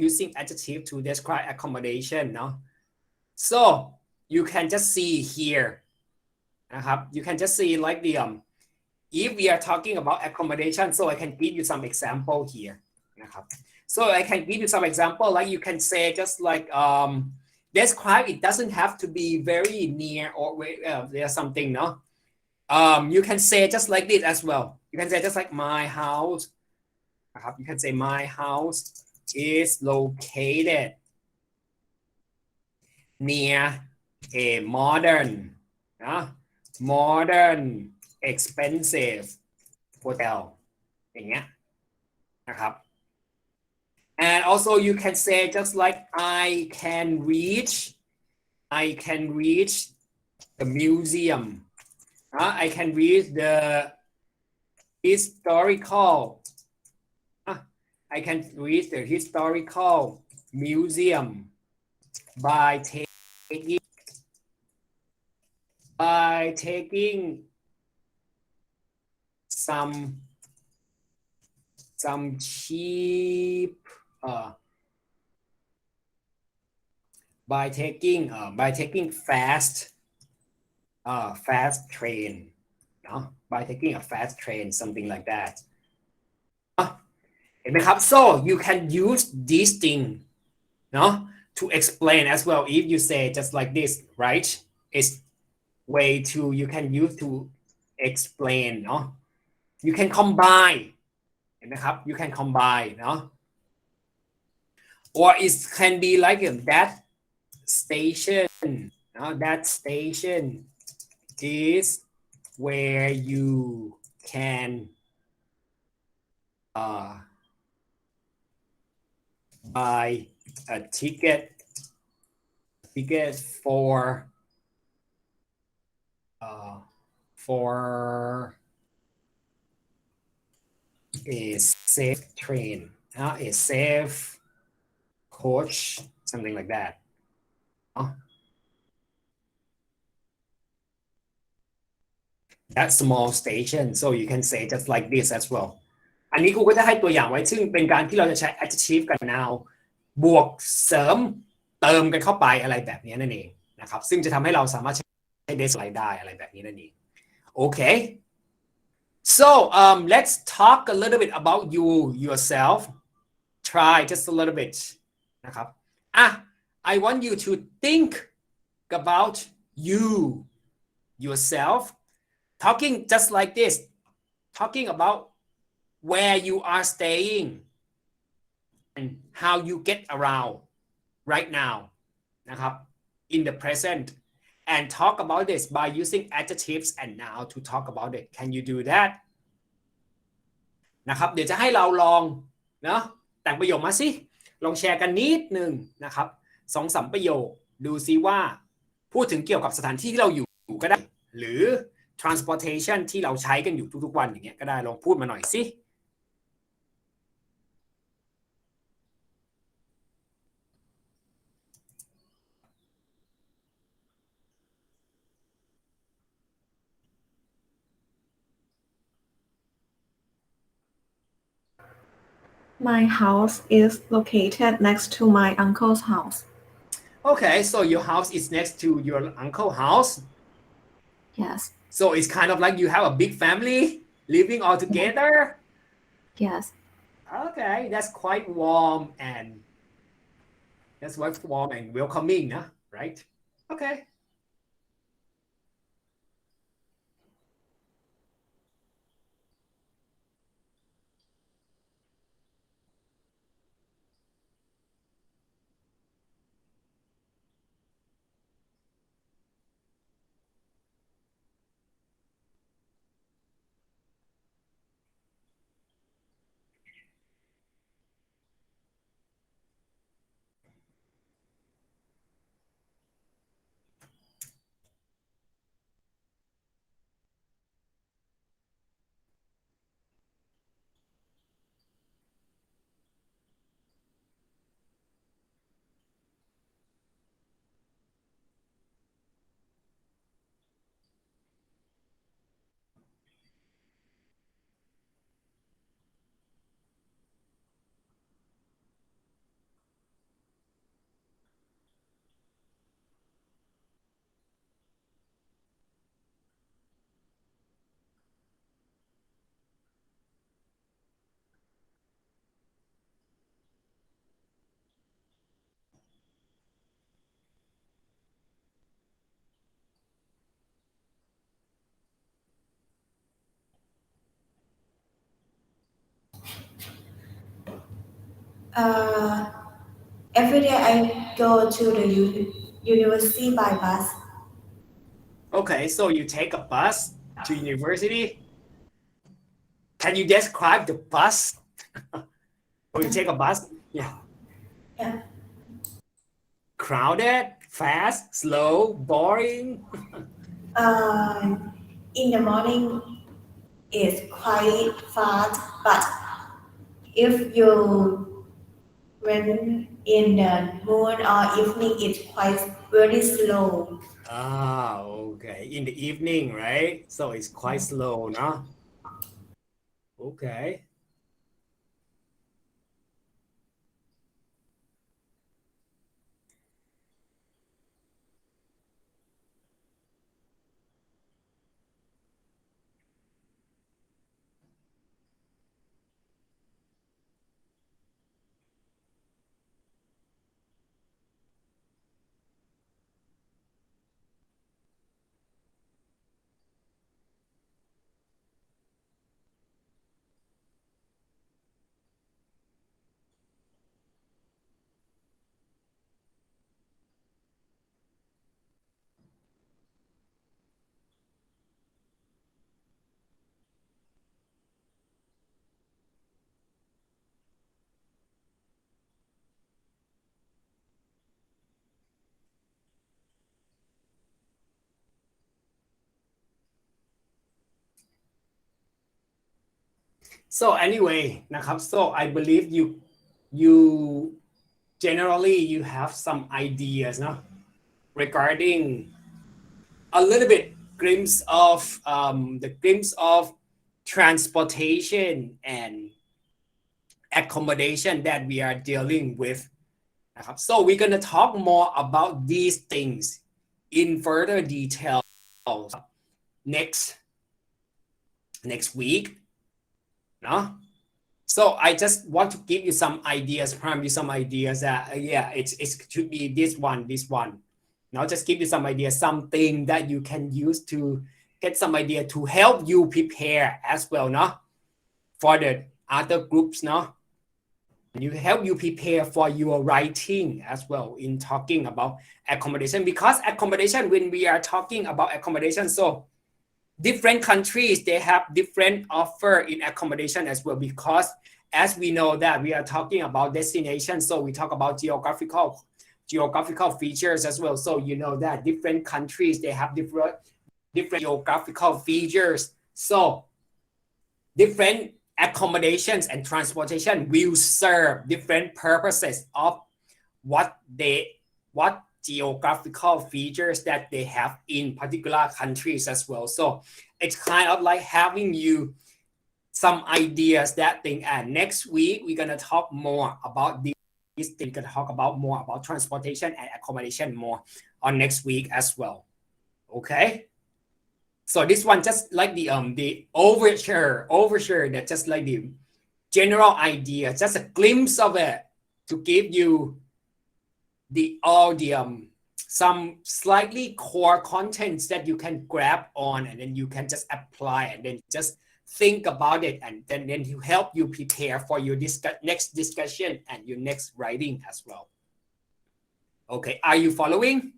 using adjective to describe accommodation no so you can just see here นะครับ you can just see like the if we are talking about accommodation so I can give you some example here นะครับSo I can give you some example like you can say just like describe it doesn't have to be very near or there's something, no? You can say just like this as well. You can say just like my house. You can say my house is located near a modern expensive hotel อย่างเงี้ยนะครับ and also you can say just like I can reach the museum I can reach the historical I can reach the historical museum by taking some cheap by taking fast train เนาะ by taking a fast train something like that เห็นไหมครับ so you can use this thing เนาะ to explain as well if you say just like this right it's way to you can use to explain เนาะ you can combine เห็นไหมครับ you can combine เนาะ or it can be like that station that station is where you can buy a ticket for a safe train a safe coach something like that that small station so you can say just like this as well อันนี้ครูก็จะให้ตัวอย่างไว้ซึ่งเป็นการที่เราจะใช้ adjective กับ noun บวกเสริมเติมกันเข้าไปอะไรแบบนี้นั่นเองนะครับซึ่งจะทำให้เราสามารถใช้ this ได้อะไรแบบนี้นั่นเอง okay so let's talk a little bit about yourself try just a little bit นะครับI want you to think about yourself talking just like this talking about where you are staying and how you get around right now นะครับ in the present and talk about this by using adjectives and noun to talk about it can you do that นะครับเดี๋ยวจะให้เราลองเนาะแต่งประโยคมาสิลองแชร์กันนิดนึงนะครับ 2-3 ประโยคดูซิว่าพูดถึงเกี่ยวกับสถานที่ที่เราอยู่ก็ได้หรือ transportation ที่เราใช้กันอยู่ทุกๆวันอย่างเงี้ยก็ได้ลองพูดมาหน่อยสิ My house is located next to my uncle's house. Okay, so your house is next to your uncle's house. Yes. So it's kind of like you have a big family living all together. Yes. Okay, that's quite warm and welcoming, huh? Right? Okay. Every day I go to the university by bus. Okay, so you take a bus to university. Can you describe the bus? Or you take a bus? Yeah. Yeah. Crowded, fast, slow, boring. In the morning, it's quite fast, but if you went in the noon or evening, it's quite very slow. Okay. In the evening, right? So it's quite slow, no? Okay. So anyway นะครับ so I believe you generally you have some ideas, no? Regarding a little bit glimpse of the glimpse of transportation and accommodation that we are dealing with นะครับ so we're going to talk more about these things in further detail next week, no? So I just want to give you some ideas, prime you some ideas that yeah, it should be this one. Now just give you some ideas, something that you can use to get some idea to help you prepare as well, no? For the other groups, no? You help you prepare for your writing as well in talking about accommodation, because accommodation, when we are talking about accommodation, so different countries, they have different offer in accommodation as well, because as we know that we are talking about destination, so we talk about geographical features as well. So you know that different countries, they have different geographical features. So different accommodations and transportation will serve different purposes of what geographical features that they have in particular countries as well. So it's kind of like having you some ideas that thing. And next week we're gonna talk more about these things. We're gonna talk about more about transportation and accommodation more on next week as well. Okay. So this one just like the overture that just like the general idea, just a glimpse of it to give you some slightly core contents that you can grab on, and then you can just apply and then just think about it, and then you help you prepare for your next discussion and your next writing as well. Okay, are you following?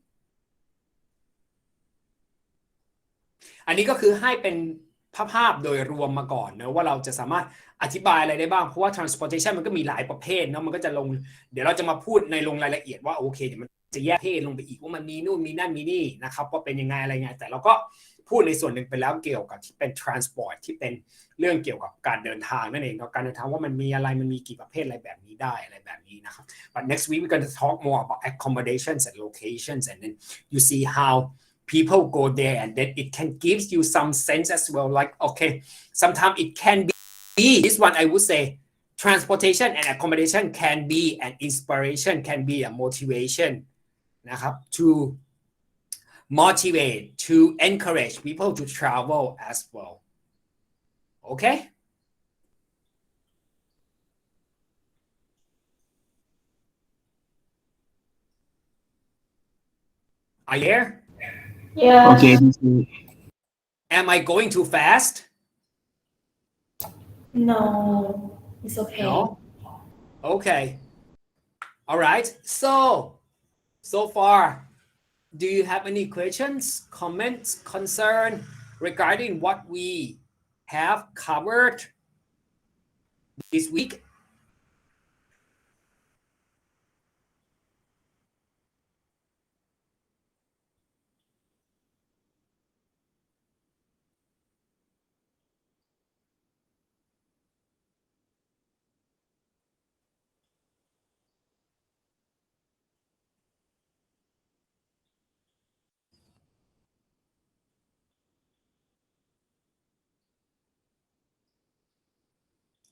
อันนี้ก็คือให้เป็นภาพโดยรวมมาก่อนนะว่าเราจะสามารถอธิบายอะไรได้บ้างเพราะว่า transportation มันก็มีหลายประเภทเนาะมันก็จะเดี๋ยวเราจะมาพูดในลงรายละเอียดว่าโอเคเดี๋ยวมันจะแยกประเภทลงไปอีกว่ามันมีนู่นมีนั่นมีนี่นะครับว่าเป็นยังไงอะไรไงแต่เราก็พูดในส่วนหนึ่งไปแล้วเกี่ยวกับที่เป็น transport ที่เป็นเรื่องเกี่ยวกับการเดินทางนั่นเองการเดินทางว่ามันมีอะไรมันมีกี่ประเภทอะไรแบบนี้ได้อะไรแบบนี้นะครับ but next week we're going to talk more about accommodations and locations, and then you see how people go there, and then it can give you some sense as well, like okay, sometimes it can be this one. I would say transportation and accommodation can be an inspiration, can be a motivation นะครับ to motivate, to encourage people to travel as well. Okay. Are you there? Yeah. Okay. Am I going too fast? No, it's okay. No? Okay. All right. So far, do you have any questions, comments, concern regarding what we have covered this week?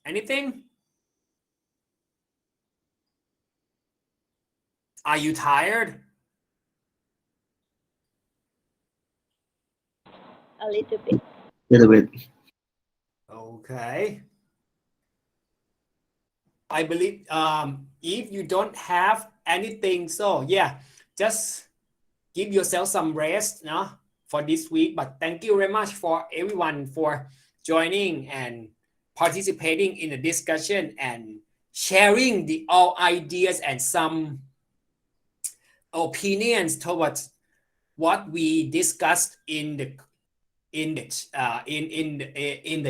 Anything? Are you tired? A little bit. Little bit. Okay. I believe if you don't have anything, so yeah, just give yourself some rest, no, for this week. But thank you very much for everyone for joining and participating in the discussion and sharing all ideas and some opinions towards what we discussed in the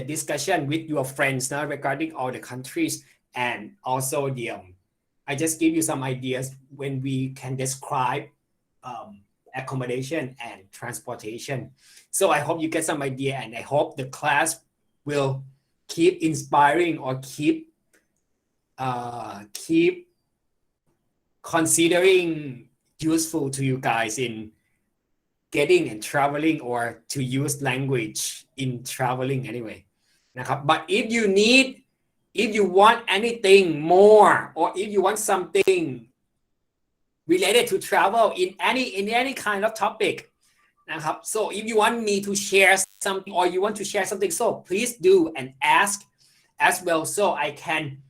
discussion with your friends now regarding all the countries, and also I just give you some ideas when we can describe accommodation and transportation. So I hope you get some idea, and I hope the class will keep inspiring or keep considering useful to you guys in getting and traveling, or to use language in traveling anyway. But if you want anything more, or if you want something related to travel in any kind of topic, so if you want me to share something, or you want to share something, so please do and ask as well, so I can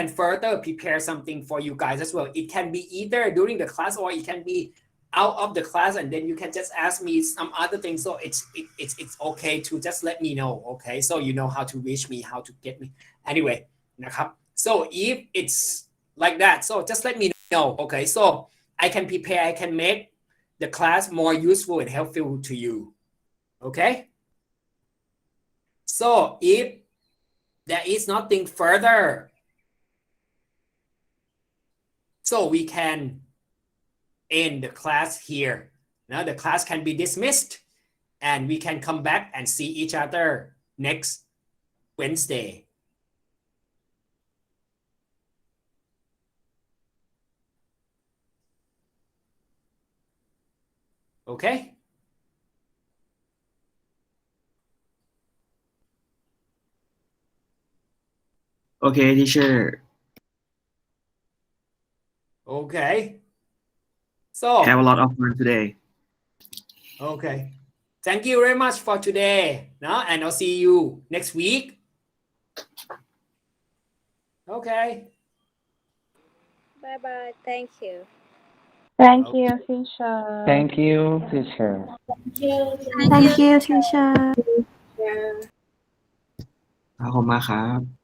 further prepare something for you guys as well. It can be either during the class, or it can be out of the class, and then you can just ask me some other things. So it's okay to just let me know. Okay, so you know how to reach me, how to get me anyway. So if it's like that, so just let me know. Okay, so I can prepare, I can make the class more useful and helpful to you. Okay, so if there is nothing further, so we can end the class here. Now the class can be dismissed, and we can come back and see each other next Wednesday. Okay? Okay, teacher. Okay. So Have a lot of fun today. okay. Thank you very much for today. No? And I'll see you next week. Okay. Bye-bye. Thank you. Thank you, teacher. Thank you, teacher. Thank you, teacher. ขอบคุณมากครับ